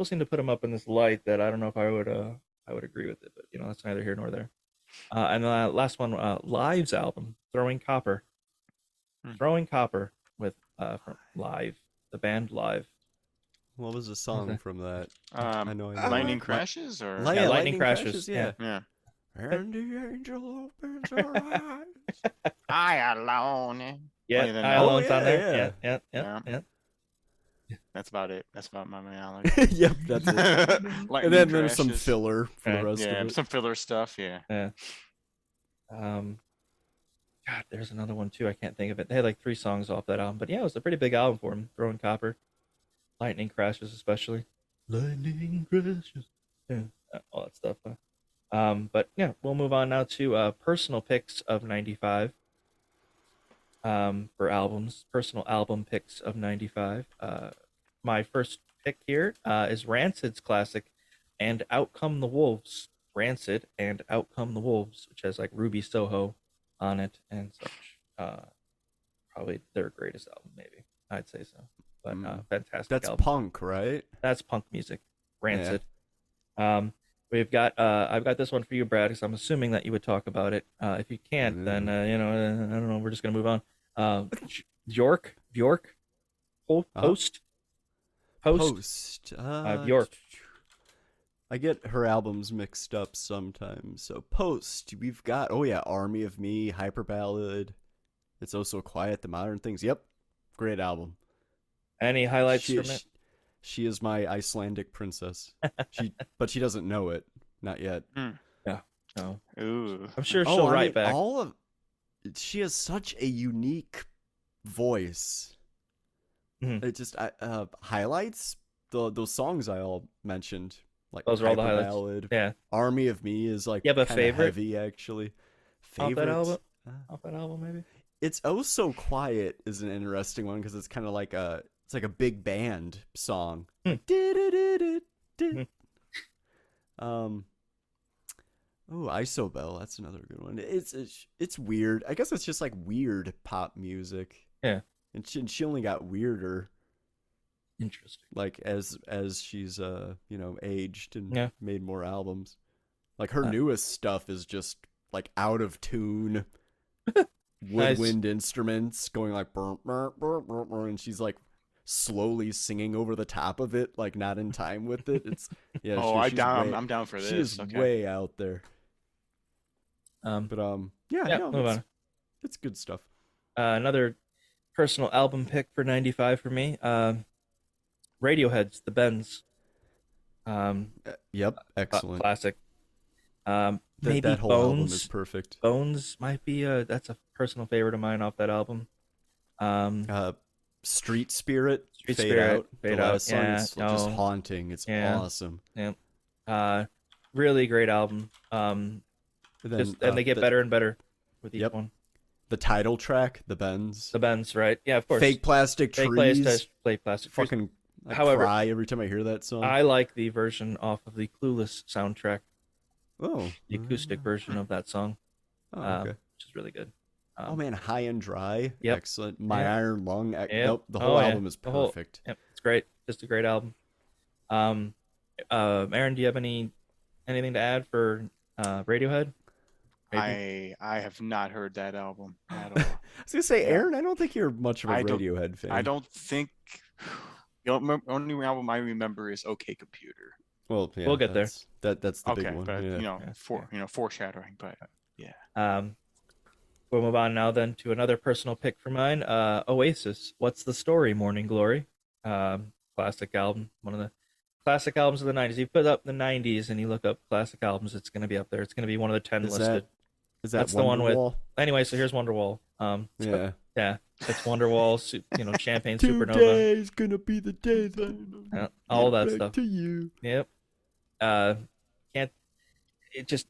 S1: seem to put him up in this light that I don't know if I would agree with it, but that's neither here nor there. And the last one, Live's album, Throwing Copper. Throwing Copper with from Live, the band Live.
S3: What was the song from that?
S2: I know. Lightning Crashes or
S1: Lightning Crashes. Yeah.
S3: And the angel opens her eyes.
S2: I alone.
S1: Yeah, I alone's on there. Yeah.
S2: That's about it. That's about my memory.
S3: Yep, that's it. And then there's some filler for the rest of it.
S2: Some filler stuff. Yeah.
S1: God, there's another one too. I can't think of it. They had like 3 songs off that album, but yeah, it was a pretty big album for him. Throwing Copper, Lightning Crashes, especially. Lightning Crashes. Yeah, all that stuff. But yeah, we'll move on now to personal picks of 95. For albums, personal album picks of 95. My first pick here is Rancid's classic, And Out Come the Wolves. Rancid and Out Come the Wolves, which has like Ruby Soho on it and such. Probably their greatest album, maybe. I'd say so. But fantastic.
S3: That's
S1: album.
S3: punk, right?
S1: That's punk music. Rancid. Yeah. We've got I've got this one for you, Brad, because I'm assuming that you would talk about it. If you can't, then I don't know. We're just gonna move on. Bjork Post. Bjork.
S3: I get her albums mixed up sometimes. So Post, we've got Army of Me, Hyper Ballad, It's Oh So Quiet, The Modern Things. Yep, great album.
S1: Any highlights from it?
S3: She is my Icelandic princess. But she doesn't know it, not yet.
S1: Yeah, no.
S2: Ooh,
S1: I'm sure she'll write back.
S3: She has such a unique voice.
S1: Mm-hmm.
S3: It just highlights those songs I all mentioned. Like
S1: those are all the highlights.
S3: Ballad.
S1: Yeah.
S3: Army of Me is like
S1: a favorite
S3: heavy actually.
S1: Favorite off that album maybe.
S3: It's Oh So Quiet is an interesting one because it's kind of like a big band song. Oh, Isobel, that's another good one. It's weird. I guess it's just like weird pop music.
S1: Yeah.
S3: And she only got weirder.
S1: Interesting.
S3: Like as she's aged and made more albums. Like her newest stuff is just like out of tune. Woodwind instruments going like burr, burr, burr, burr, burr, and she's like slowly singing over the top of it, like not in time with it. It's
S2: I'm down for this.
S3: She is way out there. Move on. It's good stuff.
S1: Another personal album pick for 95 for me. Radiohead's The Bends.
S3: Yep, excellent.
S1: Classic. Maybe
S3: that whole
S1: Bones.
S3: album is perfect.
S1: Bones might be that's a personal favorite of mine off that album.
S3: Street Spirit,
S1: Street
S3: Fade
S1: Spirit,
S3: Out.
S1: Fade
S3: the
S1: Out,
S3: last song
S1: yeah,
S3: is just haunting. It's awesome.
S1: Yeah. Really great album. And they get better and better with each one.
S3: The title track, The Bends.
S1: The Bends, right? Yeah, of course.
S3: Fake Plastic Trees.
S1: Fake Plastic Trees.
S3: Fucking
S1: However,
S3: cry every time I hear that song.
S1: I like the version off of the Clueless soundtrack.
S3: Oh.
S1: The acoustic version of that song.
S3: Okay.
S1: Which is really good.
S3: Oh man, High and Dry.
S1: Yep.
S3: Excellent. My Iron Lung.
S1: Yep.
S3: Nope, the whole album is perfect.
S1: It's great. Just a great album. Aaron, do you have anything to add for Radiohead?
S2: Maybe? I have not heard that album at all.
S3: I was gonna say, Aaron, I don't think you're much of a Radiohead fan.
S2: I don't think. The only album I remember is OK Computer.
S3: Well, yeah,
S1: we'll get there.
S3: That's the big one.
S2: But foreshadowing. But
S1: yeah. We'll move on now then to another personal pick for mine. Oasis. What's the Story? Morning Glory. Classic album. One of the classic albums of the 90s. You put up the 90s and you look up classic albums, it's going to be up there. It's going to be one of the 10 listed.
S3: That's
S1: the one
S3: Wonderwall?
S1: with. Anyway, so here's Wonderwall. Yeah. It's Wonderwall. Champagne
S3: 2
S1: Supernova.
S3: Today's gonna be the day that
S1: all that
S3: back
S1: stuff.
S3: to you.
S1: Yep.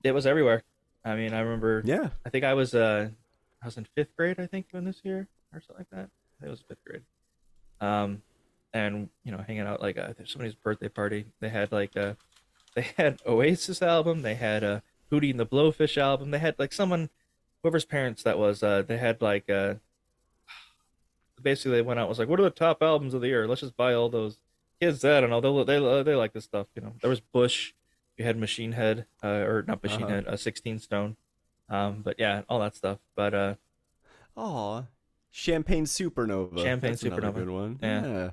S1: It was everywhere. I mean, I remember.
S3: Yeah.
S1: I think I was in 5th grade. I think when this year or something like that. I think it was 5th grade. And hanging out like somebody's birthday party. They had Oasis album. They had Hootie and the Blowfish album. They had whoever's parents that was. They had basically they went out and was like, what are the top albums of the year? Let's just buy all those. Kids, I don't know. They like this stuff. There was Bush. You had Machine Head, or not Machine Head, 16 Stone. But yeah, all that stuff. But
S3: Champagne Supernova.
S1: That's
S3: another
S1: Supernova.
S3: good one.
S1: Yeah.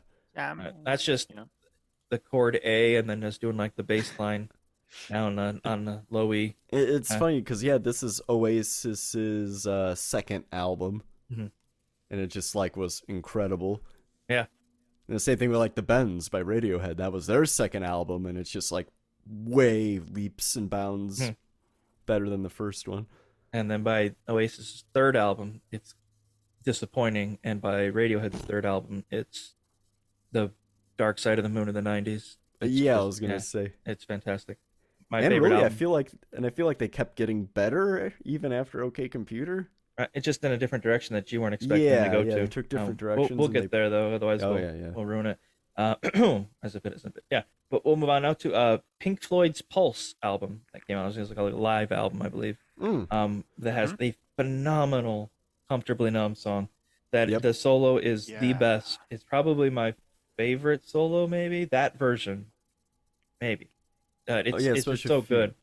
S1: That's just the chord A and then just doing the bass line down on the low E.
S3: It's funny because this is Oasis's second album, and it just was incredible.
S1: Yeah.
S3: And the same thing with The Bends by Radiohead. That was their second album, and it's just way leaps and bounds better than the first one.
S1: And then by Oasis' third album, it's disappointing, and by Radiohead's third album, it's the Dark Side of the Moon of the 90s.
S3: I was gonna say
S1: it's fantastic. My
S3: and
S1: favorite
S3: really,
S1: album.
S3: I feel like they kept getting better even after OK Computer.
S1: It's just in a different direction that you weren't expecting to go to.
S3: They took different directions.
S1: We'll get there though, otherwise we'll ruin it. As if it isn't. Yeah, but we'll move on now to Pink Floyd's Pulse album that came out. It was a live album, I believe. That has a phenomenal "Comfortably Numb" song. That the solo is the best. It's probably my favorite solo, maybe that version, maybe. It's just so good.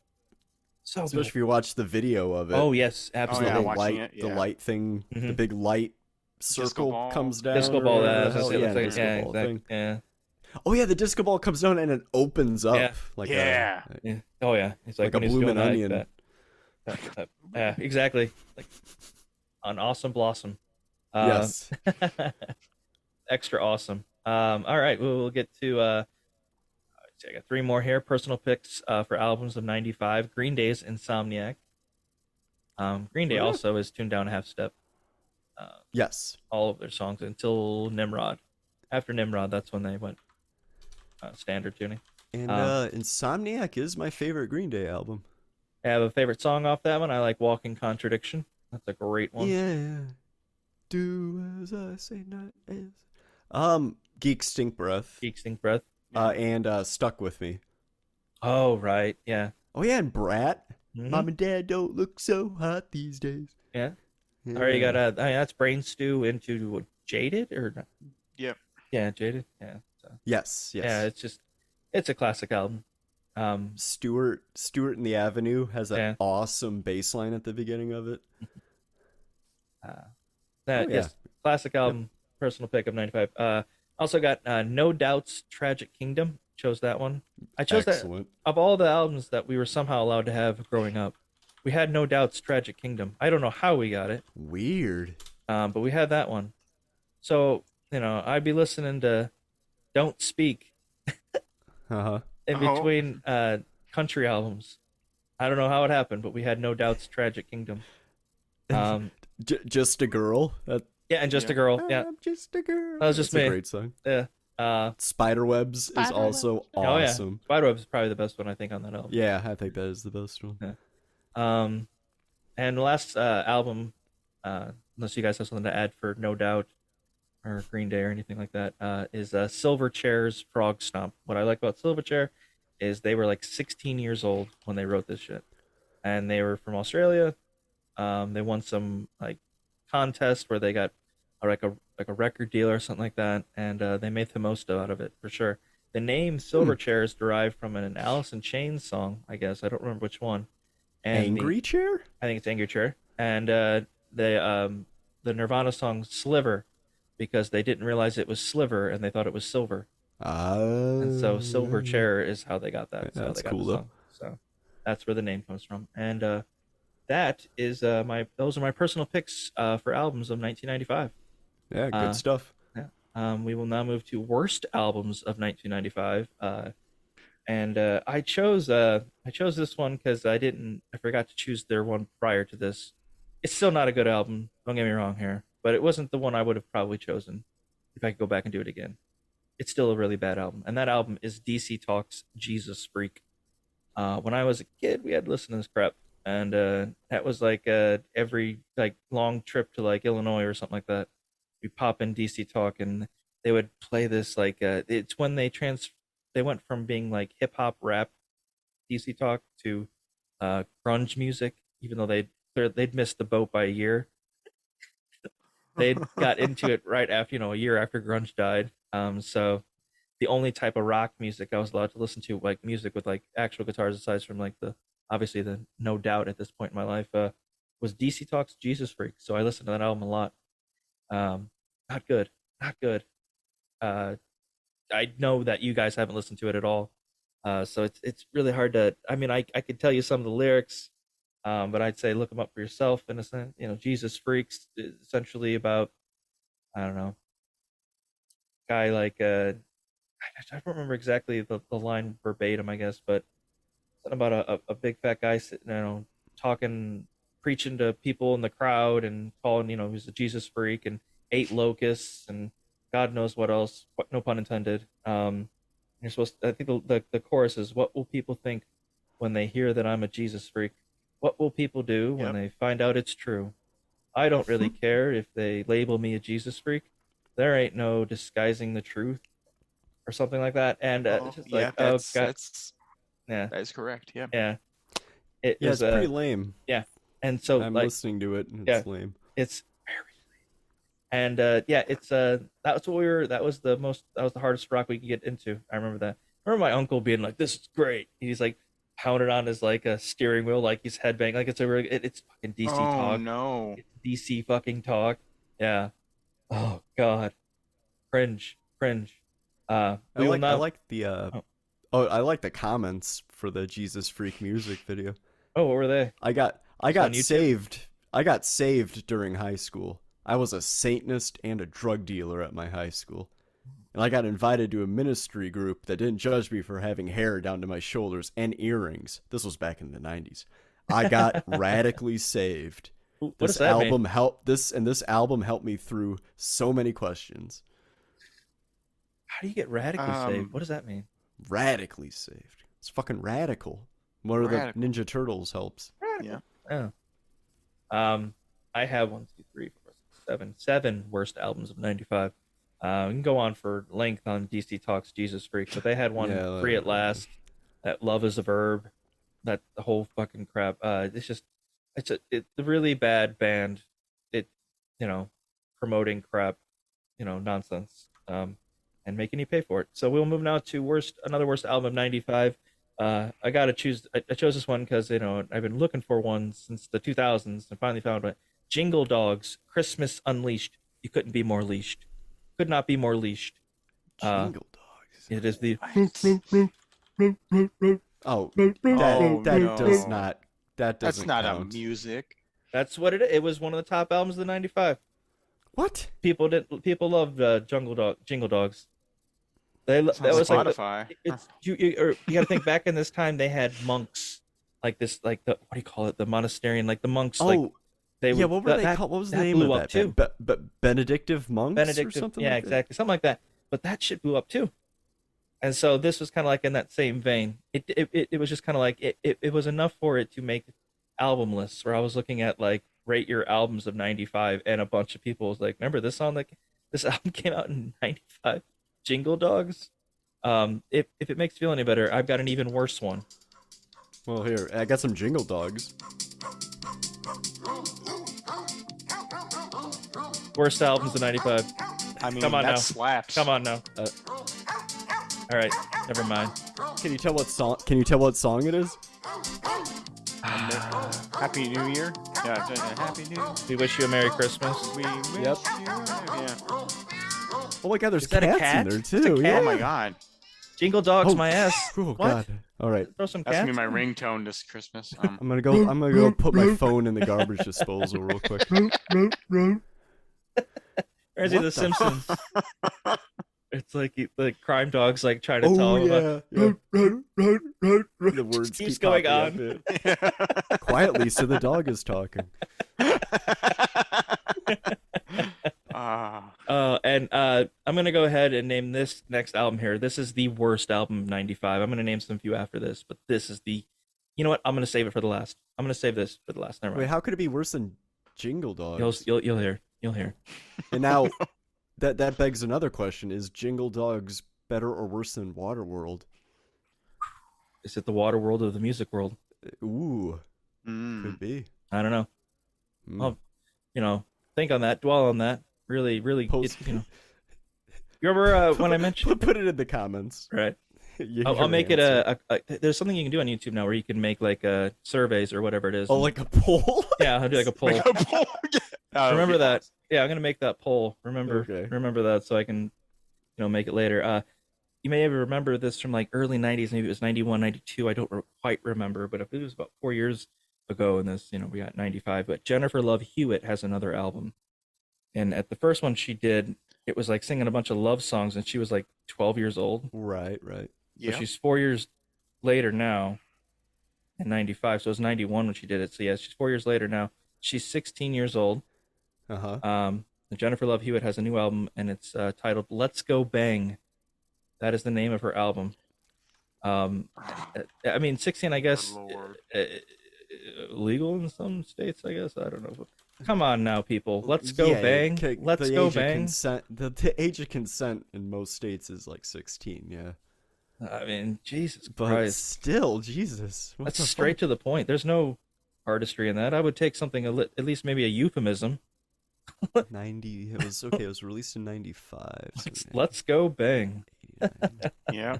S1: So
S3: especially
S1: good.
S3: if you watch the video of it.
S1: Oh yes, absolutely.
S3: The light thing, the big light circle comes down.
S1: Disco ball,
S3: disco ball thing.
S1: Yeah.
S3: Oh yeah, the disco ball comes down and it opens up
S1: Oh yeah. It's
S3: like a blooming onion.
S1: Yeah, exactly. Like an awesome blossom.
S3: Yes.
S1: Extra awesome. All right, we'll get to. I got 3 more here. Personal picks for albums of '95. Green Day's Insomniac. Green Day also is tuned down a half step.
S3: Yes.
S1: All of their songs until Nimrod. After Nimrod, that's when they went standard tuning.
S3: And Insomniac is my favorite Green Day album.
S1: I have a favorite song off that one. I like Walking Contradiction. That's a great one.
S3: Yeah. Do as I say, not as. Geek Stink Breath. And Stuck With Me.
S1: Oh, right. Yeah.
S3: Oh, yeah, and Brat. Mom and Dad don't look so hot these days.
S1: Yeah. All right, you got that's Brain Stew into Jaded or not?
S2: Yep.
S1: Yeah, Jaded. Yeah. So.
S3: Yes.
S1: Yeah, it's a classic album.
S3: Stuart in the Avenue has an awesome bass line at the beginning of it.
S1: Yes, classic album. Personal pick of '95. Also got No Doubt's Tragic Kingdom. Chose that one. I chose that of all the albums that we were somehow allowed to have growing up. We had No Doubt's Tragic Kingdom. I don't know how we got it.
S3: Weird.
S1: But we had that one. So, I'd be listening to Don't Speak in between country albums. I don't know how it happened, but we had No Doubt's Tragic Kingdom.
S3: Just a girl.
S1: Yeah, and Just a Girl. Yeah,
S3: I'm just a girl.
S1: that was just
S3: That's
S1: me.
S3: a great song.
S1: Yeah.
S3: Spiderwebs is also awesome.
S1: Oh yeah, Spiderwebs is probably the best one I think on that album.
S3: Yeah, I think that is the best one.
S1: Yeah. And the last album, unless you guys have something to add for No Doubt or Green Day or anything like that, is Silverchair's Frog Stomp. What I like about Silverchair is they were like 16 years old when they wrote this shit, and they were from Australia. They won some like contest where they got like a record deal or something like that, and they made the most out of it for sure. The name Silverchair is derived from an Alice in Chains song, I guess. I don't remember which one. And
S3: Angry Chair?
S1: I think it's Angry Chair. And the Nirvana song Sliver, because they didn't realize it was sliver and they thought it was silver. And so Silverchair is how they got that. So
S3: That's
S1: they got
S3: cool
S1: the
S3: though.
S1: song. So that's where the name comes from. And that is those are my personal picks for albums of 1995.
S3: Yeah, good stuff.
S1: Yeah. We will now move to worst albums of 1995. And I chose this one because I forgot to choose their one prior to this. It's still not a good album. Don't get me wrong here, but it wasn't the one I would have probably chosen if I could go back and do it again. It's still a really bad album, and that album is DC Talk's Jesus Freak. When I was a kid, we had to listen to this crap, and that was like every like long trip to like Illinois or something like that. We pop in DC Talk, and they would play this like it's when they went from being like hip hop rap DC Talk to grunge music, even though they'd missed the boat by a year. They got into it right after, a year after grunge died. So the only type of rock music I was allowed to listen to, like music with like actual guitars, aside from like obviously the No Doubt at this point in my life, was DC Talk's Jesus Freak. So I listened to that album a lot. Not good. I know that you guys haven't listened to it at all. So it's really hard to, I could tell you some of the lyrics, but I'd say look them up for yourself in a sense. Jesus Freaks is essentially about, I don't know, guy like, I don't remember exactly the line verbatim, I guess, but something about a big fat guy sitting, talking, preaching to people in the crowd and calling, he's a Jesus freak, and 8 locusts and God knows what else, no pun intended. You're supposed to, I think the chorus is, what will people think when they hear that I'm a Jesus freak? What will people do when they find out it's true? I don't really care if they label me a Jesus freak. There ain't no disguising the truth, or something like that. And it's just like, that
S2: is correct. Yeah.
S1: Yeah.
S3: It's pretty lame.
S1: Yeah. And so
S3: I'm
S1: like,
S3: listening to it, and it's lame.
S1: It's very lame. And it's that was the hardest rock we could get into. I remember that. I remember my uncle being like, "This is great." He's like pounded on his like a steering wheel, like he's headbanging, like it's it's fucking DC talk.
S2: Oh no.
S1: It's DC fucking talk. Yeah. Oh god. Cringe.
S3: I like the comments for the Jesus Freak music video.
S1: Oh, what were they?
S3: I got saved. I got saved during high school. I was a Satanist and a drug dealer at my high school. And I got invited to a ministry group that didn't judge me for having hair down to my shoulders and earrings. This was back in the 90s. I got radically saved. This album helped me through so many questions.
S1: How do you get radically saved? What does that mean?
S3: Radically saved. It's fucking radical. One of the Ninja Turtles helps.
S2: Yeah.
S1: Oh. I have 1, 2, 3, 4, 6, 7 worst albums of '95. We can go on for length on DC Talk's Jesus Freak, but they had one, Free at Last, that Love is a Verb, that the whole fucking crap. It's a really bad band. Promoting crap, nonsense, and making you pay for it. So we'll move now to another worst album of '95. I chose this one because I've been looking for one since the 2000s and finally found one. Jingle Dogs, Christmas Unleashed. You couldn't be more leashed. Could not be more leashed.
S3: Jingle Dogs.
S1: It is the.
S3: Does not. That doesn't.
S2: That's not
S3: count.
S2: a music.
S1: That's what it is. It was one of the top albums of the '95.
S3: What?
S1: People loved Jingle Dogs. That was
S2: Spotify.
S1: like you got to think back in this time they had monks like this, like the what do you call it? The monasterian, like the monks.
S3: Oh,
S1: like
S3: what were they called? What was the name
S1: blew
S3: of
S1: up
S3: that?
S1: too.
S3: Benedictive monks or something.
S1: Yeah,
S3: like
S1: exactly, something like that. But that shit blew up too. And so this was kind of like in that same vein. It was just kind of like it was enough for it to make album lists where I was looking at like rate your albums of 95 and a bunch of people was like, remember this song, like this album came out in 95, Jingle Dogs. If it makes you feel any better, I've got an even worse one.
S3: Well, here, I got some Jingle Dogs.
S1: Worst albums of 95.
S2: I mean,
S1: come on
S2: that
S1: now.
S2: slaps.
S1: Come on now. All right, never mind.
S3: Can you tell what song? Can you tell what song it is?
S2: Happy New Year. Yeah, Happy New Year.
S1: We wish you a Merry Christmas.
S2: We wish you. Yeah.
S3: Oh my God, there's
S1: Is that a
S3: cats
S1: cat?
S3: in there
S1: It's a
S3: too.
S1: cat?
S3: Yeah.
S2: Oh my God.
S1: Jingle Dogs, my ass.
S3: Oh
S1: What?
S3: God. All right.
S1: Throw some
S2: That's
S1: cats.
S2: gonna be my ringtone this Christmas.
S3: I'm gonna go put my phone in the garbage disposal real quick.
S1: Or is he The Simpsons? It's like the crime dog's like trying to tell him about.
S3: The words
S1: keeps
S3: keep
S1: going
S3: popping
S1: on.
S3: up. Quietly, so the dog is talking.
S1: And I'm gonna go ahead and name this next album here. This is the worst album of '95. I'm gonna name some few after this, but this is the. You know what? I'm gonna save it for the last. I'm gonna save this for the last. Never mind.
S3: Wait, how could it be worse than Jingle Dogs?
S1: You'll hear. You'll hear.
S3: And now, that begs another question: is Jingle Dogs better or worse than Waterworld?
S1: Is it the water world or the music world?
S3: Ooh, could be.
S1: I don't know. Well, think on that, dwell on that. Really,
S3: Post.
S1: You remember when I mentioned?
S3: Put it in the comments.
S1: Right.
S3: Your
S1: I'll make
S3: answer.
S1: it a. There's something you can do on YouTube now where you can make like surveys or whatever it is.
S3: Oh, like a poll?
S1: Yeah, I'll do like a poll. Remember that? Yeah, I'm gonna make that poll. Remember that so I can, make it later. You may ever remember this from like early 90s, maybe it was 91, 92. I don't quite remember, but I believe it was about 4 years ago in this, we got 95. But Jennifer Love Hewitt has another album. And at the first one she did, it was like singing a bunch of love songs, and she was like 12 years old.
S3: Right.
S1: So she's 4 years later now in 95. So it was 91 when she did it. So yeah, she's 4 years later now. She's 16 years old. Jennifer Love Hewitt has a new album, and it's titled Let's Go Bang. That is the name of her album. I mean, 16, I guess, legal in some states, I guess. I don't know. Come on now, people. Let's go bang. Let's go bang.
S3: The age of consent in most states is like 16, yeah.
S1: I mean, Jesus
S3: but
S1: Christ.
S3: Still, Jesus.
S1: That's straight to the point. There's no artistry in that. I would take something, at least maybe a euphemism.
S3: 90, it was released in 95. So
S1: Let's go bang.
S3: 89,
S2: Yeah.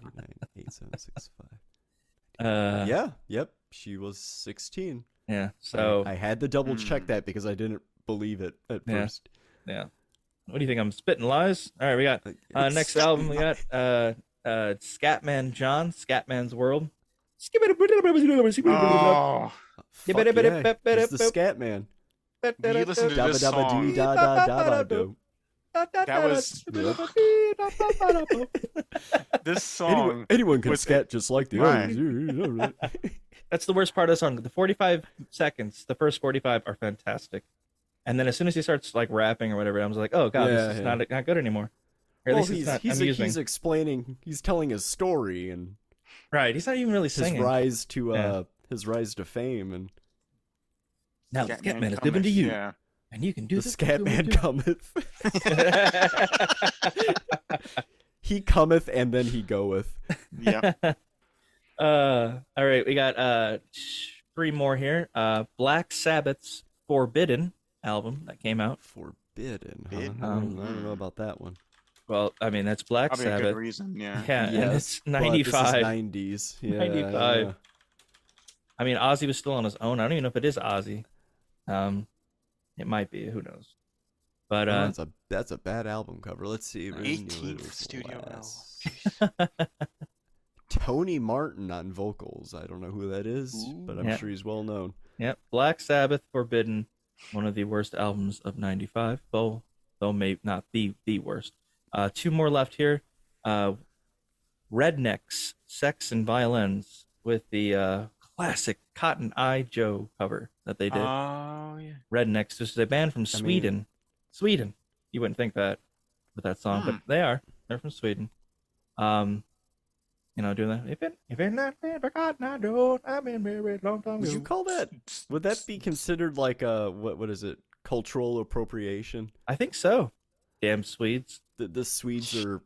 S3: 8765. Yep. She was 16.
S1: Yeah. So
S3: I had to double check that because I didn't believe it at first.
S1: Yeah. What do you think? I'm spitting lies? All right, we got next album. We got Scatman John, Scatman's World.
S2: Oh,
S3: He's the Scatman.
S2: you listen to this song. That was this song.
S3: Anyone can scat just like the
S2: Right.
S3: others.
S1: That's the worst part of the song. The 45 seconds, the first 45 are fantastic. And then as soon as he starts like rapping or whatever, I was like, oh God, this is not good anymore. Or at least it's not amusing.
S3: He's explaining, he's telling his story and
S1: right. He's not even really singing.
S3: His rise to fame and
S1: now the Scatman is given to you. Yeah. And you can do
S3: the Scatman cometh. He cometh and then he goeth.
S2: Yeah.
S1: All right, we got 3 more here. Black Sabbath's Forbidden album that came out.
S3: Forbidden. Huh? I don't know about that one.
S1: Well, I mean that's Black
S2: Probably
S1: Sabbath.
S2: a good reason, yeah.
S1: Yeah,
S3: yes,
S1: and it's 95.
S3: This is 90s. Yeah,
S1: 95.
S3: Yeah.
S1: I mean, Ozzy was still on his own. I don't even know if it is Ozzy. It might be. Who knows? But
S3: that's a bad album cover. Let's see.
S2: 18th studio album.
S3: Tony Martin on vocals. I don't know who that is, but I'm sure he's well known.
S1: Yep. Black Sabbath Forbidden, one of the worst albums of 95. Though maybe not the worst. 2 more left here. Rednecks, Sex and Violins with the classic Cotton Eye Joe cover that they did.
S2: Oh yeah.
S1: Rednecks. This is a band from Sweden. Sweden. You wouldn't think that with that song, but they are. They're from Sweden. You know, doing that. If it not been forgotten, I don't. I've been married a long time ago.
S3: Would you call that? Would that be considered like a what is it? Cultural appropriation?
S1: I think so. Damn Swedes.
S3: The Swedes are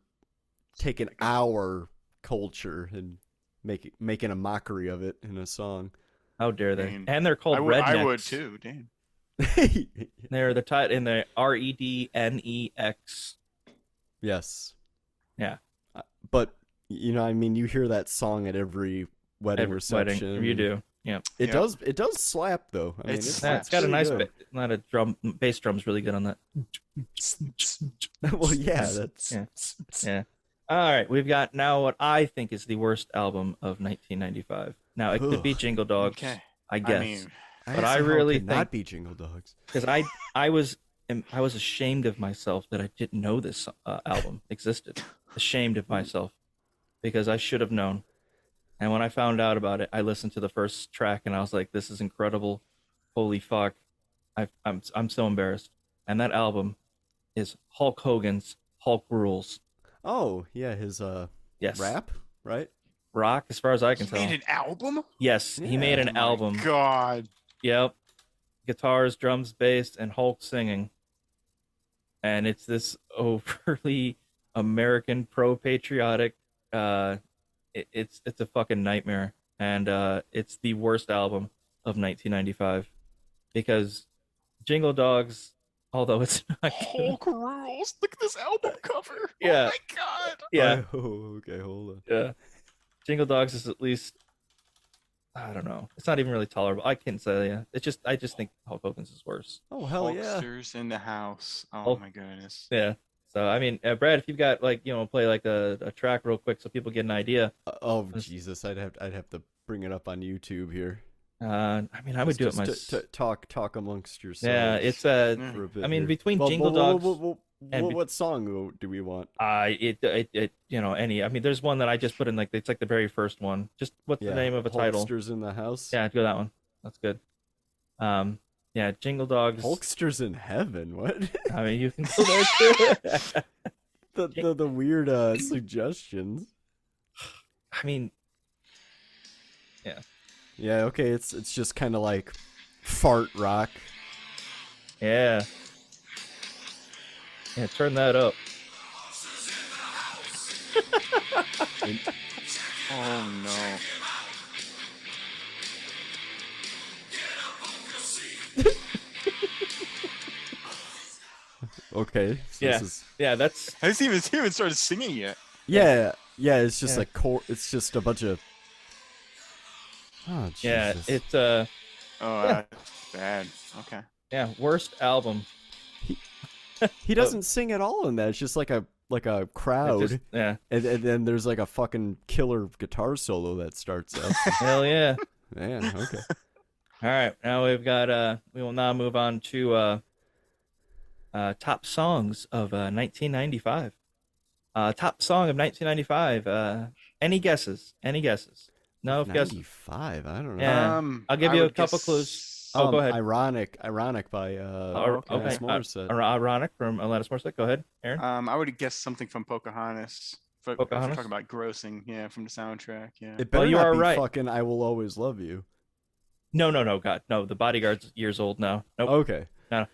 S3: taking our culture and making a mockery of it in a song.
S1: How dare they? And they're called rednecks.
S2: I would too. Damn.
S1: They're tied in the REDNEX.
S3: Yes.
S1: Yeah.
S3: But you know, I mean, you hear that song at every wedding reception.
S1: Wedding. You do. Yeah.
S3: It does slap though. I mean, it's
S1: got a nice not a drum. Bass drum's really good on that.
S3: Well, yeah, that's
S1: yeah. All right, we've got now what I think is the worst album of 1995. Now it could be Jingle Dogs, I guess, but I really think
S3: not be Jingle Dogs
S1: because I was ashamed of myself that I didn't know this album existed. Ashamed of myself because I should have known. And when I found out about it, I listened to the first track and I was like, "This is incredible! Holy fuck!" I'm so embarrassed. And that album is Hulk Hogan's Hulk Rules.
S3: Oh yeah, his rap, right?
S1: Rock, as far as I can tell.
S2: He made an album?
S1: Yes, he made an album.
S2: God.
S1: Yep. Guitars, drums, bass, and Hulk singing. And it's this overly American, pro-patriotic. It's a fucking nightmare, and it's the worst album of 1995 because Jingle Dogs, although it's not
S2: Hulk rules. Look at this album cover.
S1: Yeah.
S2: Oh my god.
S1: Yeah.
S3: Oh, okay, hold on.
S1: Yeah. Jingle Dogs is at least, I don't know. It's not even really tolerable. I can't say yeah. I just think Hulk Hogan's is worse.
S3: Oh hell yeah.
S2: Hulksters in the house. Oh my goodness.
S1: Yeah. So I mean, Brad, if you've got play like a track real quick so people get an idea.
S3: Oh Jesus, I'd have to bring it up on YouTube here.
S1: I mean, I would do it myself.
S3: Talk amongst yourselves.
S1: Yeah, it's
S3: for a bit
S1: I mean,
S3: here.
S1: between Jingle Dogs.
S3: What song do we want?
S1: Any. I mean, there's one that I just put in it's like the very first one. Just what's the name of a title?
S3: Hulksters in the House.
S1: Yeah, go that one. That's good. Yeah, Jingle Dogs.
S3: Hulksters in Heaven. What?
S1: I mean, you can go there too.
S3: the weird suggestions.
S1: I mean, yeah.
S3: Yeah. Okay. It's just kind of like fart rock.
S1: Yeah. Yeah. Turn that up.
S2: Oh no.
S3: Okay. So
S1: yeah.
S3: This is...
S1: Yeah. That's.
S2: Has he even started singing yet?
S3: Yeah. Yeah. It's just like it's just a bunch of. Oh Jesus.
S1: Yeah. It's
S2: Oh, that's bad. Okay.
S1: Yeah. Worst album.
S3: He doesn't sing at all in that. It's just like a crowd.
S1: Yeah.
S3: And then there's like a fucking killer guitar solo that starts up.
S1: Hell yeah.
S3: Man. Okay.
S1: All right. Now we've got. We will now move on to. Top songs of 1995. Top song of 1995. Any guesses? Any guesses? No guesses.
S3: 95. I don't know.
S1: Yeah. I'll give you a couple clues. Oh, go ahead.
S3: Ironic by Alanis Morissette.
S1: Ironic from Alanis Morissette. Go ahead, Aaron.
S2: I would have guessed something from Pocahontas.
S1: Pocahontas?
S2: Talking about grossing, yeah, from the soundtrack, yeah.
S3: It better not be fucking I Will Always Love You.
S1: No, God, no. The Bodyguard's years old now. Nope.
S3: Okay.
S1: No.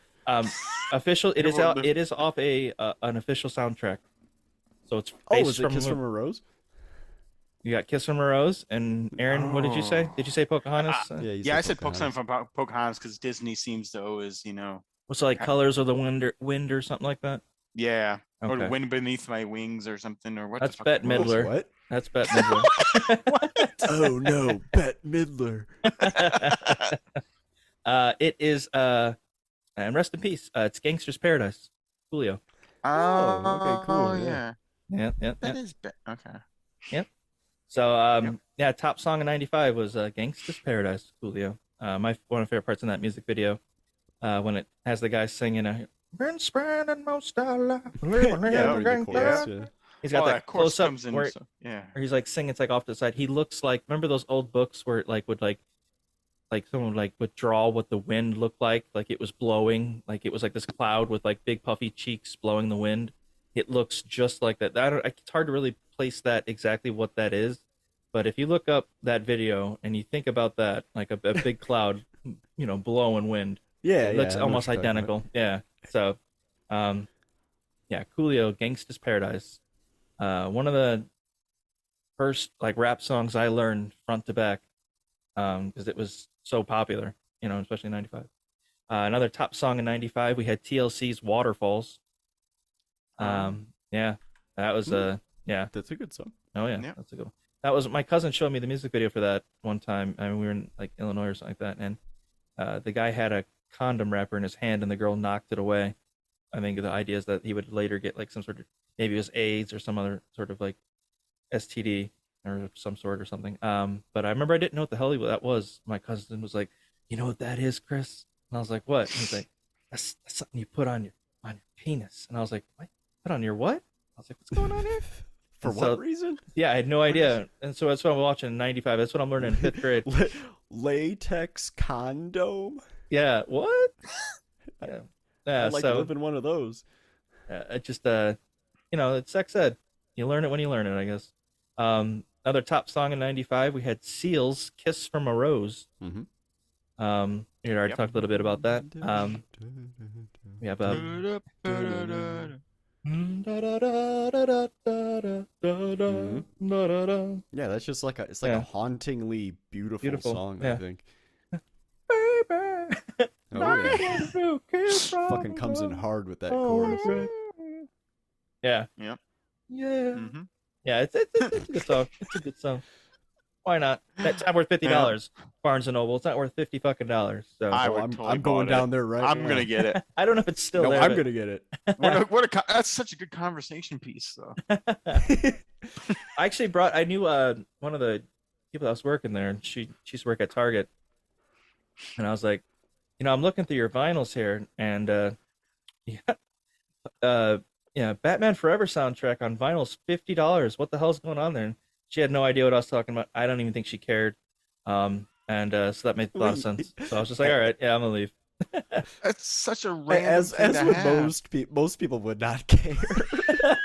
S1: Official. It is out. It is off an official soundtrack. So it's based
S3: is it Kiss from a Rose?
S1: You got Kiss from a Rose, and Aaron, what did you say? Did you say Pocahontas?
S2: I said Pocahontas from Pocahontas because Disney seems to always,
S1: What's it like Colors of the Wind or something like that?
S2: Yeah.
S1: Okay.
S2: Or Wind Beneath My Wings or something, or what?
S1: That's Bette Midler.
S3: What?
S1: That's Bette Midler.
S2: What?
S3: Oh no, Bette Midler.
S1: It is and rest in peace. It's Gangster's Paradise. Julio.
S2: Oh,
S3: okay, cool.
S2: Yeah. That is okay.
S1: Yep. So top song of 95 was Gangsta's Paradise, Julio. One of my favorite parts in that music video, when it has the guy singing been spending most of our life living in a gangster. He's got that
S2: chorus
S1: close up
S2: comes in.
S1: where
S2: Yeah.
S1: he's like singing. It's like off to the side. He looks like, remember those old books where it like would like someone would draw what the wind looked like it was blowing, like it was like this cloud with like big puffy cheeks blowing the wind. It looks just like that. It's hard to really place that exactly what that is, but if you look up that video and you think about that, like a big cloud, blowing wind, it looks almost identical. Yeah. So, Coolio, Gangsta's Paradise, one of the first like rap songs I learned front to back, because it was so popular, especially in '95. Another top song in '95, we had TLC's Waterfalls. That was
S3: That's a good song.
S1: Oh yeah, that's a good one. That was, my cousin showed me the music video for that one time. I mean, we were in like Illinois or something like that, and the guy had a condom wrapper in his hand, and the girl knocked it away. I think the idea is that he would later get like some sort of, maybe it was AIDS or some other sort of like STD or some sort or something. But I remember I didn't know what the hell that was. My cousin was like, "You know what that is, Chris?" And I was like, "What?" And he's like, "That's something you put on your penis." And I was like, "What? Put on your what?" I was like, "What's going on here?"
S3: For what reason?
S1: Yeah, I had no idea. And so that's what I'm watching in '95. That's what I'm learning in 5th grade.
S3: Latex condom?
S1: Yeah, what?
S3: I'd like to live in one of those.
S1: It just, it's sex ed. You learn it when you learn it, I guess. Another top song in '95, we had Seal's "Kiss from a Rose."
S3: Mm-hmm.
S1: You already talked a little bit about that. We have
S3: Yeah, that's just like a hauntingly beautiful song, I think. Fucking comes in hard with that chorus.
S1: Yeah.
S2: Yep.
S1: Yeah.
S2: Mm-hmm.
S1: Yeah, it's a good song. It's a good song. Why not? That's not worth $50. Barnes and Noble. It's not worth $50 fucking dollars. So
S3: I'm going down there right now.
S2: I'm gonna get it.
S1: I don't know if it's still there.
S3: I'm gonna get it.
S2: That's such a good conversation piece, though.
S1: I actually I knew one of the people that was working there, and she used to work at Target, and I was like, I'm looking through your vinyls here, and Batman Forever soundtrack on vinyl's $50. What the hell's going on there? And she had no idea what I was talking about. I don't even think she cared. So that made a lot of sense. So I was just like, all right, I'm gonna leave.
S2: That's such a random thing
S3: as
S2: to
S3: with
S2: have.
S3: most people would not care.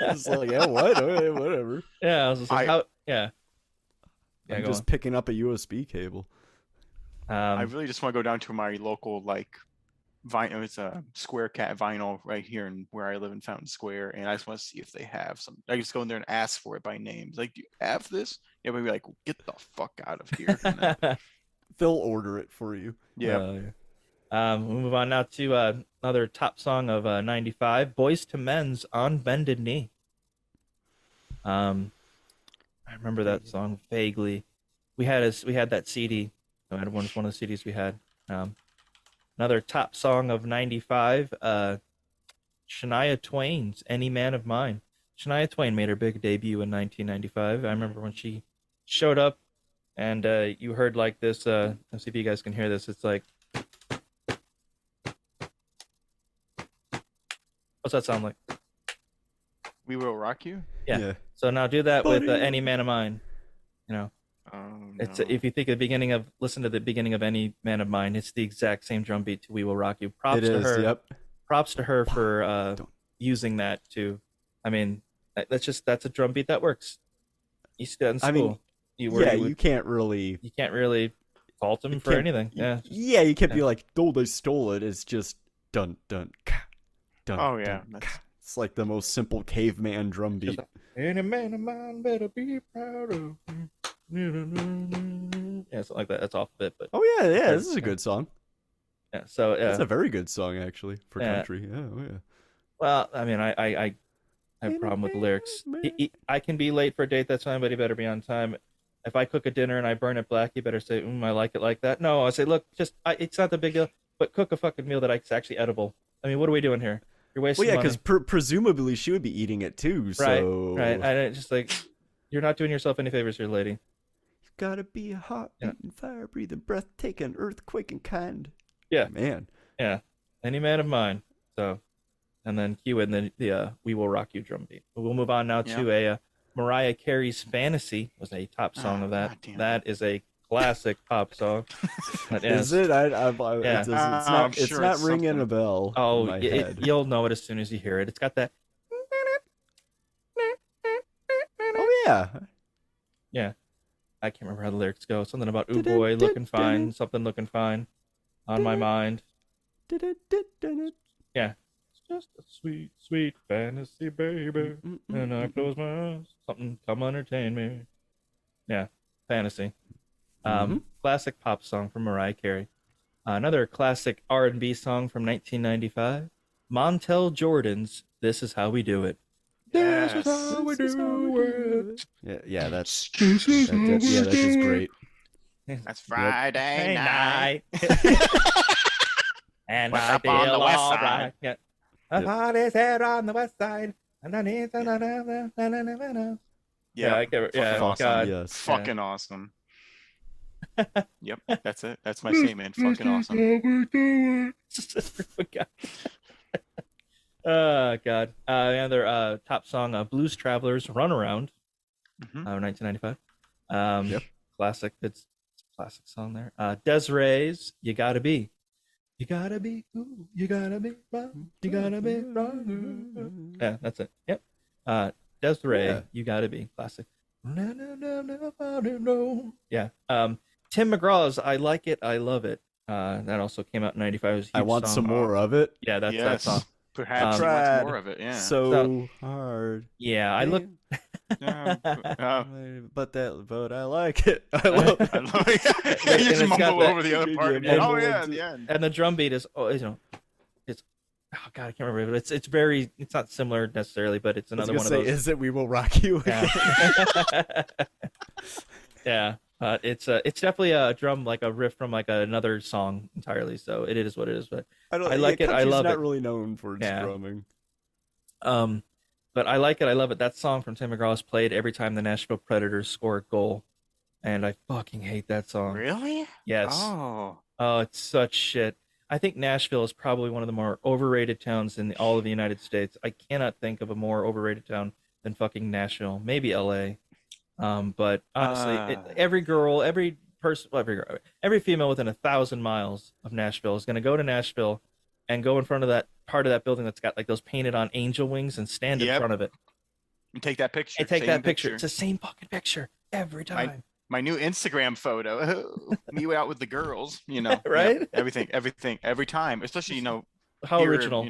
S3: It's like, what? Okay, whatever.
S1: Yeah, I was just like,
S3: I'm just picking up a USB cable.
S2: I really just want to go down to my local vinyl. It's a Square Cat vinyl right here in where I live in Fountain Square, and I just want to see if they have some. I just go in there and ask for it by name. It's like, do you have this? Yeah, we'd be like, get the fuck out of here.
S3: They'll order it for you.
S2: Yeah.
S1: We'll move on now to another top song of '95, Boys to Men's "On Bended Knee." I remember that song vaguely. We had that CD. It was one of the CDs we had. Another top song of '95, Shania Twain's "Any Man of Mine." Shania Twain made her big debut in 1995. I remember when she showed up, and you heard like this. Let's see if you guys can hear this. It's like, what's that sound like?
S2: We Will Rock You?
S1: Yeah. So now do that with "Any Man of Mine." It's if you think of listen to the beginning of "Any Man of Mine," it's the exact same drum beat to "We Will Rock You." Props to her.
S3: Yep.
S1: Props to her for using that too. I mean, that's a drum beat that works. You stood in school.
S3: You can't really
S1: fault him for anything.
S3: You can't be like, "Oh, they stole it." It's just dun dun dun.
S2: Oh yeah.
S3: Dun. It's like the most simple caveman drum beat.
S1: Any man of mine better be proud of me. Yeah, something like that. That's off a bit, but
S3: this is a good song.
S1: Yeah, so
S3: it's a very good song actually for country. Yeah.
S1: Well, I mean, I have a problem with the lyrics. I can be late for a date. That's fine, but he better be on time. If I cook a dinner and I burn it black, you better say, I like it like that. No, I say, look, it's not the big deal, but cook a fucking meal that's actually edible. I mean, what are we doing here? You're wasting money.
S3: Because presumably she would be eating it too. So
S1: right. And it's just like, you're not doing yourself any favors here, lady.
S3: You've got to be a heart-beating, fire-breathing, breathtaking, earthquaking kind.
S1: Yeah,
S3: man.
S1: Yeah, any man of mine. So, and then cue in the "We Will Rock You" drum beat. But we'll move on now to a Mariah Carey's "Fantasy" was a top song of that. That is a classic pop song.
S3: Is it? It's not ringing a bell.
S1: Oh,
S3: in my head.
S1: You'll know it as soon as you hear it. It's got that.
S3: Oh yeah.
S1: Yeah. I can't remember how the lyrics go. Something about "ooh boy, looking fine, something looking fine on my mind." Yeah. It's just a sweet, sweet fantasy, baby. And I close my eyes. Something come entertain me. Yeah. Fantasy. Classic pop song from Mariah Carey. Another classic R&B song from 1995. Montel Jordan's "This Is How We Do It."
S2: Yes.
S1: This is how we do it.
S3: Yeah, that's just great.
S2: That's Friday night.
S1: And
S2: What's
S1: I
S2: up on
S1: feel
S2: the west
S1: all
S2: side?
S1: right. Yeah. A party's here on the west side.
S2: Yeah,
S1: I can't, yeah,
S2: awesome.
S1: God.
S3: Yes.
S2: Fucking awesome. Yep, that's it. That's my statement. Fucking awesome.
S1: Oh, God. Another top song, Blues Travelers' "Runaround," 1995. Classic. It's a classic song there. Desiree's "You Gotta Be." You gotta be cool. You gotta be wrong. You gotta be wrong. Yeah, that's it. Yep. Desiree, "You Gotta Be." Classic. Yeah. Tim McGraw's "I Like It, I Love It." That also came out in '95. It was a
S3: I
S1: huge
S3: want
S1: song.
S3: some more of it.
S1: Yeah, that's that song.
S2: Perhaps he wants more of it. Yeah.
S3: So hard.
S1: Yeah, I look.
S3: But I like it. I love it.
S2: You just mumble over the other part. Oh yeah, at the end.
S1: And the drum beat is, it's oh God, I can't remember. But it's not similar necessarily, but it's another one of those.
S3: Is it "We Will Rock You"?
S1: Yeah. Yeah. It's definitely a drum, like a riff from like another song entirely. So it is what it is. But I like it. I love it.
S3: Not really known for its drumming.
S1: But I like it. I love it. That song from Tim McGraw is played every time the Nashville Predators score a goal, and I fucking hate that song.
S2: Really?
S1: Yes. Oh, it's such shit. I think Nashville is probably one of the more overrated towns in all of the United States. I cannot think of a more overrated town than fucking Nashville. Maybe L.A. But honestly, every girl, every female within 1,000 miles of Nashville is going to go to Nashville and go in front of that part of that building that's got like those painted on angel wings and stand in front of it.
S2: And take that picture.
S1: And take that picture. It's the same fucking picture every time.
S2: My new Instagram photo. Me out with the girls,
S1: right?
S2: Yep, everything, every time. Especially,
S1: how
S2: here,
S1: original.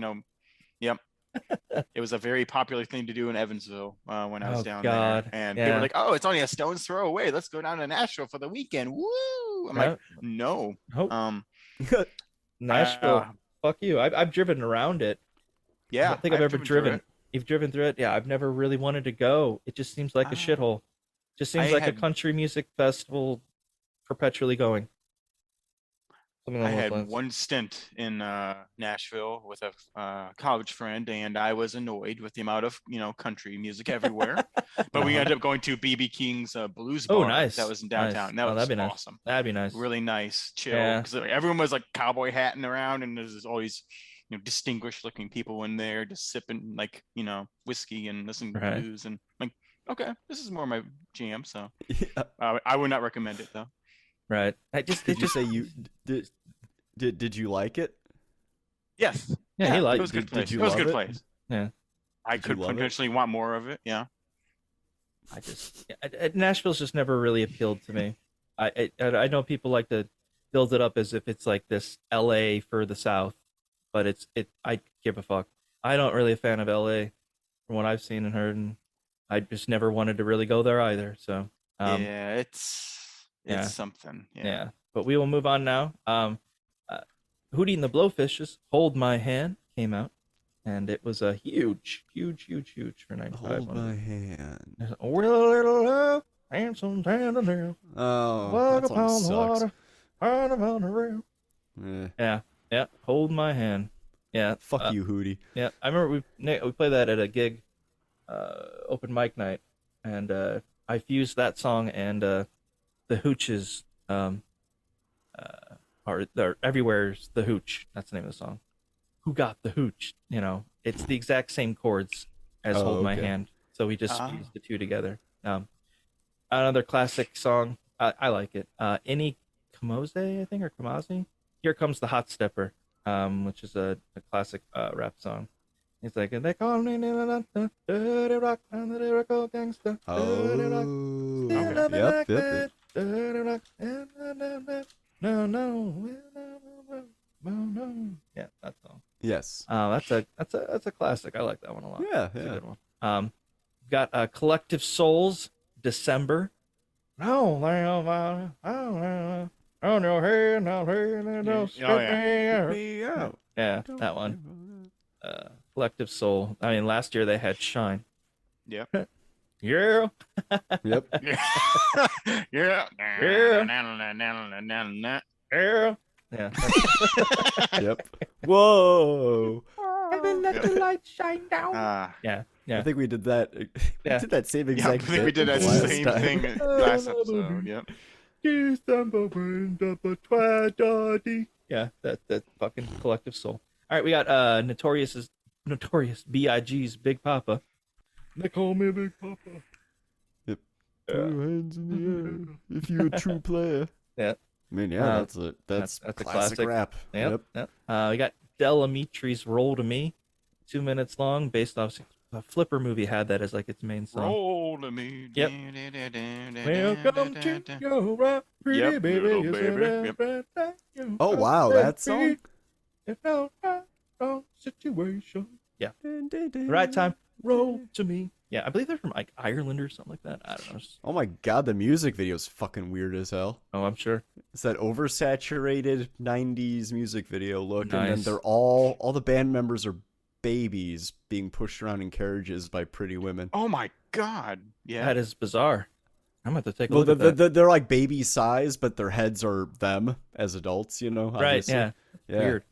S2: Yep. It was a very popular thing to do in Evansville when I was down
S1: there.
S2: And they were like, "Oh, it's only a stone's throw away. Let's go down to Nashville for the weekend." Woo! I'm like, "No."
S1: Nashville. Fuck you. I've driven around it.
S2: Yeah.
S1: I don't think I've ever driven. You've driven through it? Yeah, I've never really wanted to go. It just seems like a shithole. Just seems like a country music festival perpetually going.
S2: I had one stint in Nashville with a college friend, and I was annoyed with the amount of country music everywhere. But we ended up going to BB King's Blues Bar.
S1: Oh, nice!
S2: That was in downtown.
S1: Nice.
S2: That was
S1: that'd be
S2: awesome.
S1: Nice. That'd be nice.
S2: Really nice, chill. Because everyone was like cowboy hatting around, and there's always distinguished looking people in there just sipping like whiskey and listening to blues, and like, okay, this is more my jam. So I would not recommend it though.
S1: Right.
S3: Did you say you did? Did you like it?
S2: Yes.
S1: Yeah, he liked it.
S2: It was a good place.
S3: Did you
S2: it was a
S3: love
S2: good
S3: it?
S2: place.
S1: Yeah.
S2: I could potentially want more of it. Yeah.
S1: Nashville's just never really appealed to me. I know people like to build it up as if it's like this LA for the South, but I give a fuck. I don't really a fan of LA from what I've seen and heard, and I just never wanted to really go there either. So
S2: yeah, it's something.
S1: Yeah. But we will move on now. Hootie and the Blowfish's "Hold My Hand" came out, and it was a huge for 95.
S3: Hold my hand.
S1: Well, a little love and some tender.
S3: Oh, that song sucks.
S1: Yeah. Hold my hand. Yeah.
S3: Fuck you, Hootie.
S1: Yeah, I remember we played that at a gig, open mic night, and I fused that song and the Hooch's or Everywhere's the Hooch. That's the name of the song. Who got the hooch? it's the exact same chords as
S3: Oh,
S1: Hold My
S3: okay.
S1: Hand. So we just fused the two together. Another classic song. I like it. Any Kamoze, I think, or Kamazi. Here Comes the Hot Stepper, which is a classic rap song. It's like, they call me dirty rock, I'm the lyrical gangster. Dirty rock.
S3: Oh,
S1: Still
S3: okay.
S1: loving like
S3: Yep.
S1: that. Dirty rock. No. Yeah, that song.
S3: Yes.
S1: That's a classic. I like that one a lot.
S3: Yeah,
S1: It's
S3: yeah.
S1: a good one. Got Collective Souls, December. On your head, now don't spit me out. Yeah, that one. Collective Soul. I mean, last year they had Shine.
S2: Yep.
S1: Yeah.
S3: Yep.
S2: Yeah.
S1: Yeah. Yeah.
S3: Yep. Whoa.
S1: Heaven, let the light shine down. Yeah.
S3: I think we did that. We
S1: Yeah.
S3: did that same
S2: Yeah, I
S3: exact
S2: think we
S3: bit
S2: did that
S3: last
S2: same
S3: time.
S2: thing last episode. Yep.
S1: Yeah, that fucking Collective Soul. All right, we got Notorious B.I.G.'s Big Papa. They call me Big Papa.
S3: Yep. Put your hands in the air if you're a true player.
S1: Yeah.
S3: I mean, yeah, that's
S1: a
S3: classic
S1: classic
S3: rap.
S1: Yep. We got Del Amitri's Roll to Me, 2 minutes long, based off a Flipper movie had that as like its main song.
S2: Roll to me.
S1: Yep. Welcome to your rock, pretty
S2: Yep,
S1: baby.
S2: little
S1: You
S2: baby.
S1: said
S2: Yep.
S3: Oh, wow, that song?
S1: It's no situation. Yeah. The right time. Roll to me. Yeah, I believe they're from like Ireland or something like that. I don't know.
S3: Oh my god, the music video is fucking weird as hell.
S1: Oh, I'm sure.
S3: It's that oversaturated 90s music video look, and then
S1: Nice.
S3: they're all the band members are babies being pushed around in carriages by pretty women.
S2: Oh my god. Yeah.
S1: That is bizarre. I'm going to take a
S3: Well,
S1: look at that.
S3: they're like baby size, but their heads are them as adults, you know?
S1: Right,
S3: obviously.
S1: yeah. Weird.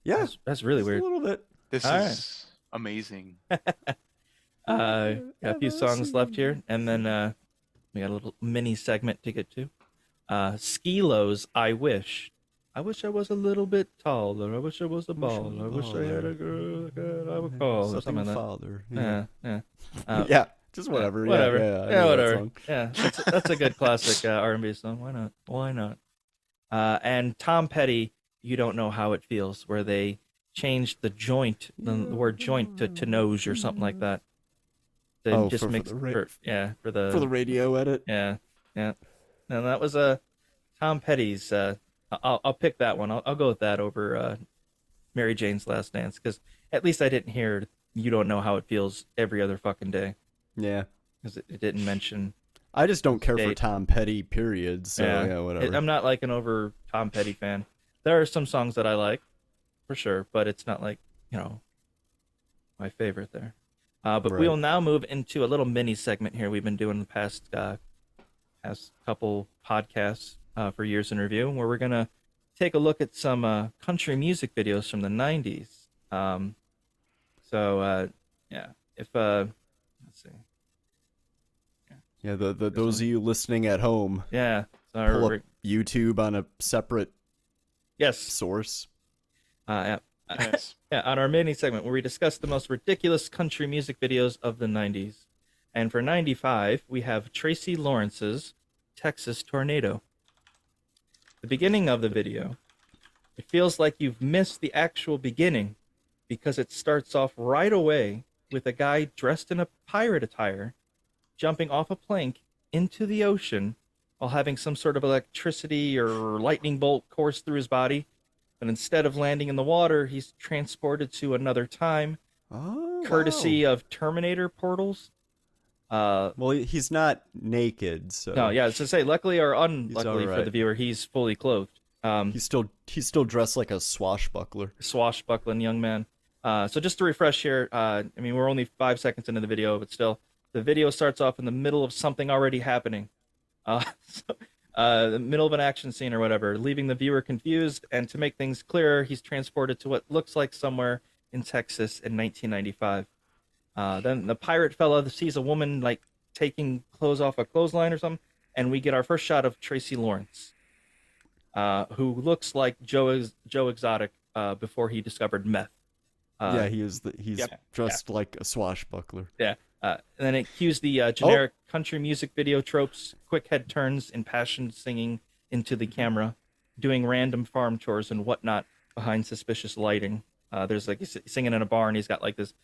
S3: Yeah.
S1: That's really
S3: Just
S1: weird.
S3: A little bit.
S2: This
S1: All
S2: is amazing.
S1: Got a few songs left here, and then we got a little mini segment to get to. Skilo's I Wish. I wish I was a little bit taller. I wish I was a baller. I wish I had a girl that I would call. Or something like that.
S3: Father.
S1: Yeah.
S3: Yeah, just whatever.
S1: Whatever.
S3: Yeah, I
S1: Yeah,
S3: know that
S1: whatever.
S3: song.
S1: Yeah, that's a good classic R&B song. Why not? And Tom Petty, You Don't Know How It Feels, where they changed the joint, the word joint to nose or something like that.
S3: Oh,
S1: just
S3: for
S1: makes
S3: the
S1: for the
S3: for the radio edit.
S1: Yeah. And that was Tom Petty's. I'll pick that one. I'll go with that over Mary Jane's Last Dance, because at least I didn't hear You Don't Know How It Feels every other fucking day.
S3: Yeah,
S1: because it didn't mention.
S3: I just don't care for
S1: date.
S3: Tom Petty. Period. So yeah, whatever.
S1: I'm not like an over Tom Petty fan. There are some songs that I like, for sure, but it's not like my favorite there. But
S3: Right.
S1: we will now move into a little mini segment here we've been doing the past couple podcasts for Years in Review, where we're gonna take a look at some country music videos from the '90s. If let's see.
S3: Yeah, those of you listening at home.
S1: Yeah,
S3: pull up YouTube on a separate source.
S1: Yeah.
S2: Yes.
S1: Yeah, on our mini segment where we discuss the most ridiculous country music videos of the 90s. And for 95, we have Tracy Lawrence's Texas Tornado. The beginning of the video, it feels like you've missed the actual beginning because it starts off right away with a guy dressed in a pirate attire jumping off a plank into the ocean while having some sort of electricity or lightning bolt course through his body. But instead of landing in the water, he's transported to another time, courtesy of Terminator portals.
S3: Well, he's not naked, so
S1: No, yeah, to say, luckily or unluckily for
S3: alright.
S1: the viewer, he's fully clothed.
S3: He's still dressed like a swashbuckler.
S1: Swashbuckling young man. So just to refresh here, I mean, we're only 5 seconds into the video, but still, the video starts off in the middle of something already happening. The middle of an action scene or whatever, leaving the viewer confused, and to make things clearer, he's transported to what looks like somewhere in Texas in 1995. Then the pirate fella sees a woman like taking clothes off a clothesline or something, and we get our first shot of Tracy Lawrence, who looks like Joe Exotic before he discovered meth.
S3: Yeah, he's
S2: Yep.
S3: dressed like a swashbuckler.
S1: Yeah. And then it cues the generic country music video tropes, quick head turns, impassioned singing into the camera, doing random farm chores and whatnot behind suspicious lighting. There's like he's singing in a barn. He's got like this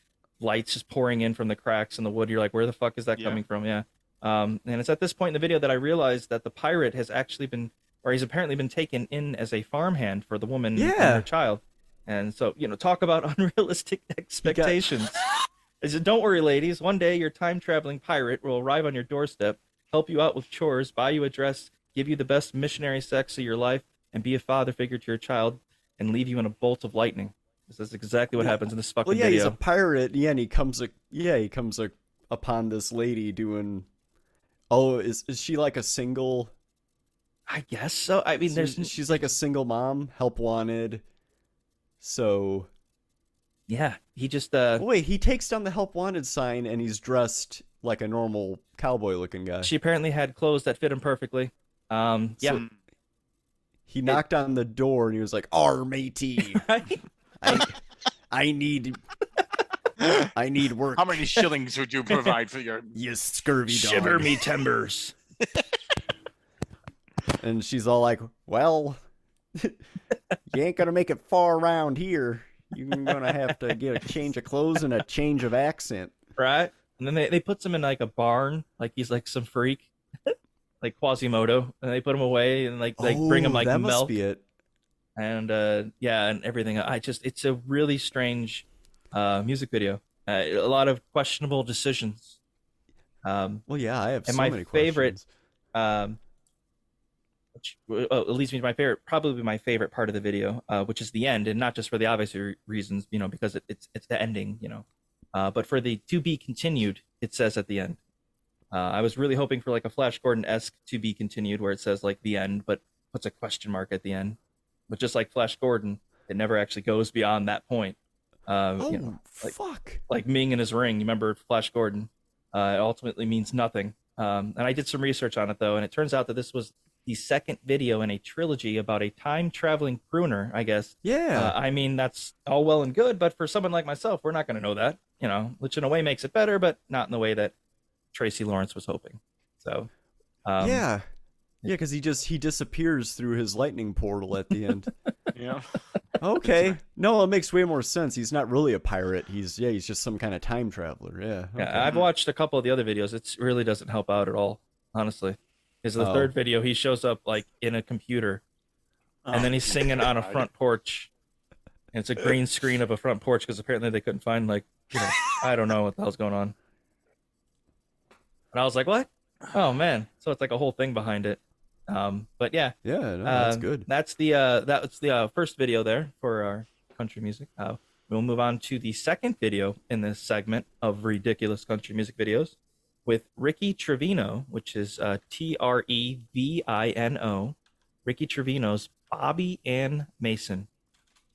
S1: lights just pouring in from the cracks in the wood. You're like, where the fuck is that coming from? Yeah. And it's at this point in the video that I realized that the pirate has actually been, or he's apparently been taken in as a farmhand for the woman and her child. And so, talk about unrealistic expectations. I said, don't worry, ladies. One day your time-traveling pirate will arrive on your doorstep, help you out with chores, buy you a dress, give you the best missionary sex of your life, and be a father figure to your child, and leave you in a bolt of lightning. This is exactly what happens in this fucking video.
S3: He's a pirate. Yeah, and he comes upon this lady doing. Oh, is she like a single?
S1: I guess so. I mean,
S3: she's like a single mom, help wanted. So.
S1: Yeah, he just
S3: wait, he takes down the help wanted sign and he's dressed like a normal cowboy looking guy.
S1: She apparently had clothes that fit him perfectly.
S3: So he knocked on the door and he was like, "Arr, matey,
S1: right?
S3: I need work.
S2: How many shillings would you provide for your
S3: you scurvy dog?
S1: Shiver me timbers."
S3: And she's all like, "Well, you ain't gonna make it far around here. You're gonna have to get a change of clothes and a change of accent."
S1: Right? And then they put him in like a barn, like he's like some freak, like Quasimodo, and they put him away and like bring him like
S3: that
S1: milk.
S3: Must be it.
S1: And and everything. It's a really strange music video. A lot of questionable decisions.
S3: Well, yeah, I have so
S1: my
S3: many
S1: favorite,
S3: questions.
S1: Which leads me to my favorite, probably my favorite part of the video, which is the end, and not just for the obvious reasons, because it's the ending, but for the to be continued, it says at the end. I was really hoping for like a Flash Gordon-esque to be continued, where it says like the end, but puts a question mark at the end. But just like Flash Gordon, it never actually goes beyond that point.
S3: Fuck!
S1: Like Ming and his ring. You remember Flash Gordon? It ultimately means nothing. And I did some research on it though, and it turns out that this was the second video in a trilogy about a time-traveling crooner, I guess.
S3: Yeah.
S1: I mean, that's all well and good, but for someone like myself, we're not going to know that, which in a way makes it better, but not in the way that Tracy Lawrence was hoping. So,
S3: yeah, because he disappears through his lightning portal at the end.
S2: Yeah.
S3: Okay. No, it makes way more sense. He's not really a pirate. He's just some kind of time traveler. Yeah. Okay.
S1: Yeah, I've watched a couple of the other videos. It really doesn't help out at all, honestly. Because the third video, he shows up like in a computer, and then he's singing on a front porch. And it's a green screen of a front porch because apparently they couldn't find I don't know what the hell's going on. And I was like, what? Oh man! So it's like a whole thing behind it. But yeah,
S3: no, that's good.
S1: That's the first video there for our country music. We'll move on to the second video in this segment of ridiculous country music videos with Ricky Trevino, which is Trevino. Ricky Trevino's Bobby Ann Mason,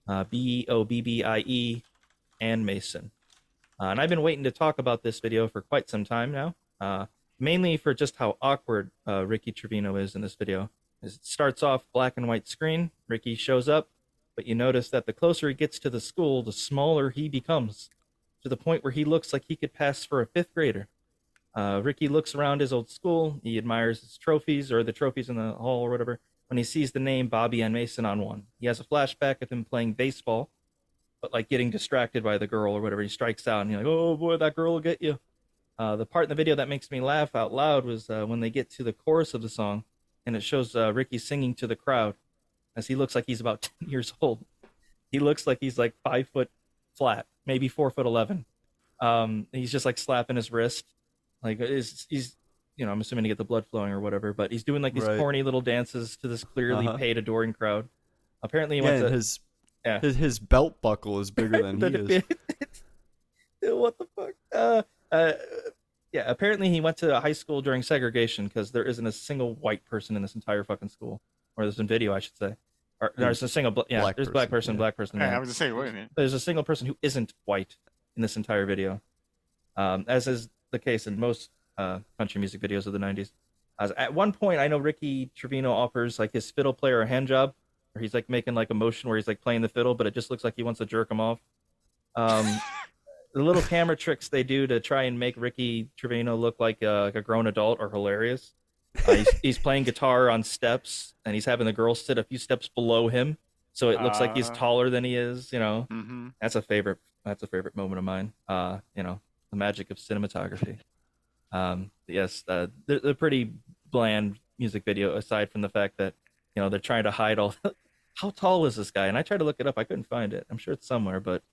S1: Bobbie Ann Mason. And I've been waiting to talk about this video for quite some time now. Mainly for just how awkward Ricky Trevino is in this video. As it starts off black and white screen, Ricky shows up, but you notice that the closer he gets to the school, the smaller he becomes, to the point where he looks like he could pass for a 5th grader. Ricky looks around his old school, he admires his trophies, or the trophies in the hall or whatever, when he sees the name Bobby Ann Mason on one. He has a flashback of him playing baseball, but like getting distracted by the girl or whatever. He strikes out and you're like, oh boy, that girl will get you. The part in the video that makes me laugh out loud was when they get to the chorus of the song, and it shows Ricky singing to the crowd, as he looks like he's about 10 years old. He looks like he's like 5 foot flat, maybe 4'11". He's just like slapping his wrist, like he's I'm assuming to get the blood flowing or whatever. But he's doing like these corny little dances to this clearly paid, adoring crowd. Apparently, he went to
S3: his belt buckle is bigger than he is.
S1: What the fuck? Apparently he went to a high school during segregation because there isn't a single white person in this entire fucking school. Or there's in video, I should say. Or there's a single black person.
S2: I was just saying, wait a minute.
S1: There's a single person who isn't white in this entire video. As is the case in most country music videos of the 90s. At one point, I know Ricky Trevino offers like his fiddle player a hand job, where he's like making like a motion where he's like playing the fiddle, but it just looks like he wants to jerk him off. The little camera tricks they do to try and make Ricky Trevino look like a grown adult are hilarious. He's playing guitar on steps, and he's having the girl sit a few steps below him, so it looks like he's taller than he is. That's a favorite. That's a favorite moment of mine. The magic of cinematography. Yes, they're pretty bland music video, aside from the fact that they're trying to hide all. How tall is this guy? And I tried to look it up. I couldn't find it. I'm sure it's somewhere, but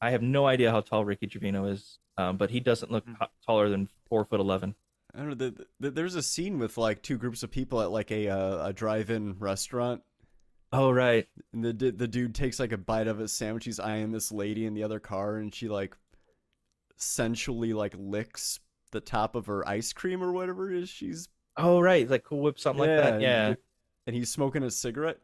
S1: I have no idea how tall Ricky Trevino is. But he doesn't look taller than 4'11".
S3: I don't know. There's a scene with like two groups of people at like a drive-in restaurant.
S1: Oh right.
S3: And the dude takes like a bite of his sandwich. He's eyeing this lady in the other car, and she like sensually like licks the top of her ice cream or whatever it is. She's
S1: right, like Cool Whip, something like that. Yeah.
S3: And he's smoking a cigarette.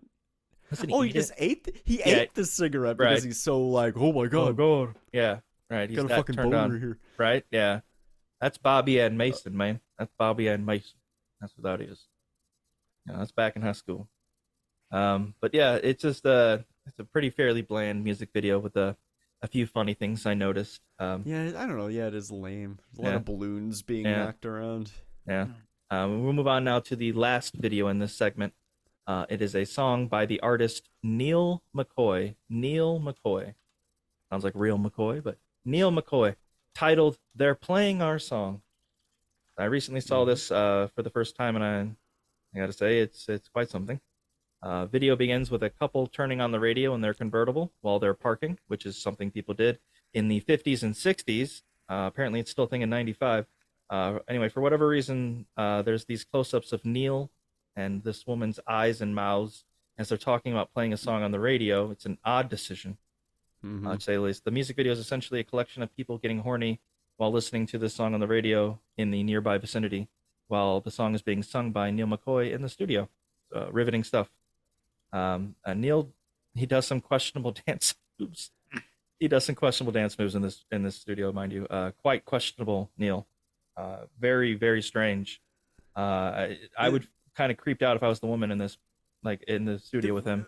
S1: He
S3: just ate. He ate the cigarette because he's so like, oh my god.
S1: Oh god. Yeah. Right. He's
S3: got a fucking
S1: turned
S3: boner
S1: on.
S3: here.
S1: Right. Yeah. That's Bobby Ann Mason, man. That's Bobby Ann Mason. That's what that is. That's back in high school. But yeah, it's just it's a pretty fairly bland music video with a few funny things I noticed.
S3: Yeah, I don't know. Yeah, it is lame. There's a lot of balloons being knocked around.
S1: Yeah. We'll move on now to the last video in this segment. It is a song by the artist Neil McCoy. Neil McCoy. Sounds like real McCoy, but Neil McCoy. Titled "They're Playing Our Song." I recently saw this for the first time, and I gotta say it's quite something. Video begins with a couple turning on the radio in their convertible while they're parking, which is something people did in the 50s and 60s. Apparently, it's still a thing in '95. Anyway, for whatever reason, there's these close-ups of Neil and this woman's eyes and mouths as they're talking about playing a song on the radio. It's an odd decision. To say the least. The music video is essentially a collection of people getting horny while listening to this song on the radio in the nearby vicinity, while the song is being sung by Neil McCoy in the studio. Riveting stuff. Neil, he does some questionable dance moves. He does some questionable dance moves in this studio, mind you. Quite questionable, Neil. Very, very strange. I would kind of creeped out if I was the woman in this, like in the studio with him.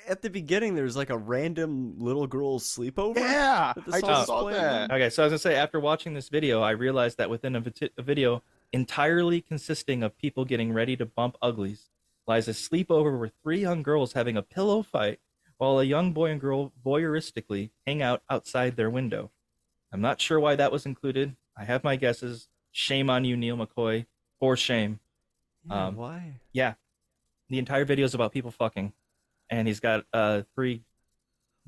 S3: At the beginning, there's like a random little girl's sleepover.
S2: Yeah, I just saw that.
S1: Okay, so as I say, after watching this video, I realized that within a video entirely consisting of people getting ready to bump uglies lies a sleepover with three young girls having a pillow fight while a young boy and girl voyeuristically hang out outside their window. I'm not sure why that was included. I have my guesses. Shame on you, Neil McCoy. For shame.
S3: Why?
S1: Yeah. The entire video is about people fucking. And he's got three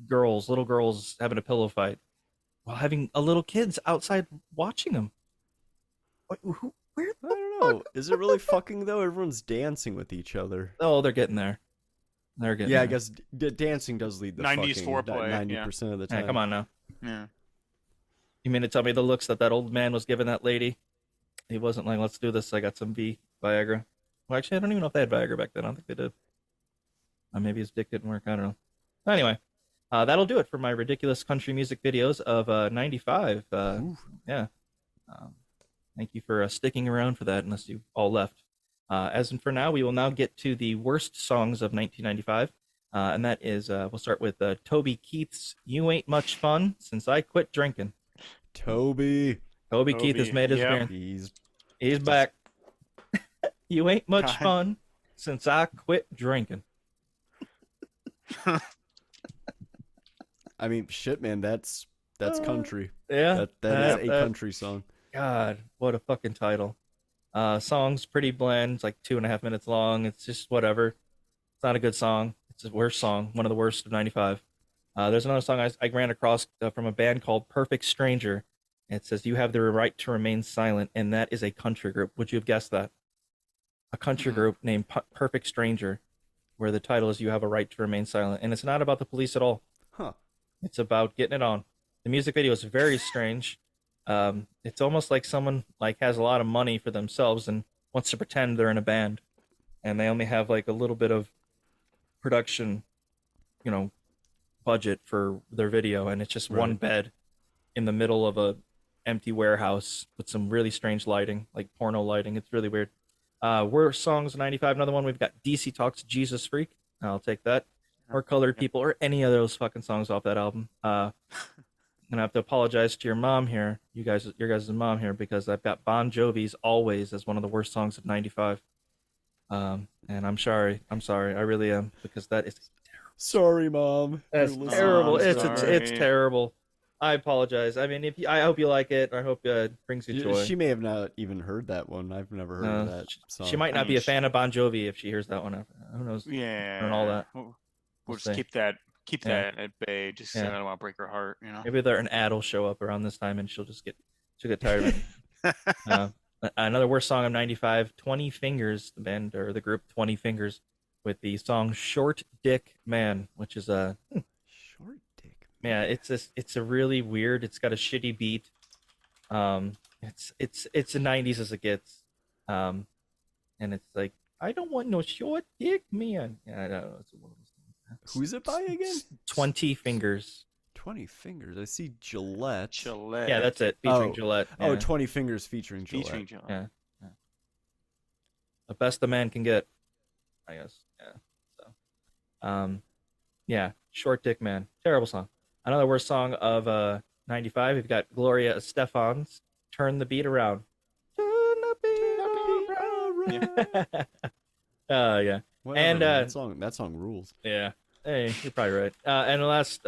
S1: little girls having a pillow fight while having a little kids outside watching them. Where
S3: I don't know. Is it really fucking though? Everyone's dancing with each other.
S1: Oh, they're getting there. They're getting
S3: there.
S1: I
S3: guess dancing does lead the
S2: 90s
S3: fucking
S2: foreplay,
S3: 90% of the time.
S1: Yeah, come on now.
S2: Yeah.
S1: You mean to tell me the looks that old man was giving that lady? He wasn't like, let's do this. I got some Viagra. Well, actually, I don't even know if they had Viagra back then. I don't think they did. Maybe his dick didn't work. I don't know. Anyway, that'll do it for my ridiculous country music videos of '95. Yeah. Thank you for sticking around for that, unless you all left. As in for now, we will now get to the worst songs of 1995. And that is, we'll start with Toby Keith's "You Ain't Much Fun Since I Quit Drinking."
S3: Toby
S1: Keith has made his appearance. He's back. You ain't much fun since I quit drinking.
S3: I mean, shit, man, that's country.
S1: Yeah,
S3: that is a country song.
S1: God, what a fucking title. Song's pretty bland. It's like 2.5 minutes long. It's just whatever. It's not a good song. It's a worst song. One of the worst of '95. There's another song I ran across from a band called Perfect Stranger. It says, "You have the right to remain silent," and that is a country group. Would you have guessed that? A country group named Perfect Stranger, where the title is "You Have a Right to Remain Silent," and it's not about the police at all.
S3: Huh.
S1: It's about getting it on. The music video is very strange. It's almost like someone has a lot of money for themselves and wants to pretend they're in a band, and they only have like a little bit of production, budget for their video, and it's just one bed in the middle of a empty warehouse with some really strange lighting, like porno lighting. It's really weird. Worst songs of '95. Another one, we've got DC Talk's "Jesus Freak." I'll take that. Or "Colored People," or any of those fucking songs off that album. gonna have to apologize to your mom here, your guys' mom here, because I've got Bon Jovi's "Always" as one of the worst songs of '95. And I'm sorry, I really am, because that is terrible.
S3: Sorry, Mom.
S1: That's terrible. It's terrible. I apologize. I mean, I hope you like it. I hope it brings you joy.
S3: She may have not even heard that one. I've never heard of that song.
S1: She might not be a fan of Bon Jovi if she hears that one. Who knows?
S2: Yeah.
S1: And all that.
S2: We'll just keep that at bay. Just I don't want to break her heart. You know.
S1: Maybe an ad will show up around this time, and she'll get tired of it. Another worst song of '95, 20 Fingers, the band or the group 20 Fingers, with the song "Short Dick Man," which is a
S3: Short Dick.
S1: Yeah, it's a really weird. It's got a shitty beat. It's the '90s as it gets. And it's like, I don't want no short dick man. Yeah, I don't know.
S3: Who's it by again?
S1: 20 Fingers.
S3: 20 Fingers. I see Gillette.
S1: Yeah, that's it. Featuring Gillette. Yeah.
S3: Oh, 20 Fingers featuring Gillette.
S1: Yeah. The best a man can get, I guess. Yeah. So, yeah, Short Dick Man. Terrible song. Another worst song of '95. We've got Gloria Estefan's "Turn the Beat Around." Turn the beat around. Yeah.
S3: Whatever, that song rules.
S1: Yeah. Hey, you're probably right. And the last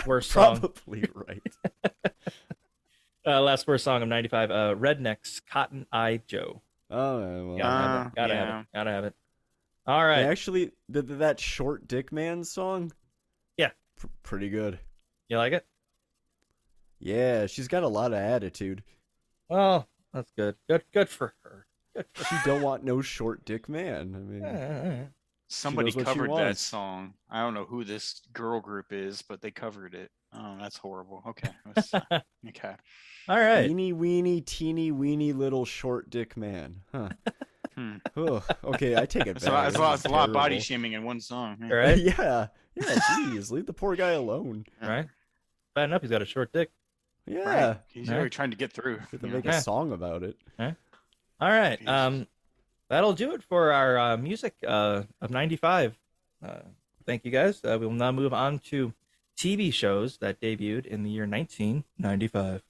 S1: worst song.
S3: Probably right.
S1: Last worst song of '95. Redneck's "Cotton Eye Joe."
S3: Oh, well.
S1: Gotta have it. All right.
S3: And actually, that Short Dick Man song.
S1: Yeah.
S3: Pretty good.
S1: You like it?
S3: Yeah, she's got a lot of attitude.
S1: Well, that's good. Good for her.
S3: She don't want no short dick man. I mean,
S2: somebody covered that song. I don't know who this girl group is, but they covered it. Oh, that's horrible. Okay. Okay.
S1: All right.
S3: Teeny weeny, teeny weeny little short dick man. Huh. Oh, okay, I take it back.
S2: It's a lot of body shaming in one song.
S1: Yeah. Right?
S3: Yeah. Jeez, leave the poor guy alone.
S1: Right? Bad enough he's got a short dick.
S3: Yeah.
S2: Right. He's already trying to get through.
S3: To make a song about it.
S1: All right. That'll do it for our music of '95. Thank you, guys. We will now move on to TV shows that debuted in the year 1995.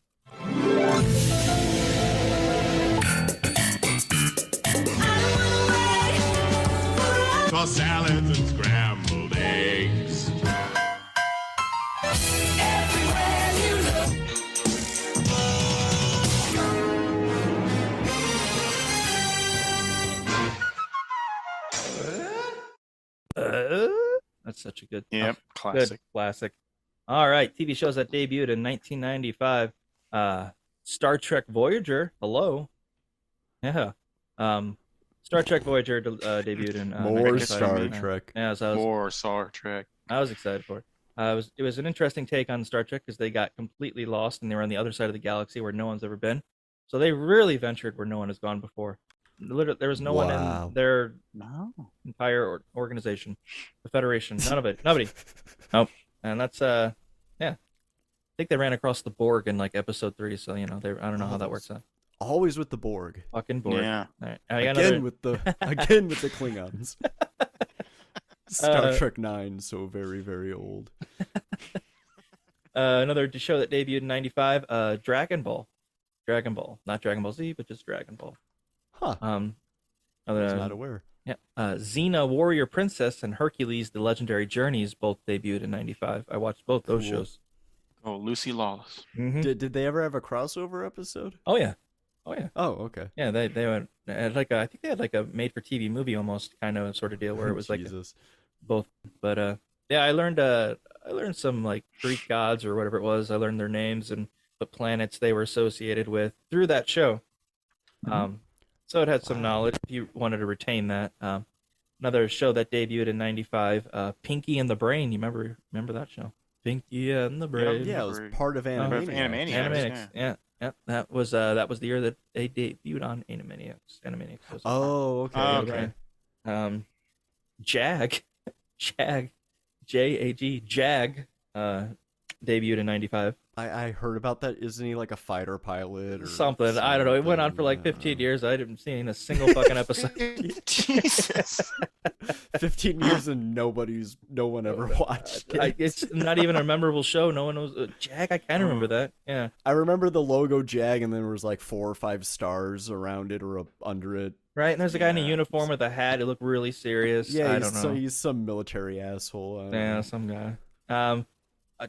S12: Tossed salads and scrambled eggs. Everywhere you look.
S1: That's such a good,
S2: classic.
S1: Good classic. All right, TV shows that debuted in 1995. Star Trek Voyager. Hello. Yeah. Star Trek Voyager debuted in
S3: more Star Trek.
S1: Yeah, so
S2: more Star Trek.
S1: I was excited for it. It was an interesting take on Star Trek because they got completely lost and they were on the other side of the galaxy where no one's ever been. So they really ventured where no one has gone before. Literally, there was no one in their entire organization, the Federation. None of it. Nobody. Nope. And that's I think they ran across the Borg in like episode 3. So I don't know how that works out.
S3: Always with the Borg.
S1: Fucking Borg.
S2: Yeah.
S1: All right.
S3: Again with the Klingons. Star Trek 9, so very, very old.
S1: Another show that debuted in '95, Dragon Ball. Dragon Ball. Not Dragon Ball Z, but just Dragon Ball.
S3: Huh. I was not aware.
S1: Yeah. Xena, Warrior Princess, and Hercules, The Legendary Journeys both debuted in '95. I watched both those shows.
S2: Oh, Lucy Lawless.
S1: Mm-hmm.
S3: Did they ever have a crossover episode?
S1: Oh, yeah. Oh,
S3: okay.
S1: Yeah, they went like I think they had like a made-for-TV movie almost kind of sort of deal where it was like both. But yeah, I learned some like Greek gods or whatever it was. I learned their names and what planets they were associated with through that show. So it had some knowledge if you wanted to retain that. Another show that debuted in '95, Pinky and the Brain. You remember that show? Pinky and the Brain.
S3: Yeah, it was part of Animaniacs.
S1: Animaniacs. Yeah. That was the year that they debuted on Animaniacs. Was
S3: okay.
S1: Jag, Jag, JAG. Jag. debuted in '95.
S3: I heard about that. Isn't he like a fighter pilot or
S1: Something? I don't know. It went on for like 15 years. I didn't see a single fucking episode.
S2: Jesus.
S3: 15 years and no one ever watched it.
S1: It's not even a memorable show. No one knows. Jag, I kind of remember that. Yeah.
S3: I remember the logo Jag, and then there was like 4 or 5 stars around it or under it.
S1: Right, and there's a guy in a uniform with a hat. He looked really serious.
S3: Yeah,
S1: I don't know.
S3: So he's some military asshole.
S1: Yeah, some guy.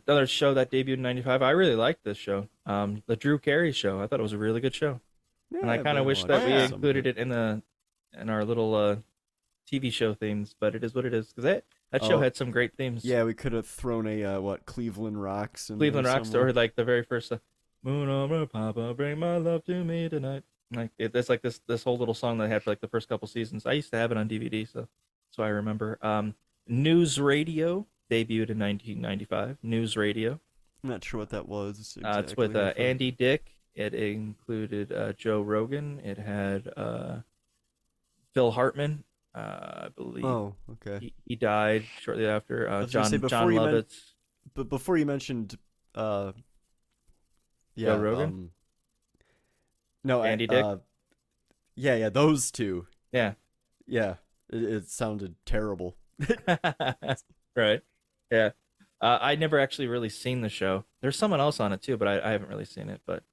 S1: Another show that debuted in '95. I really liked this show. The Drew Carey Show. I thought it was a really good show, and I kind of wish that we included it in our little TV show themes. But it is what it is, because that show had some great themes.
S3: Yeah, we could have thrown a Cleveland Rocks.
S1: Cleveland Rocks, or like the very first "Moon over Papa, bring my love to me tonight." Like it's like this whole little song that I had for like the first couple seasons. I used to have it on DVD, so I remember. News Radio debuted in 1995. News Radio.
S3: I'm not sure what that was.
S1: Exactly. It's with Andy Dick. It included Joe Rogan. It had Phil Hartman. I believe.
S3: Oh, okay.
S1: He died shortly after. John Lovitz.
S3: But before you mentioned,
S1: Joe Rogan.
S3: No,
S1: Andy Dick.
S3: Yeah, those two.
S1: Yeah.
S3: It sounded terrible.
S1: Right. Yeah. I never actually really seen the show. There's someone else on it too, but I haven't really seen it. But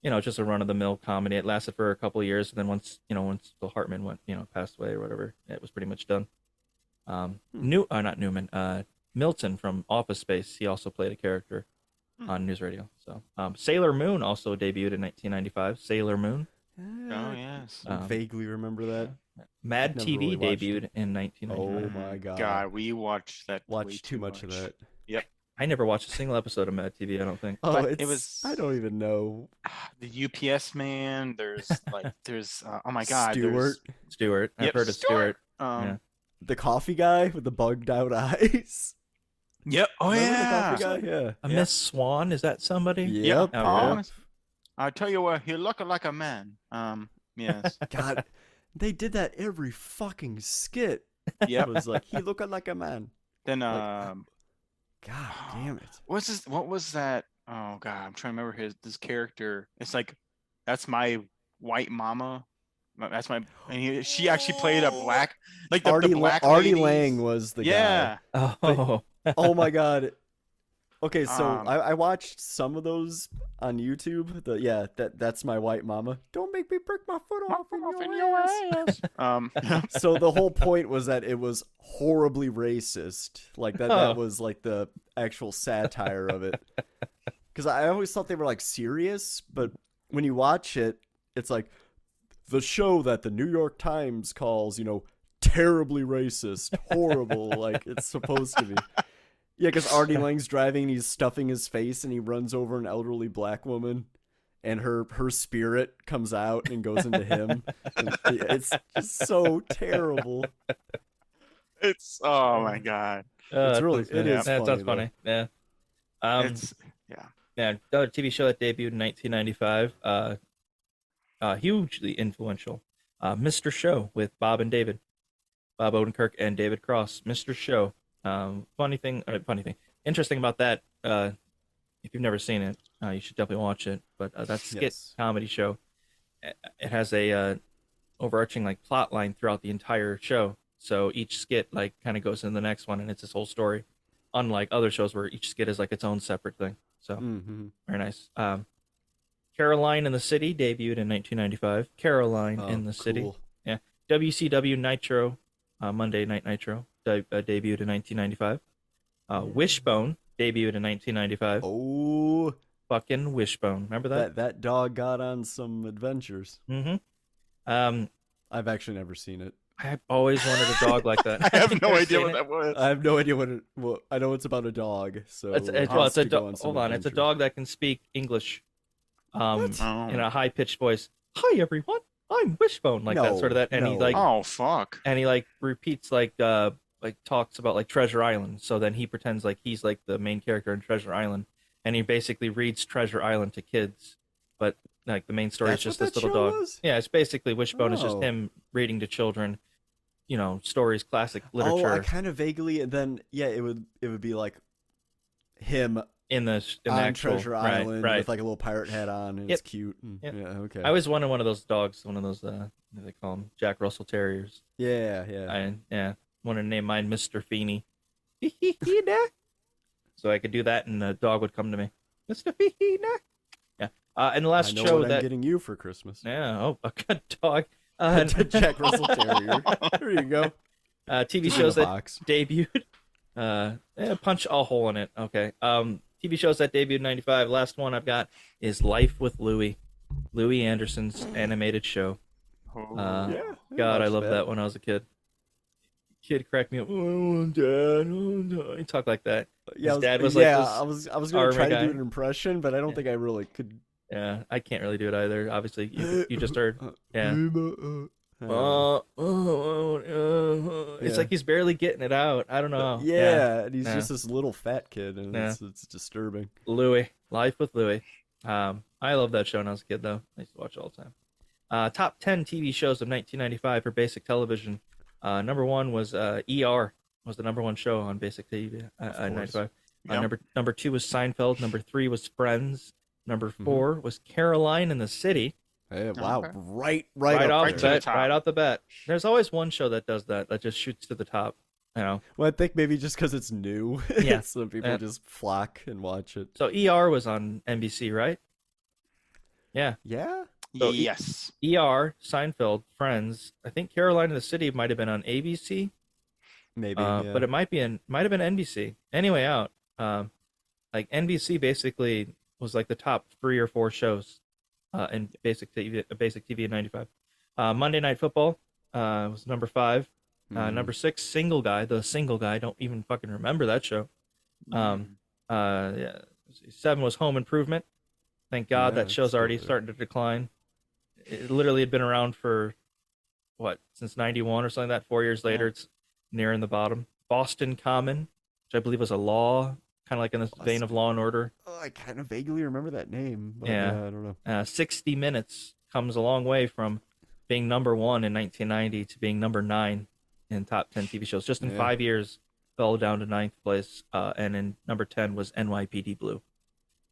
S1: just a run-of-the-mill comedy. It lasted for a couple of years, and then once Phil Hartman went, passed away or whatever, it was pretty much done. Not Newman. Milton from Office Space. He also played a character on News Radio. So Sailor Moon also debuted in 1995. Sailor Moon.
S2: Oh yes.
S3: I vaguely remember that.
S1: Mad TV debuted in 1995.
S3: Oh my god.
S2: God, we watched that.
S3: Watched too much of that.
S2: Yep.
S1: I never watched a single episode of Mad TV. I don't think.
S3: Oh, it was. I don't even know.
S2: The UPS man. There's oh my god.
S1: Stewart. I've heard of Stewart.
S3: The coffee guy with the bugged out eyes.
S2: Yep. Oh
S3: Remember
S2: yeah.
S3: The coffee guy? Yeah.
S1: Miss Swan. Is that somebody?
S3: Yep.
S2: I tell you what, he looked like a man. Yes.
S3: God, they did that every fucking skit.
S2: Yeah.
S3: It was like, he looked like a man.
S2: Then
S3: God damn it.
S2: What was that? Oh god, I'm trying to remember this character. It's like, that's my white mama. That's my. And she actually played a black, like the black.
S3: Artie Lang was the
S2: guy.
S1: Oh.
S3: But, oh my god. Okay, so I watched some of those on YouTube. That's my white mama. Don't make me break my foot off in your ass. So the whole point was that it was horribly racist. Like that was like the actual satire of it. Because I always thought they were like serious, but when you watch it, it's like the show that the New York Times calls, terribly racist, horrible, like it's supposed to be. Yeah, because Artie Lang's driving and he's stuffing his face and he runs over an elderly black woman and her spirit comes out and goes into him. It's just so terrible.
S2: Oh my god.
S3: It's really it is
S1: that
S3: funny,
S1: sounds funny. Yeah. Another TV show that debuted in 1995. Hugely influential. Mr. Show with Bob Odenkirk and David Cross. Mr. Show. Funny thing. Interesting about that. If you've never seen it, you should definitely watch it. But that skit comedy show, it has a overarching like plot line throughout the entire show. So each skit like kind of goes into the next one, and it's this whole story. Unlike other shows where each skit is like its own separate thing. So very nice. Caroline in the City debuted in 1995. Caroline in the City. Yeah. WCW Nitro, Monday Night Nitro. Debuted in 1995. Wishbone debuted in 1995.
S3: Oh,
S1: fucking Wishbone! Remember that?
S3: That dog got on some adventures.
S1: I've
S3: actually never seen it.
S1: I've always wanted a dog like that.
S2: I have no idea what that was.
S3: I have no idea what I know it's about a dog. So
S1: it's a dog. Hold on, it's a dog that can speak English, in a high pitched voice. Hi everyone, I'm Wishbone, like that sort of that, and he like
S2: oh fuck,
S1: and he like repeats like talks about like Treasure Island. So then he pretends like he's like the main character in Treasure Island, and he basically reads Treasure Island to kids. But like the main story is just this little dog. Yeah, it's basically Wishbone is just him reading to children, stories, classic literature.
S3: Oh, I kind of vaguely, and then it would be like him
S1: in the
S3: on
S1: actual
S3: Treasure Island
S1: right.
S3: with like a little pirate hat on, and it's cute. And,
S1: Yep.
S3: Yeah, okay.
S1: I always wanted one of those dogs, one of those what do they call them, Jack Russell Terriers.
S3: Yeah.
S1: I wanted to name mine Mr. Feeney. So I could do that, and the dog would come to me, Mr. Feeney. Yeah. And the last
S3: I know
S1: show
S3: what
S1: that
S3: I'm getting you for Christmas.
S1: Yeah. Oh, a good dog.
S3: Jack Russell Terrier. There you go.
S1: TV shows that debuted. Punch a hole in it. Okay. TV shows that debuted in '95. Last one I've got is Life with Louie. Louie Anderson's animated show. God, I loved that when I was a kid. Kid cracked me up. Oh, Dad. He talked like that.
S3: Yeah,
S1: his dad was like this
S3: I was gonna try
S1: guy.
S3: to do an impression, but I don't think I really could.
S1: Yeah, I can't really do it either. Obviously, you just heard. Yeah. It's like he's barely getting it out. I don't know.
S3: Yeah, and he's just this little fat kid, and it's disturbing.
S1: Louie, Life with Louie. I love that show when I was a kid, though. I used to watch it all the time. Top 10 TV shows of 1995 for basic television. Number one was ER. Was the number one show on basic TV in '95. Number two was Seinfeld. Number three was Friends. Number four was Caroline in the City.
S3: Hey, wow, right
S1: off the bat. There's always one show that does that just shoots to the top. You know.
S3: Well, I think maybe just because it's new,
S1: yeah,
S3: so people just flock and watch it.
S1: So ER was on NBC, right? Yeah.
S3: Yeah.
S2: So yes.
S1: ER, Seinfeld, Friends. I think Caroline in the City might have been on ABC.
S3: Maybe,
S1: but it might have been NBC. Anyway, out. Like NBC basically was like the top 3 or 4 shows in basic TV in '95. Monday Night Football was number 5. Number 6, Single Guy. The Single Guy. I don't even fucking remember that show. 7 was Home Improvement. Thank God that show's already starting to decline. It literally had been around for since '91 or something like that. 4 years later, it's nearing the bottom. Boston Common, which I believe was a law, kind of like in this vein of Law and Order.
S3: Oh, I kind of vaguely remember that name. But
S1: yeah,
S3: I don't know.
S1: 60 Minutes comes a long way from being number 1 in 1990 to being number 9 in top 10 TV shows. Just in 5 years, fell down to 9th place. And in number 10 was NYPD Blue.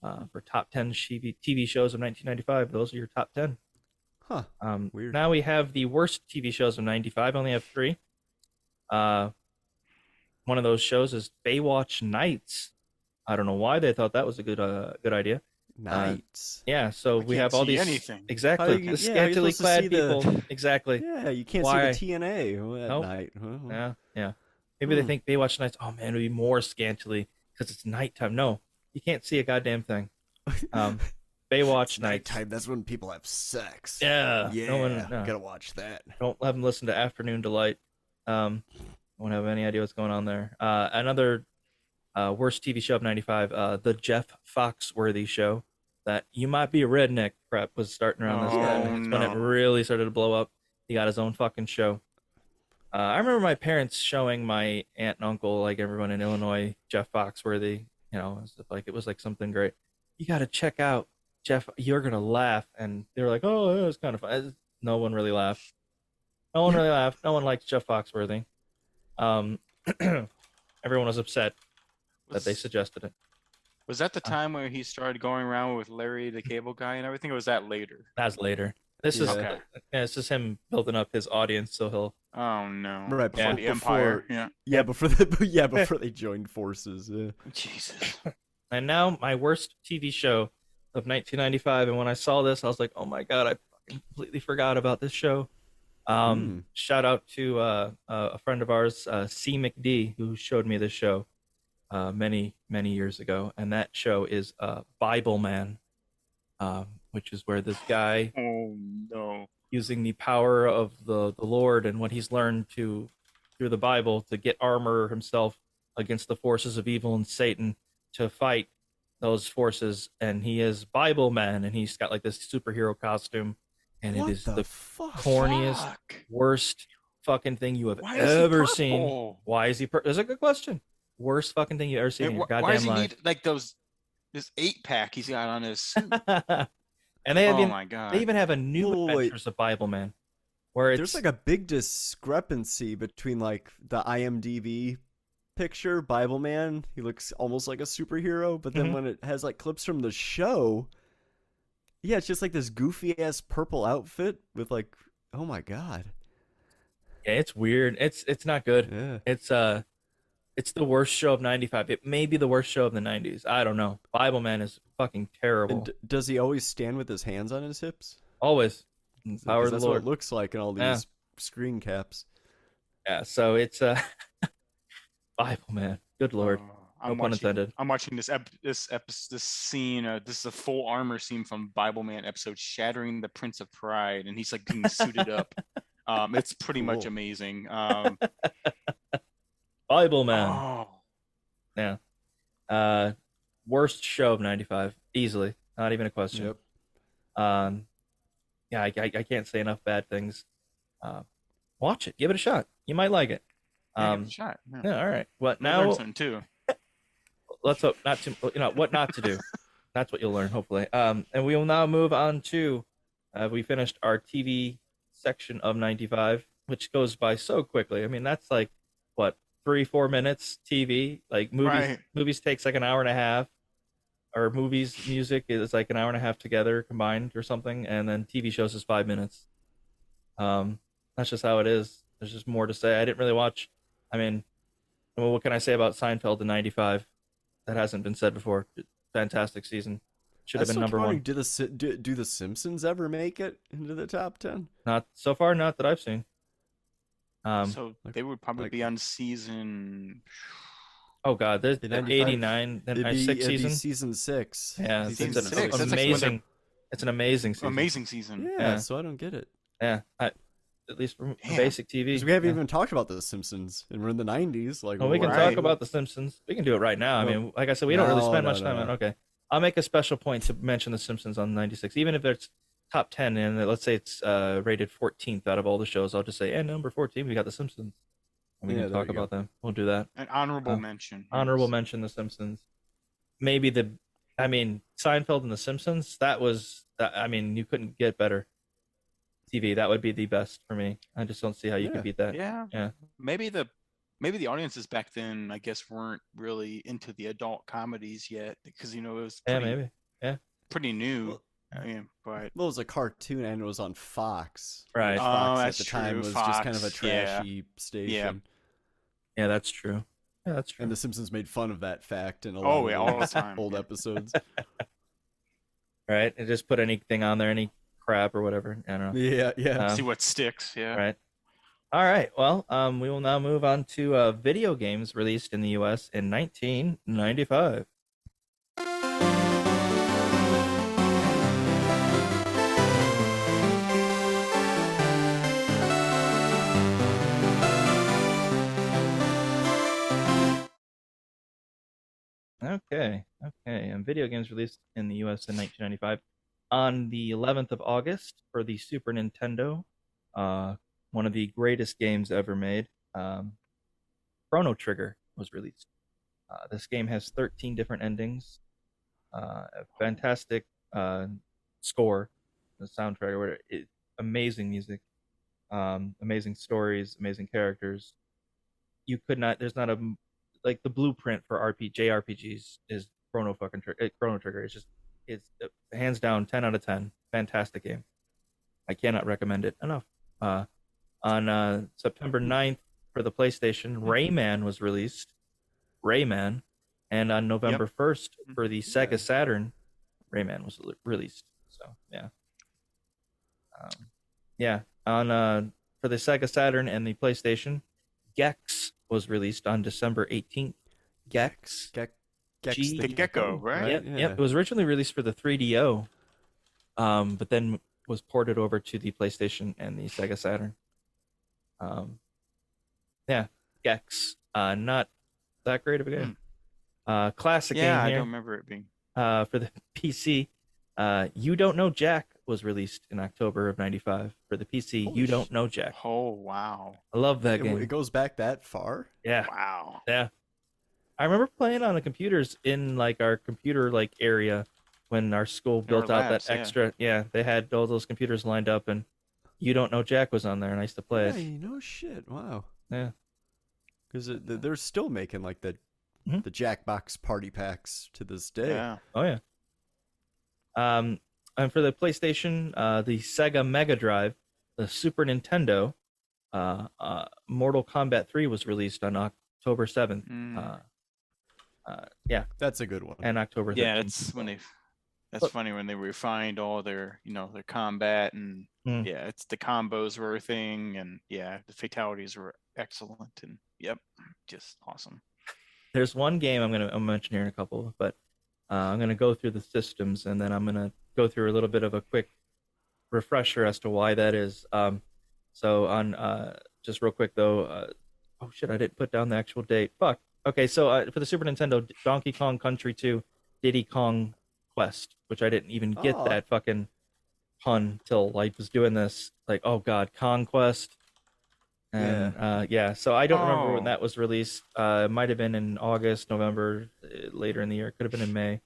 S1: For top 10 TV shows of 1995, those are your top 10.
S3: Huh. Weird.
S1: Now we have the worst TV shows of '95. I only have 3. One of those shows is Baywatch Nights. I don't know why they thought that was a good idea.
S3: Nights.
S1: Yeah, so we have all these
S2: anything.
S1: Exactly. The scantily clad people. Exactly.
S3: Yeah, you can't see the TNA at night. Huh?
S1: Yeah. Maybe they think Baywatch Nights. Oh man, it'd be more scantily because it's nighttime. No, you can't see a goddamn thing. Baywatch Nights.
S3: Nighttime. That's when people have sex.
S1: Yeah.
S3: Yeah. Gotta watch that.
S1: Don't let them listen to Afternoon Delight. Won't have any idea what's going on there. Another worst TV show of '95, the Jeff Foxworthy Show. That You Might Be a Redneck prep was starting around this time. It's when it really started to blow up. He got his own fucking show. I remember my parents showing my aunt and uncle, like everyone in Illinois, Jeff Foxworthy. You know, it was like something great. You got to check out Jeff. You're gonna laugh, and they were like, "Oh, it was kind of fun." No one really laughed. No one really laughed. No one liked Jeff Foxworthy. Everyone was upset that they suggested it.
S2: Was that the time where he started going around with Larry the Cable Guy and everything? Or was that later?
S1: That's later. This is this is him building up his audience, so he'll.
S2: Oh no!
S3: Right before
S2: the Empire.
S3: Before they joined forces. Yeah.
S2: Jesus.
S1: And now my worst TV show of 1995, and when I saw this, I was like, "Oh my god, I completely forgot about this show." Shout out to a friend of ours, C. McD, who showed me this show many years ago, and that show is Bible Man, which is where this guy, using the power of the Lord and what he's learned through the Bible to get armor himself against the forces of evil and Satan to fight those forces, and he is Bible Man, and he's got like this superhero costume, and it is the corniest, worst fucking thing you have ever seen. Why is he That's a good question. Worst fucking thing you ever seen in your goddamn life. Why does he need
S2: like this 8-pack he's got on his suit?
S1: And they
S2: my God.
S1: They even have a new Adventures of Bible Man, where
S3: there's like a big discrepancy between like the IMDb picture, Bible Man, he looks almost like a superhero. But then when it has like clips from the show, yeah, it's just like this goofy ass purple outfit with like, oh my god.
S1: Yeah, it's weird. It's not good.
S3: Yeah.
S1: It's the worst show of '95. It may be the worst show of the '90s. I don't know. Bible Man is fucking terrible.
S3: And does he always stand with his hands on his hips?
S1: Always. Power of the
S3: That's
S1: Lord.
S3: what it looks like in all these screen caps.
S1: Yeah, so it's Bible Man. Good Lord. No pun intended.
S2: I'm watching this scene. This is a full armor scene from Bible Man episode Shattering the Prince of Pride, and he's like being suited up. It's pretty much amazing.
S1: Bible Man.
S2: Oh.
S1: Yeah. Worst show of '95, easily. Not even a question.
S3: Yep.
S1: Yeah, I can't say enough bad things. Watch it. Give it a shot. You might like it.
S2: Give it a shot.
S1: Yeah, all right. What
S2: You'll
S1: now?
S2: learn something too.
S1: Let's hope not to. What not to do. That's what you'll learn, hopefully. And we will now move on to. We finished our TV section of '95, which goes by so quickly. I mean, that's like what 3-4 minutes TV. Like movies.
S2: Right.
S1: Movies takes like an hour and a half. Or music is like an hour and a half together combined or something, and then TV shows is 5 minutes. That's just how it is. There's just more to say. I didn't really watch. I mean, well, what can I say about Seinfeld in '95? That hasn't been said before. Fantastic season. Should have been number one.
S3: Do the Simpsons ever make it into the top 10?
S1: Not so far. Not that I've seen.
S2: So they would probably be on season.
S1: Oh God, there's 89, then sixth season.
S3: Season 6.
S1: Yeah,
S2: season
S1: it's
S2: 6. That's
S1: amazing.
S2: Like
S1: it's an amazing season.
S2: Amazing season.
S3: Yeah, so I don't get it.
S1: Yeah, at least for basic TV.
S3: Because we haven't even talked about the Simpsons, and we're in the '90s. Like,
S1: we can talk about the Simpsons. We can do it right now. I mean, like I said, we don't really spend much time on. Okay, I'll make a special point to mention the Simpsons on '96, even if it's top 10, and let's say it's rated 14th out of all the shows. I'll just say, and number 14, we got the Simpsons. And we can talk about them. We'll do that.
S2: An honorable mention.
S1: Honorable mention, The Simpsons. Maybe Seinfeld and The Simpsons. You couldn't get better TV. That would be the best for me. I just don't see how you could beat that.
S2: Yeah. Maybe the audiences back then, I guess, weren't really into the adult comedies yet, because it was pretty new. But
S3: it was a cartoon and it was on Fox.
S1: Right.
S3: Fox at the time was just kind of a trashy station.
S1: Yeah, that's true. Yeah, that's true.
S3: And The Simpsons made fun of that fact in a
S2: all
S3: lot
S2: the
S3: of
S2: time.
S3: old episodes.
S1: Right. And just put anything on there, any crap or whatever. I don't know.
S3: Yeah.
S2: See what sticks. Yeah.
S1: Right. All right. Well, we will now move on to video games released in the U.S. in 1995. Okay. And video games released in the U.S. in 1995 on the 11th of August for the Super Nintendo. One of the greatest games ever made. Chrono Trigger was released. This game has 13 different endings. A fantastic score, the soundtrack, amazing music, amazing stories, amazing characters. You could not. There's not like the blueprint for JRPGs is Chrono Trigger. It's hands down 10 out of 10. Fantastic game. I cannot recommend it enough. On September 9th for the PlayStation, Rayman was released. Rayman. And on November 1st for the Sega Saturn, Rayman was released. So, yeah. For the Sega Saturn and the PlayStation, Gex was released on December 18th. Gex.
S2: The gecko, right?
S1: Yep. It was originally released for the 3DO, but then was ported over to the PlayStation and the Sega Saturn. Gex. Not that great of a game. Classic game here.
S2: I don't remember it being.
S1: For the PC, You Don't Know Jack was released in October of 95 for the PC.
S3: Holy
S1: You Don't Know Jack.
S2: Oh, wow.
S1: I love that game.
S3: It goes back that far?
S1: Yeah.
S2: Wow.
S1: Yeah. I remember playing on the computers in like our computer like area when our school built out
S2: labs,
S1: that extra. Yeah, they had all those computers lined up, and You Don't Know Jack was on there, and I used to play it.
S3: Hey, no shit. Wow.
S1: Yeah.
S3: Because they're still making like the Jackbox party packs to this day.
S2: Yeah.
S1: Oh yeah. And for the PlayStation, the Sega Mega Drive, the Super Nintendo, Mortal Kombat 3 was released on October 7th. Yeah,
S3: that's a good one.
S1: And October 13th.
S2: Yeah, that's when they. That's funny when they refined all their, their combat and it's the combos were a thing, and the fatalities were excellent, and just awesome.
S1: There's one game I'll mention here in a couple, but I'm gonna go through the systems, and then I'm gonna go through a little bit of a quick refresher as to why that is. So on just real quick though, oh shit, I didn't put down the actual date. Fuck. Okay, so for the Super Nintendo, Donkey Kong Country 2, Diddy Kong Quest, which I didn't even get that fucking pun till I was doing this. Like, oh god, Conquest. And so I don't remember when that was released. It might have been in August, November, later in the year. It could have been in May.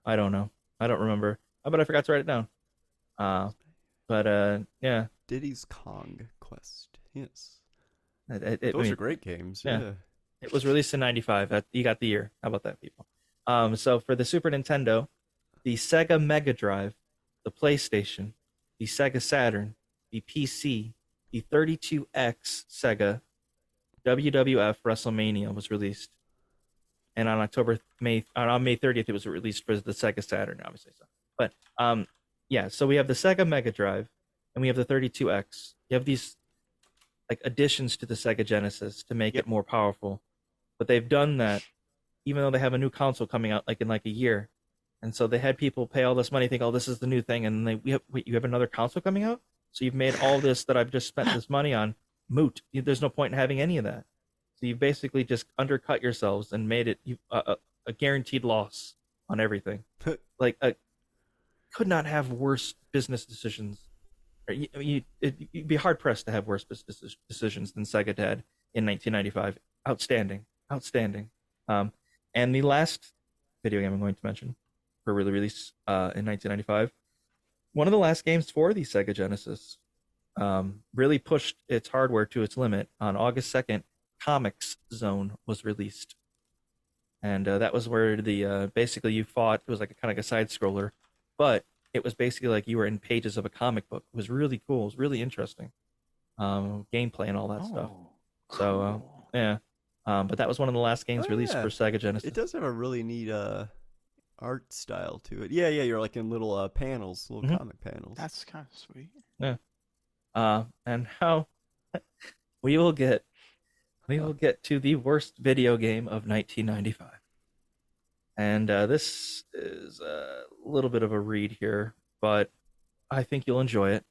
S1: I don't know. I don't remember. But I forgot to write it down. Yeah.
S3: Diddy's Kong Quest. Yes.
S1: Those
S3: are great games.
S1: Yeah.
S3: Yeah.
S1: It was released in 95. You got the year. How about that, people? So for the Super Nintendo, the Sega Mega Drive, the PlayStation, the Sega Saturn, the PC, the 32X Sega, WWF WrestleMania was released. And on May 30th, it was released for the Sega Saturn, obviously. But so we have the Sega Mega Drive, and we have the 32X. You have these like additions to the Sega Genesis to make it more powerful. But they've done that even though they have a new console coming out in a year. And so they had people pay all this money, think, oh, this is the new thing, and you have another console coming out? So you've made all this that I've just spent this money on moot. There's no point in having any of that. So you've basically just undercut yourselves and made it a guaranteed loss on everything. Could not have worse business decisions. You'd be hard-pressed to have worse business decisions than Sega had in 1995. Outstanding. And the last video game I'm going to mention for release in 1995, one of the last games for the Sega Genesis, really pushed its hardware to its limit. On August 2nd, Comics Zone was released. And that was where basically you fought. It was like a side scroller, but it was basically like you were in pages of a comic book. It was really cool. It was really interesting. Gameplay and all that stuff.
S2: Cool.
S1: So, but that was one of the last games released for Sega Genesis.
S3: It does have a really neat art style to it. Yeah, you're like in little panels, little comic panels.
S2: That's kind of sweet.
S1: Yeah. And how we will get to the worst video game of 1995. And this is a little bit of a read here, but I think you'll enjoy it.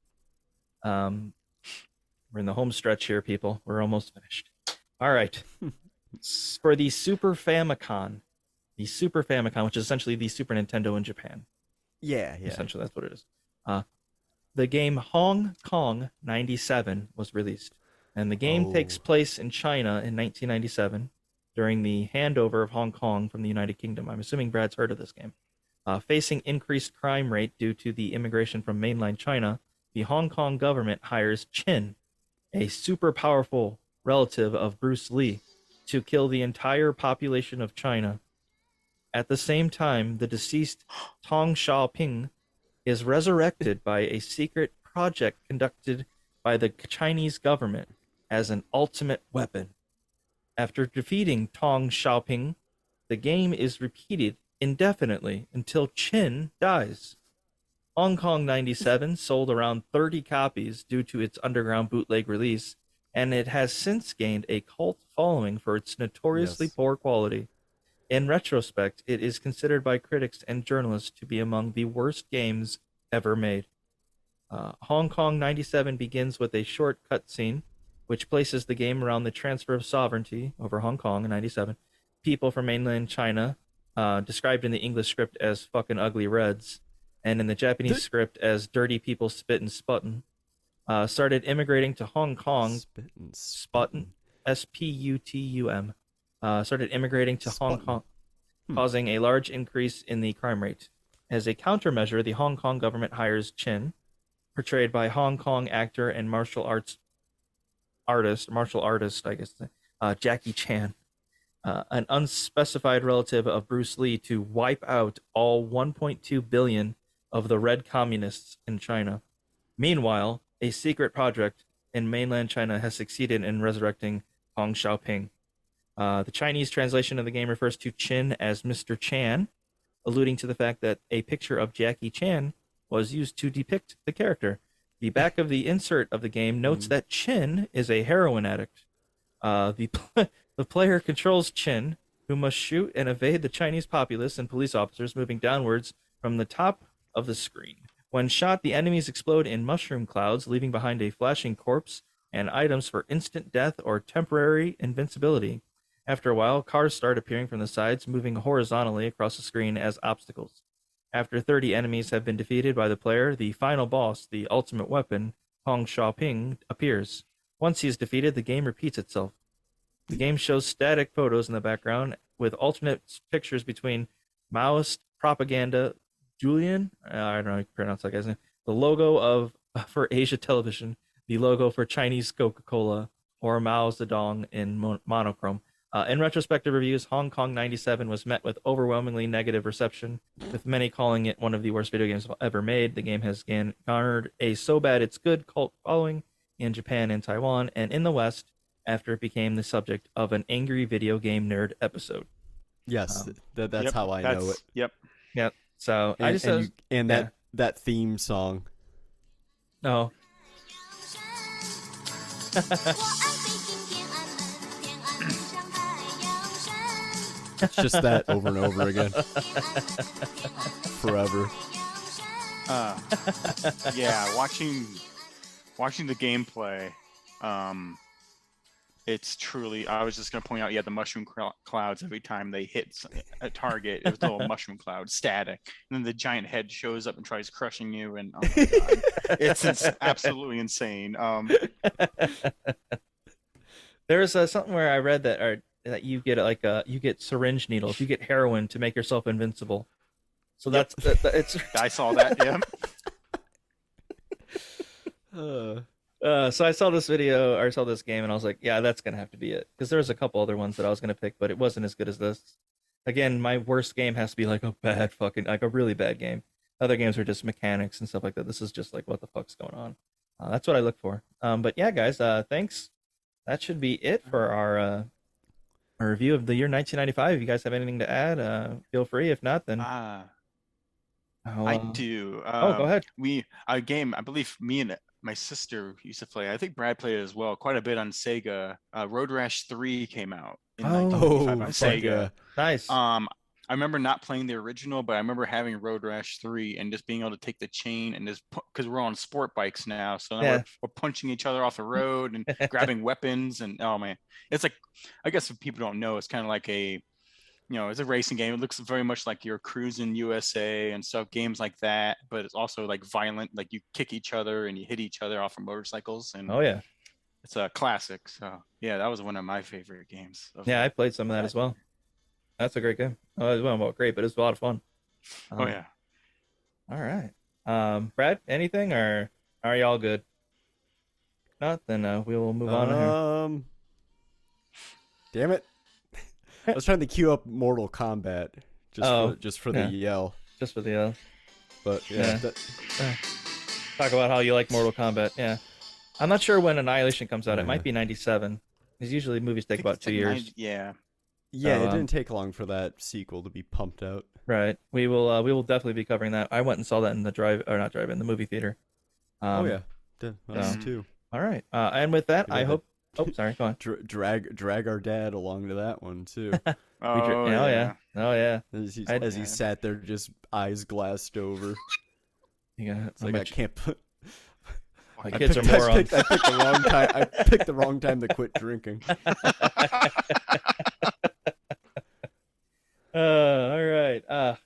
S1: We're in the home stretch here, people. We're almost finished. All right. For the Super Famicom, which is essentially the Super Nintendo in Japan.
S3: Yeah.
S1: Essentially, that's what it is. The game Hong Kong 97 was released, and the game takes place in China in 1997 during the handover of Hong Kong from the United Kingdom. I'm assuming Brad's heard of this game. Facing increased crime rate due to the immigration from mainland China, the Hong Kong government hires Chin, a super powerful relative of Bruce Lee, to kill the entire population of China. At the same time, the deceased Tong Xiaoping is resurrected by a secret project conducted by the Chinese government as an ultimate weapon. After defeating Tong Xiaoping, the game is repeated indefinitely until Qin dies. Hong Kong 97 sold around 30 copies due to its underground bootleg release, and it has since gained a cult following for its notoriously poor quality. In retrospect, it is considered by critics and journalists to be among the worst games ever made. Hong Kong 97 begins with a short cutscene, which places the game around the transfer of sovereignty over Hong Kong in 97. People from mainland China, described in the English script as fucking ugly reds, and in the Japanese script as dirty people spit and sputtin', started immigrating to Hong Kong. Sputtin'? S-P-U-T-U-M. Started immigrating to Hong Kong, causing a large increase in the crime rate. As a countermeasure, the Hong Kong government hires Chin, portrayed by Hong Kong actor and martial artist, I guess, Jackie Chan, an unspecified relative of Bruce Lee, to wipe out all 1.2 billion of the red communists in China. Meanwhile, a secret project in mainland China has succeeded in resurrecting Hong Xiaoping. The Chinese translation of the game refers to Chin as Mr. Chan, alluding to the fact that a picture of Jackie Chan was used to depict the character. The back of the insert of the game notes that Chin is a heroin addict. The player controls Chin, who must shoot and evade the Chinese populace and police officers moving downwards from the top of the screen. When shot, the enemies explode in mushroom clouds, leaving behind a flashing corpse and items for instant death or temporary invincibility. After a while, cars start appearing from the sides, moving horizontally across the screen as obstacles. After 30 enemies have been defeated by the player, the final boss, the ultimate weapon, Hong Xiaoping, appears. Once he is defeated, the game repeats itself. The game shows static photos in the background with alternate pictures between Maoist propaganda, Julian, I don't know how to pronounce that guy's name, the logo for Asia Television, the logo for Chinese Coca-Cola, or Mao Zedong in monochrome. In retrospective reviews, Hong Kong 97 was met with overwhelmingly negative reception, with many calling it one of the worst video games ever made. The game has garnered a so bad it's good cult following in Japan and Taiwan, and in the West, after it became the subject of an angry video game nerd episode.
S3: Yes, that's how I know it.
S2: Yep.
S1: Yep. So
S3: that theme song.
S1: Oh.
S3: It's just that over and over again. Forever.
S2: Yeah, watching the gameplay, it's truly, I was just going to point out, the mushroom clouds every time they hit a target. It was a little mushroom cloud, static. And then the giant head shows up and tries crushing you. And oh my God, it's absolutely insane.
S1: There was something where I read that you get you get syringe needles, you get heroin to make yourself invincible. So that's it's.
S2: I saw that. Yeah.
S1: So I saw this video, or I saw this game, and I was like, yeah, that's gonna have to be it, because there's a couple other ones that I was gonna pick, but it wasn't as good as this. Again, my worst game has to be like a really bad game. Other games are just mechanics and stuff like that. This is just like, what the fuck's going on? That's what I look for. But yeah, guys, thanks. That should be it for our review of the year 1995. If you guys have anything to add, feel free. If not, then
S2: I do.
S1: Go ahead.
S2: A game, I believe me and my sister used to play. I think Brad played it as well, quite a bit on Sega. Road Rash 3 came out in 1995 on Sega.
S1: Nice.
S2: I remember not playing the original, but I remember having Road Rash 3 and just being able to take the chain and just, because we're on sport bikes now, so now we're punching each other off the road and grabbing weapons, and oh man, it's like, I guess if people don't know, it's kind of like it's a racing game. It looks very much like you're cruising USA and stuff, games like that, but it's also like violent, like you kick each other and you hit each other off of motorcycles, and it's a classic. So yeah, that was one of my favorite games.
S1: I played some of that as well. That's a great game. Well, great, but it was a lot of fun.
S2: Oh yeah.
S1: All right. Brad, anything, or are y'all good? Not, then we will move on.
S3: Damn it! I was trying to queue up Mortal Kombat just for the yell.
S1: Just for the yell.
S3: But
S1: talk about how you like Mortal Kombat. Yeah. I'm not sure when Annihilation comes out. It might be 97. Because usually movies take about 2 years.
S3: Yeah, it didn't take long for that sequel to be pumped out.
S1: Right. We will definitely be covering that. I went and saw that in the movie theater.
S3: Us too.
S1: All right. And with that, I hope. Oh, sorry. Go on.
S3: Drag our dad along to that one too.
S1: Oh yeah.
S3: As he sat there, just eyes glassed over.
S1: Yeah, it's
S3: like I can't put.
S1: My kids are morons.
S3: I picked the wrong time. I picked the wrong time to quit drinking.
S1: All right.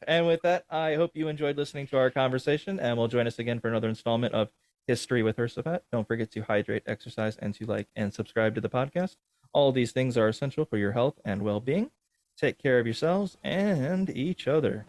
S1: And with that, I hope you enjoyed listening to our conversation, and will join us again for another installment of History with Hersaphat. Don't forget to hydrate, exercise, and to like and subscribe to the podcast. All these things are essential for your health and well-being. Take care of yourselves and each other.